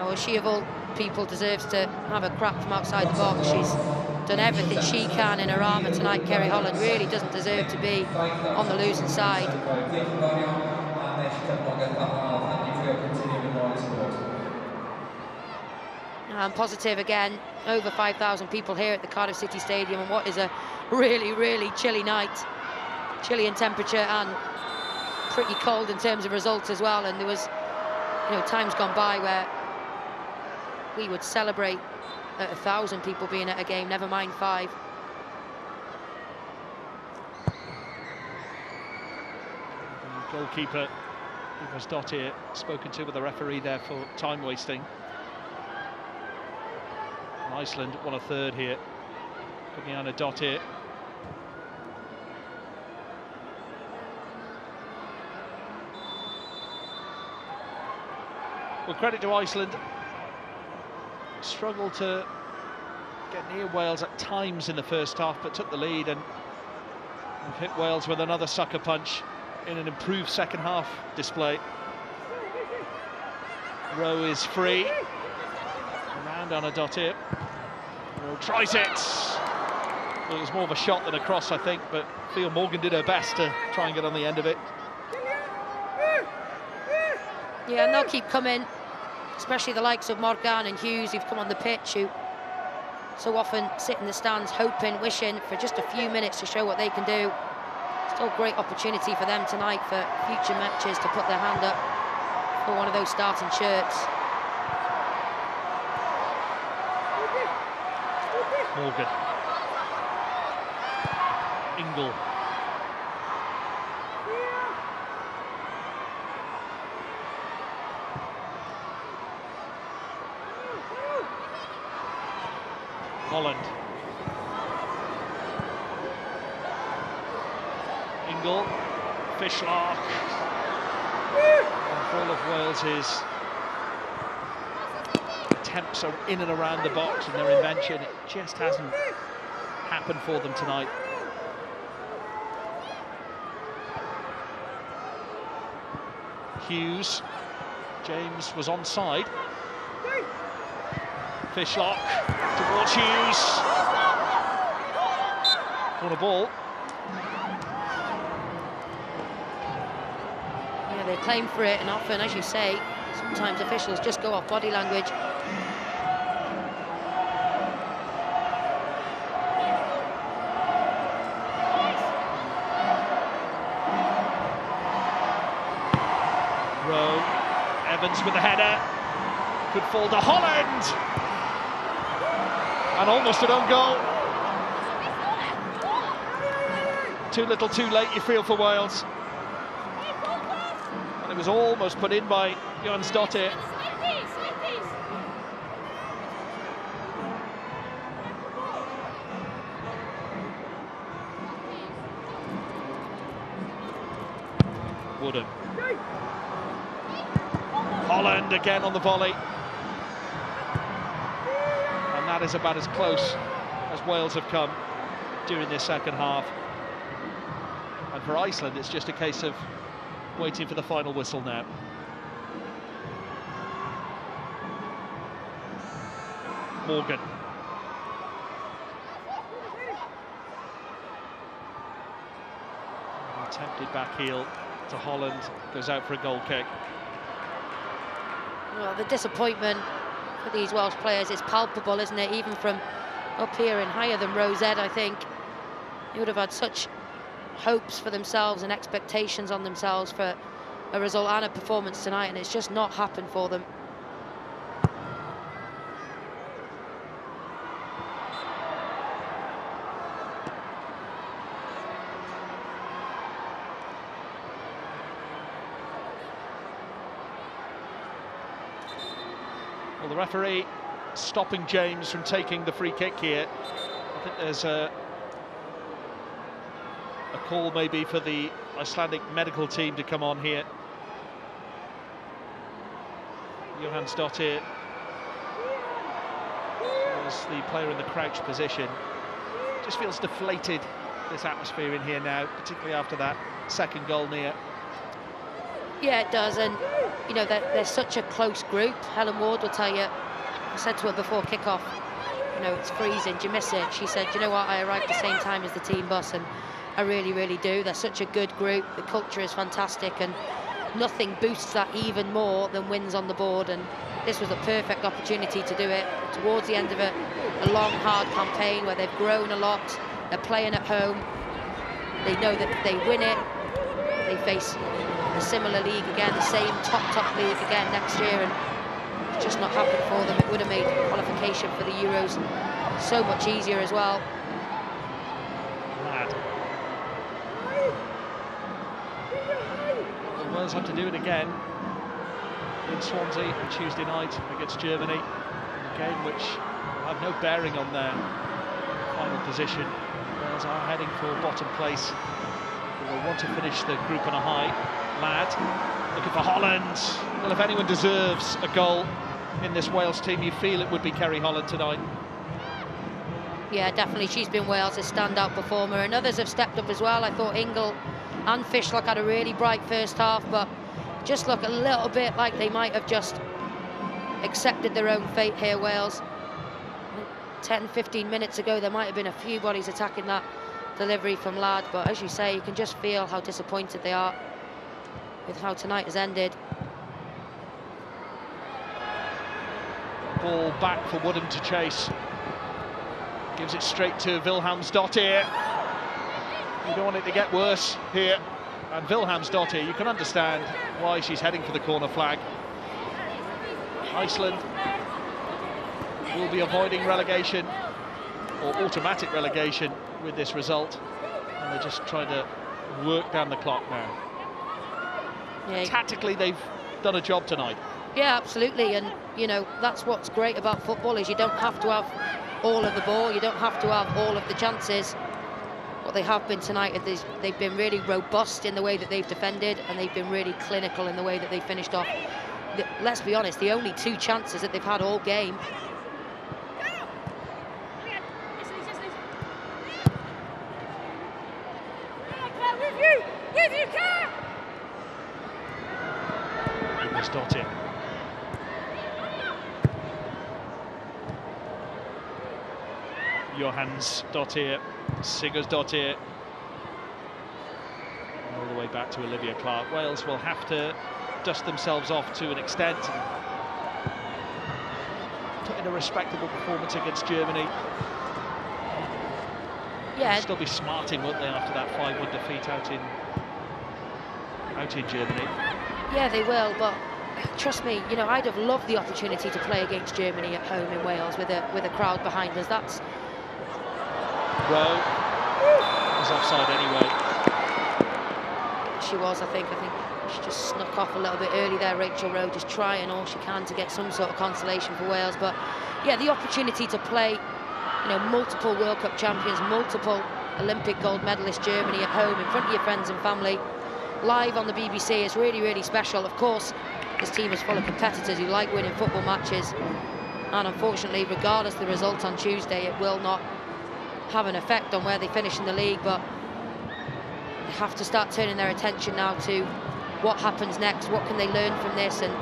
Oh, she of all people deserves to have a crap from outside the box. She's done everything she can in her armour tonight. Kerry Holland really doesn't deserve to be on the losing side. And positive again, over 5,000 people here at the Cardiff City Stadium, and what is a really, really chilly night. Chilly in temperature and pretty cold in terms of results as well. And there was, you know, times gone by where we would celebrate at 1,000 people being at a game, never mind 5. The goalkeeper, it was Dottir, spoken to with the referee there for time wasting. And Iceland won a third here. Guðjana Dottir. Well, credit to Iceland. Struggled to get near Wales at times in the first half, but took the lead and hit Wales with another sucker punch in an improved second half display. Rowe is free. Around on a Dottir. Rowe tries it. Well, it was more of a shot than a cross, I think, but Theo Morgan did her best to try and get on the end of it. Yeah, and they'll keep coming, especially the likes of Morgan and Hughes, who've come on the pitch, who so often sit in the stands hoping, wishing for just a few minutes to show what they can do. Still a great opportunity for them tonight for future matches to put their hand up for one of those starting shirts. Morgan. Ingle. Holland. Ingle. Fishlock. And for all of Wales's attempts are in and around the box and their invention, it just hasn't happened for them tonight. Hughes. James was onside. Fishlock towards Hughes. Corner ball. Yeah, they claim for it, and often, as you say, sometimes officials just go off body language. Rowe, Evans with the header, could fall to Holland, and almost an own goal. Too little, too late, you feel, for Wales. And it was almost put in by Johansdottir. Woodham. Holland again on the volley. And that is about as close as Wales have come during this second half. And for Iceland, it's just a case of waiting for the final whistle now. Morgan. Attempted back heel to Holland, goes out for a goal kick. Well, the disappointment for these Welsh players is palpable, isn't it? Even from up here and higher than Rosette, I think they would have had such hopes for themselves and expectations on themselves for a result and a performance tonight, and it's just not happened for them. Well, the referee stopping James from taking the free kick here. I think there's a call maybe for the Icelandic medical team to come on here. Johansdottir was the player in the crouch position. Just feels deflated, this atmosphere in here now, particularly after that second goal near. Yeah, it does, and you know they're such a close group. Helen Ward will tell you, I said to her before kick-off, you know, it's freezing, do you miss it? She said, you know what, I arrived the same time as the team bus, and I really, really do. They're such a good group, the culture is fantastic, and nothing boosts that even more than wins on the board, and this was a perfect opportunity to do it towards the end of a long, hard campaign where they've grown a lot, they're playing at home, they know that if they win it, they face a similar league again, the same top league again next year, and it's just not happened for them. It would have made qualification for the Euros so much easier as well. Mad. Well, Wales have to do it again in Swansea on Tuesday night against Germany, a game which will have no bearing on their final position. Wales are heading for bottom place. They will want to finish the group on a high. Ladd looking for Holland. Well, if anyone deserves a goal in this Wales team, you feel it would be Kerry Holland tonight. Yeah, definitely. She's been Wales' standout performer, and others have stepped up as well. I thought Ingle and Fishlock had a really bright first half, but just look a little bit like they might have just accepted their own fate here, Wales. 10-15 minutes ago, there might have been a few bodies attacking that delivery from Ladd, but as you say, you can just feel how disappointed they are with how tonight has ended. Ball back for Woodham to chase. Gives it straight to Vilhelmsdottir. You don't want it to get worse here. And Vilhelmsdottir, you can understand why she's heading for the corner flag. Iceland will be avoiding relegation, or automatic relegation, with this result. And they're just trying to work down the clock now. Yeah. Tactically, they've done a job tonight. Yeah, absolutely, and you know that's what's great about football, is you don't have to have all of the ball, you don't have to have all of the chances. What they have been tonight is they've been really robust in the way that they've defended, and they've been really clinical in the way that they finished off. Let's be honest, the only two chances that they've had all game. Dottir. Johansdottir, Sigurðardóttir, all the way back to Olivia Clark. Wales will have to dust themselves off to an extent and put in a respectable performance against Germany. Yeah. They'll still be smarting, won't they, after that 5-1 defeat out in Germany? Yeah, they will, but trust me, you know, I'd have loved the opportunity to play against Germany at home in Wales with a crowd behind us. That's... Rowe was offside anyway. She was, I think she just snuck off a little bit early there, Rachel Rowe, just trying all she can to get some sort of consolation for Wales. But yeah, the opportunity to play, you know, multiple World Cup champions, multiple Olympic gold medalist Germany at home in front of your friends and family, live on the BBC, is really, really special. Of course, this team is full of competitors who like winning football matches, and unfortunately, regardless of the result on Tuesday, it will not have an effect on where they finish in the league. But they have to start turning their attention now to what happens next, what can they learn from this, and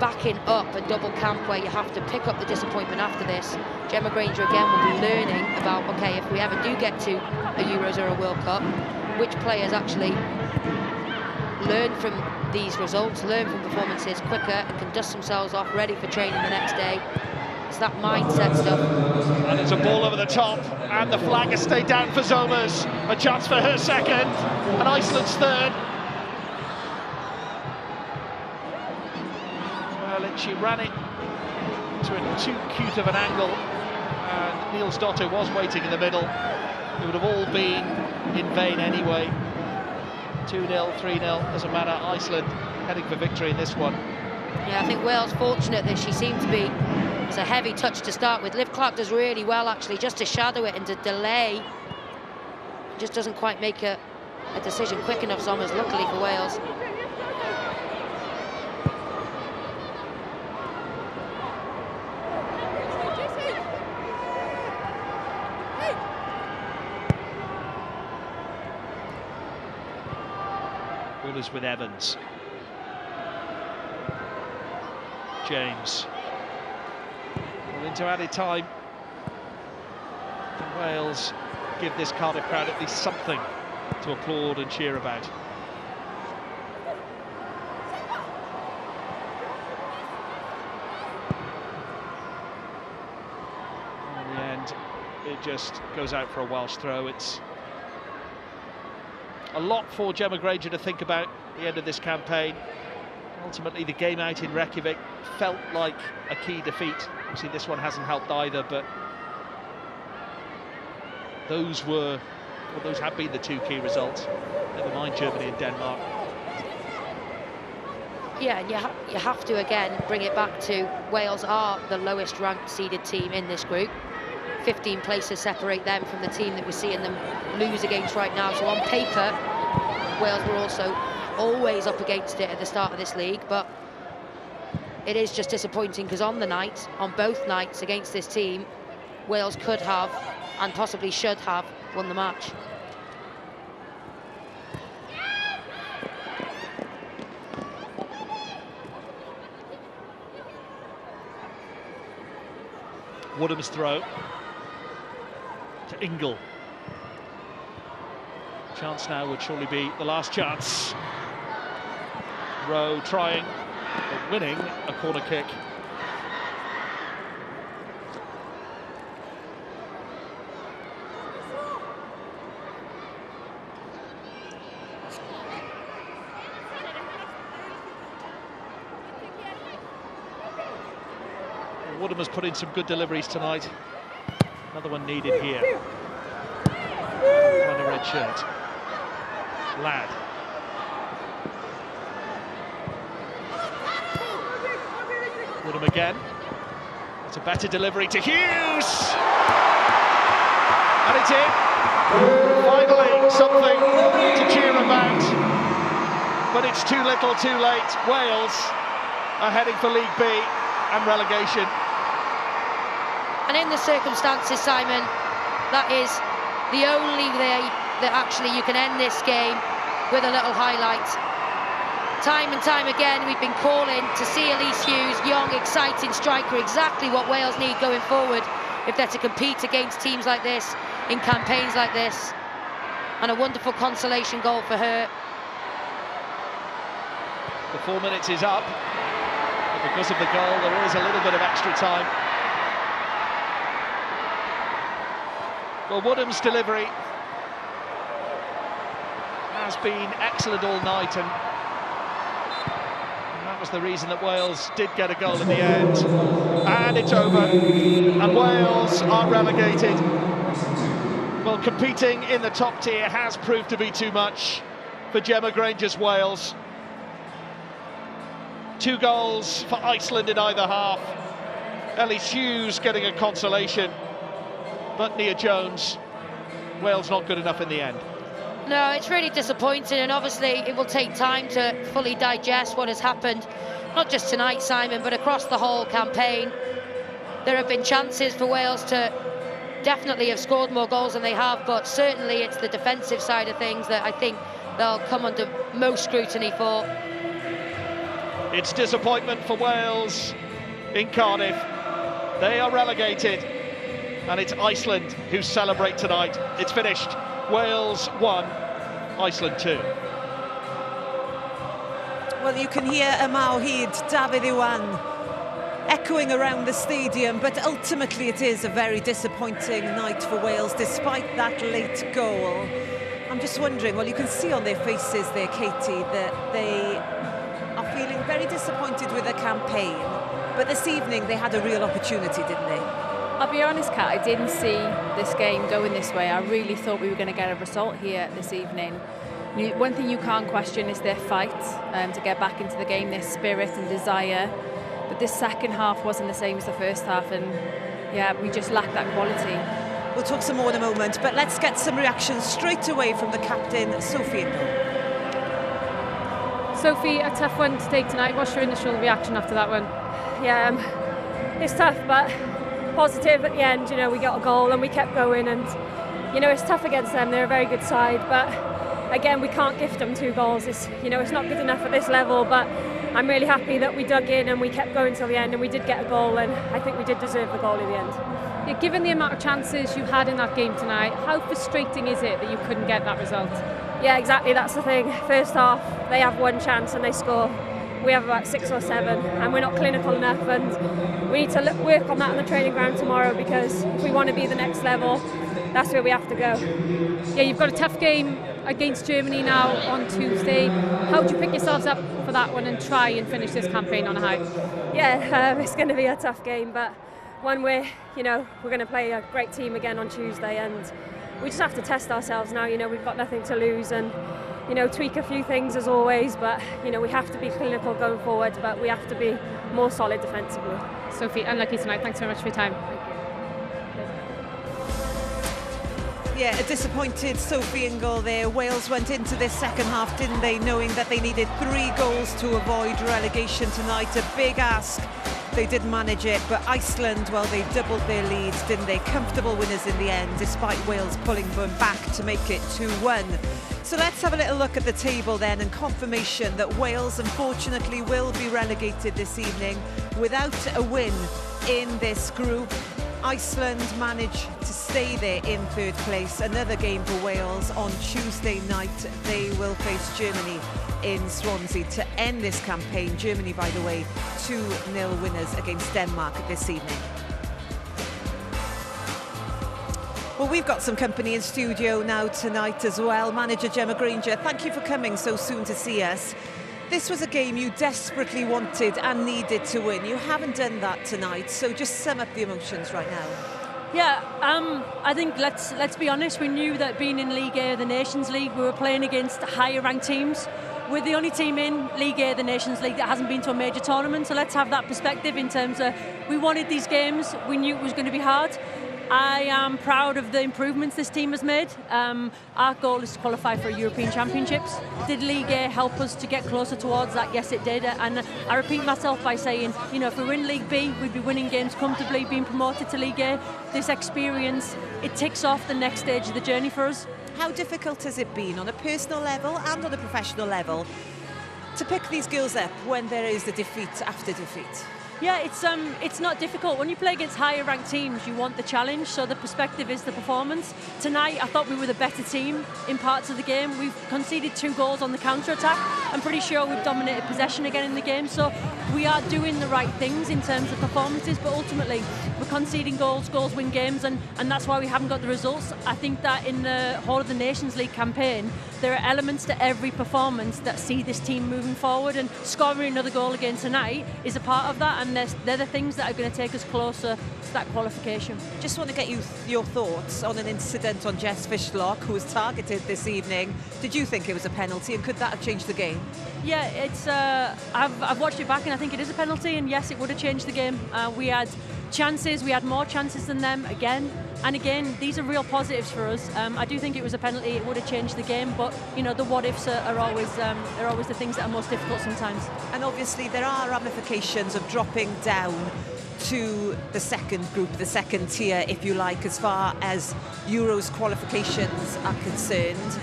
backing up a double camp where you have to pick up the disappointment after this. Gemma Granger again will be learning about, okay, if we ever do get to a Euros or a World Cup, which players actually learn from these results, learn from performances quicker, and can dust themselves off ready for training the next day. It's that mindset stuff. And it's a ball over the top, and the flag has stayed down for Zomers. A chance for her second, and Iceland's third. Well, she ran it to a too cute of an angle, and Niels Dotto was waiting in the middle. It would have all been in vain anyway. 2-0, 3-0, doesn't matter. Iceland heading for victory in this one. Yeah, I think Wales fortunate that she seemed to be, it was a heavy touch to start with. Liv Clark does really well, actually, just to shadow it and to delay. Just doesn't quite make a decision quick enough, Zomers, luckily for Wales. Ball is with Evans. James. Well, into added time. Can Wales give this Cardiff crowd at least something to applaud and cheer about? In the end, it just goes out for a Welsh throw. It's a lot for Gemma Granger to think about at the end of this campaign. Ultimately, the game out in Reykjavik felt like a key defeat. Obviously, this one hasn't helped either, but those have been the two key results. Never mind Germany and Denmark. Yeah, and you have to again bring it back to Wales are the lowest ranked seeded team in this group. 15 places separate them from the team that we're seeing them lose against right now. So on paper, Wales were also always up against it at the start of this league, but it is just disappointing because on both nights against this team, Wales could have and possibly should have won the match. Woodham's throw to Ingle. Chance now would surely be the last chance. Rowe trying, but winning a corner kick. Woodham has put in some good deliveries tonight. Another one needed here. On a red shirt. Ladd. Woodham again. It's a better delivery to Hughes! And it's in. Finally, something to cheer about. But it's too little, too late. Wales are heading for League B and relegation. And in the circumstances, Simon, that is the only way that actually you can end this game with a little highlight. Time and time again, we've been calling to see Elise Hughes, young, exciting striker, exactly what Wales need going forward if they're to compete against teams like this, in campaigns like this. And a wonderful consolation goal for her. 4 minutes is up. But because of the goal, there is a little bit of extra time. Well, Woodham's delivery has been excellent all night, and that was the reason that Wales did get a goal in the end. And it's over, and Wales are relegated. Well, competing in the top tier has proved to be too much for Gemma Granger's Wales. 2 goals for Iceland in either half. Ellie Hughes getting a consolation, but Nia Jones, Wales not good enough in the end. No, it's really disappointing, and obviously it will take time to fully digest what has happened, not just tonight, Simon, but across the whole campaign. There have been chances for Wales to definitely have scored more goals than they have, but certainly it's the defensive side of things that I think they'll come under most scrutiny for. It's disappointment for Wales in Cardiff. They are relegated, and it's Iceland who celebrate tonight. It's finished. Wales 1, Iceland 2. Well, you can hear Amawhid, David Iwan echoing around the stadium, but ultimately it is a very disappointing night for Wales despite that late goal. I'm just wondering, well, you can see on their faces there, Katie, that they are feeling very disappointed with the campaign, but this evening they had a real opportunity, didn't they? I'll be honest, Kat, I didn't see this game going this way. I really thought we were going to get a result here this evening. One thing you can't question is their fight to get back into the game, their spirit and desire. But this second half wasn't the same as the first half, and yeah, we just lacked that quality. We'll talk some more in a moment, but let's get some reactions straight away from the captain, Sophie. Sophie, a tough one to take tonight. What's your initial reaction after that one? Yeah, it's tough, but positive at the end. You know, we got a goal and we kept going, and you know, it's tough against them. They're a very good side, but again, we can't gift them 2 goals. It's, you know, it's not good enough at this level, but I'm really happy that we dug in and we kept going till the end, and we did get a goal, and I think we did deserve the goal in the end. Yeah, given the amount of chances you had in that game tonight, how frustrating is it that you couldn't get that result? Yeah, exactly, that's the thing. First half, they have 1 chance and they score. We have about 6 or 7, and we're not clinical enough, and we need to work on that on the training ground tomorrow, because if we want to be the next level, that's where we have to go. Yeah, you've got a tough game against Germany now on Tuesday. How do you pick yourselves up for that one and try and finish this campaign on a high? Yeah, it's going to be a tough game, but one where, you know, we're going to play a great team again on Tuesday, and we just have to test ourselves now. You know, we've got nothing to lose, and you know, tweak a few things as always, but you know, we have to be clinical going forward, but we have to be more solid defensively. Sophie, unlucky tonight. Thanks very much for your time. Yeah, a disappointed Sophie Ingle there. Wales went into this second half, didn't they, knowing that they needed 3 goals to avoid relegation tonight. A big ask. They didn't manage it, but Iceland, well, they doubled their leads, didn't they? Comfortable winners in the end, despite Wales pulling them back to make it 2-1. So let's have a little look at the table then, and confirmation that Wales unfortunately will be relegated this evening without a win in this group. Iceland managed to stay there in 3rd place. Another game for Wales on Tuesday night. They will face Germany in Swansea to end this campaign. Germany, by the way, 2-0 winners against Denmark this evening. Well, we've got some company in studio now tonight as well. Manager Gemma Granger, thank you for coming so soon to see us. This was a game you desperately wanted and needed to win. You haven't done that tonight, so just sum up the emotions right now. Yeah, I think let's be honest. We knew that being in League A, the Nations League, we were playing against higher ranked teams. We're the only team in League A, the Nations League, that hasn't been to a major tournament. So let's have that perspective in terms of we wanted these games. We knew it was going to be hard. I am proud of the improvements this team has made. Our goal is to qualify for European Championships. Did League A help us to get closer towards that? Yes, it did. And I repeat myself by saying, you know, if we were in League B, we'd be winning games comfortably, being promoted to League A. This experience, it ticks off the next stage of the journey for us. How difficult has it been on a personal level and on a professional level to pick these girls up when there is the defeat after defeat? Yeah, it's not difficult. When you play against higher ranked teams, you want the challenge, so the perspective is the performance. Tonight, I thought we were the better team in parts of the game. We've conceded 2 goals on the counter-attack. I'm pretty sure we've dominated possession again in the game, so we are doing the right things in terms of performances, but ultimately we're conceding goals win games, and that's why we haven't got the results. I think that in the whole of the Nations League campaign, there are elements to every performance that see this team moving forward, and scoring another goal again tonight is a part of that, and they're the things that are going to take us closer to that qualification. Just want to get your thoughts on an incident on Jess Fishlock, who was targeted this evening. Did you think it was a penalty, and could that have changed the game? Yeah, it's. I've watched it back, and I think it is a penalty, and yes, it would have changed the game. We had chances, we had more chances than them again and again. These are real positives for us. I do think it was a penalty, it would have changed the game, but you know, the what ifs are always the things that are most difficult sometimes. And obviously there are ramifications of dropping down to the second group, the second tier, if you like, as far as Euros qualifications are concerned.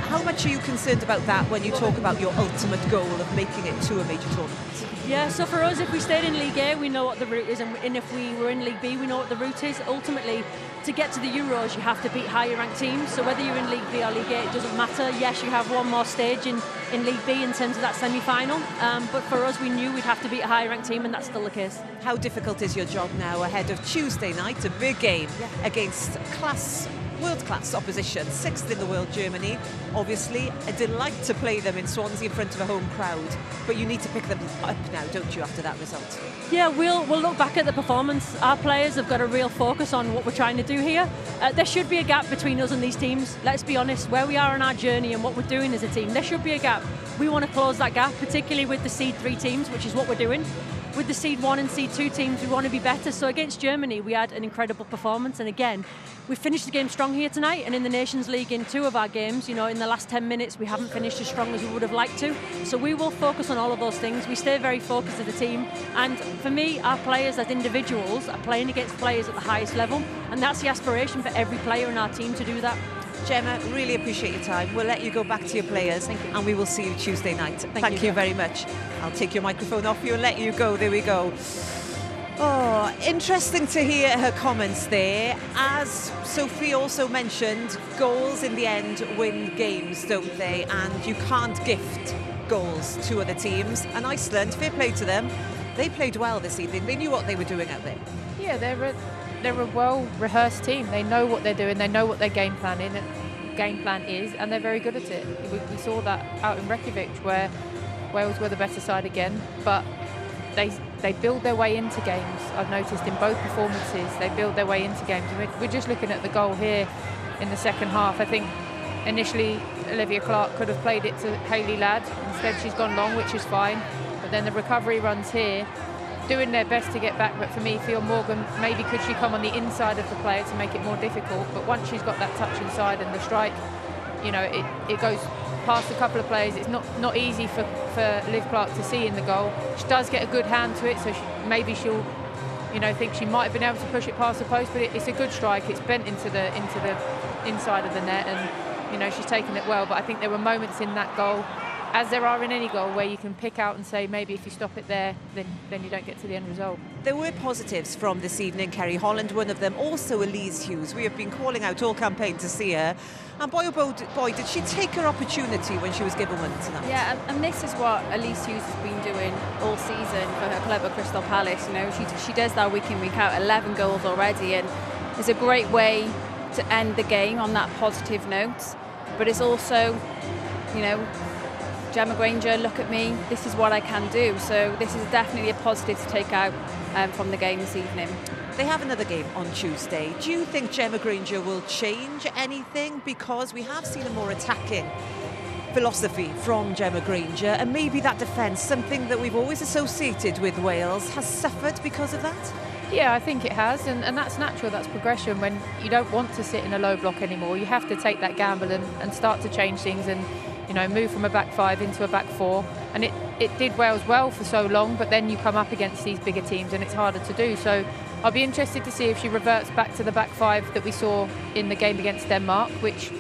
How much are you concerned about that when you talk about your ultimate goal of making it to a major tournament? Yeah, so for us, if we stayed in League A, we know what the route is, and if we were in League B, we know what the route is. Ultimately, to get to the Euros, you have to beat higher ranked teams. So whether you're in League B or League A, it doesn't matter. Yes, you have one more stage in League B in terms of that semi-final, but for us, we knew we'd have to beat a higher ranked team, and that's still the case. How difficult is your job now ahead of Tuesday night, a big game against world-class opposition, 6th in the world, Germany? Obviously a delight to play them in Swansea in front of a home crowd, but you need to pick them up now, don't you, after that result? Yeah, we'll look back at the performance. Our players have got a real focus on what we're trying to do here. There should be a gap between us and these teams. Let's be honest, where we are on our journey and what we're doing as a team, there should be a gap. We want to close that gap, particularly with the Seed 3 teams, which is what we're doing. With the Seed 1 and Seed 2 teams, we want to be better. So against Germany, we had an incredible performance. And again, we finished the game strong here tonight. And in the Nations League, in 2 of our games, you know, in the last 10 minutes, we haven't finished as strong as we would have liked to. So we will focus on all of those things. We stay very focused as a team. And for me, our players as individuals are playing against players at the highest level. And that's the aspiration for every player in our team to do that. Gemma, really appreciate your time. We'll let you go back to your players, and we will see you Tuesday night. Thank you very much. I'll take your microphone off you and let you go. There we go. Oh, interesting to hear her comments there. As Sophie also mentioned, goals in the end win games, don't they? And you can't gift goals to other teams. And Iceland, fair play to them, they played well this evening. They knew what they were doing out there. Yeah, they're a well-rehearsed team. They know what they're doing. They know what their game plan is, and they're very good at it. We saw that out in Reykjavik, where Wales were the better side again, but they build their way into games. I've noticed in both performances, they build their way into games. We're just looking at the goal here in the second half. I think initially Olivia Clark could have played it to Hayley Ladd. Instead, she's gone long, which is fine. But then the recovery runs here, doing their best to get back. But for me, Fiona Morgan, maybe could she come on the inside of the player to make it more difficult? But once she's got that touch inside and the strike, you know, it goes past a couple of players. It's not easy for Liv Clark to see in the goal. She does get a good hand to it, so maybe she'll, you know, think she might have been able to push it past the post. But it's a good strike. It's bent into the inside of the net, and you know, she's taken it well. But I think there were moments in that goal, as there are in any goal, where you can pick out and say maybe if you stop it there, then you don't get to the end result. There were positives from this evening. Kerry Holland, one of them. Also Elise Hughes. We have been calling out all campaign to see her. And boy, oh boy, did she take her opportunity when she was given one tonight. Yeah, and this is what Elise Hughes has been doing all season for her club at Crystal Palace. You know, she does that week in, week out, 11 goals already, and it's a great way to end the game on that positive note. But it's also, you know, Gemma Granger, look at me, this is what I can do. So this is definitely a positive to take out from the game this evening. They have another game on Tuesday. Do you think Gemma Granger will change anything? Because we have seen a more attacking philosophy from Gemma Granger, and maybe that defence, something that we've always associated with Wales, has suffered because of that? Yeah, I think it has, and that's natural, that's progression. When you don't want to sit in a low block anymore, you have to take that gamble and start to change things and, you know, move from a back 5 into a back 4. And it did Wales well for so long, but then you come up against these bigger teams and it's harder to do. So I'll be interested to see if she reverts back to the back 5 that we saw in the game against Denmark, which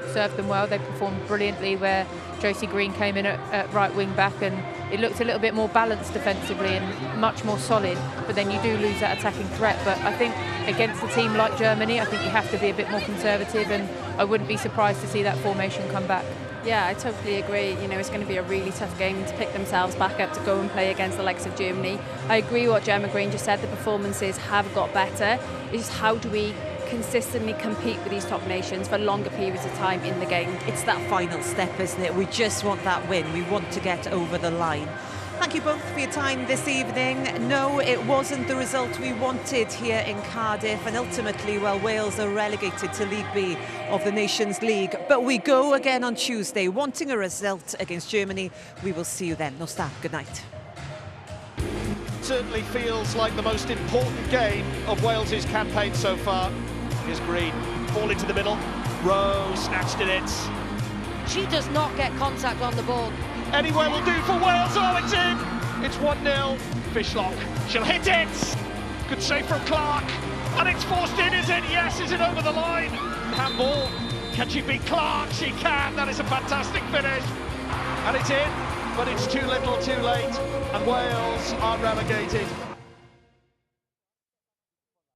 served them well. They performed brilliantly where Josie Green came in at right wing back, and it looked a little bit more balanced defensively and much more solid, but then you do lose that attacking threat. But I think against a team like Germany, I think you have to be a bit more conservative, and I wouldn't be surprised to see that formation come back. Yeah, I totally agree. You know, it's going to be a really tough game to pick themselves back up to go and play against the likes of Germany. I agree what Gemma Green just said, the performances have got better. It's just how do we consistently compete with these top nations for longer periods of time in the game? It's that final step, isn't it? We just want that win. We want to get over the line. Thank you both for your time this evening. No, it wasn't the result we wanted here in Cardiff, and ultimately, well, Wales are relegated to League B of the Nations League. But we go again on Tuesday, wanting a result against Germany. We will see you then. No staff, good night. Certainly feels like the most important game of Wales's campaign so far. Here's Green, ball into the middle. Rowe snatched at it. She does not get contact on the ball. Anywhere will do for Wales. Oh, it's in. It's 1-0. Fishlock. She'll hit it. Good save from Clark. And it's forced in, is it? Yes, is it over the line? Handball. Can she beat Clark? She can. That is a fantastic finish. And it's in, but it's too little, too late. And Wales are relegated.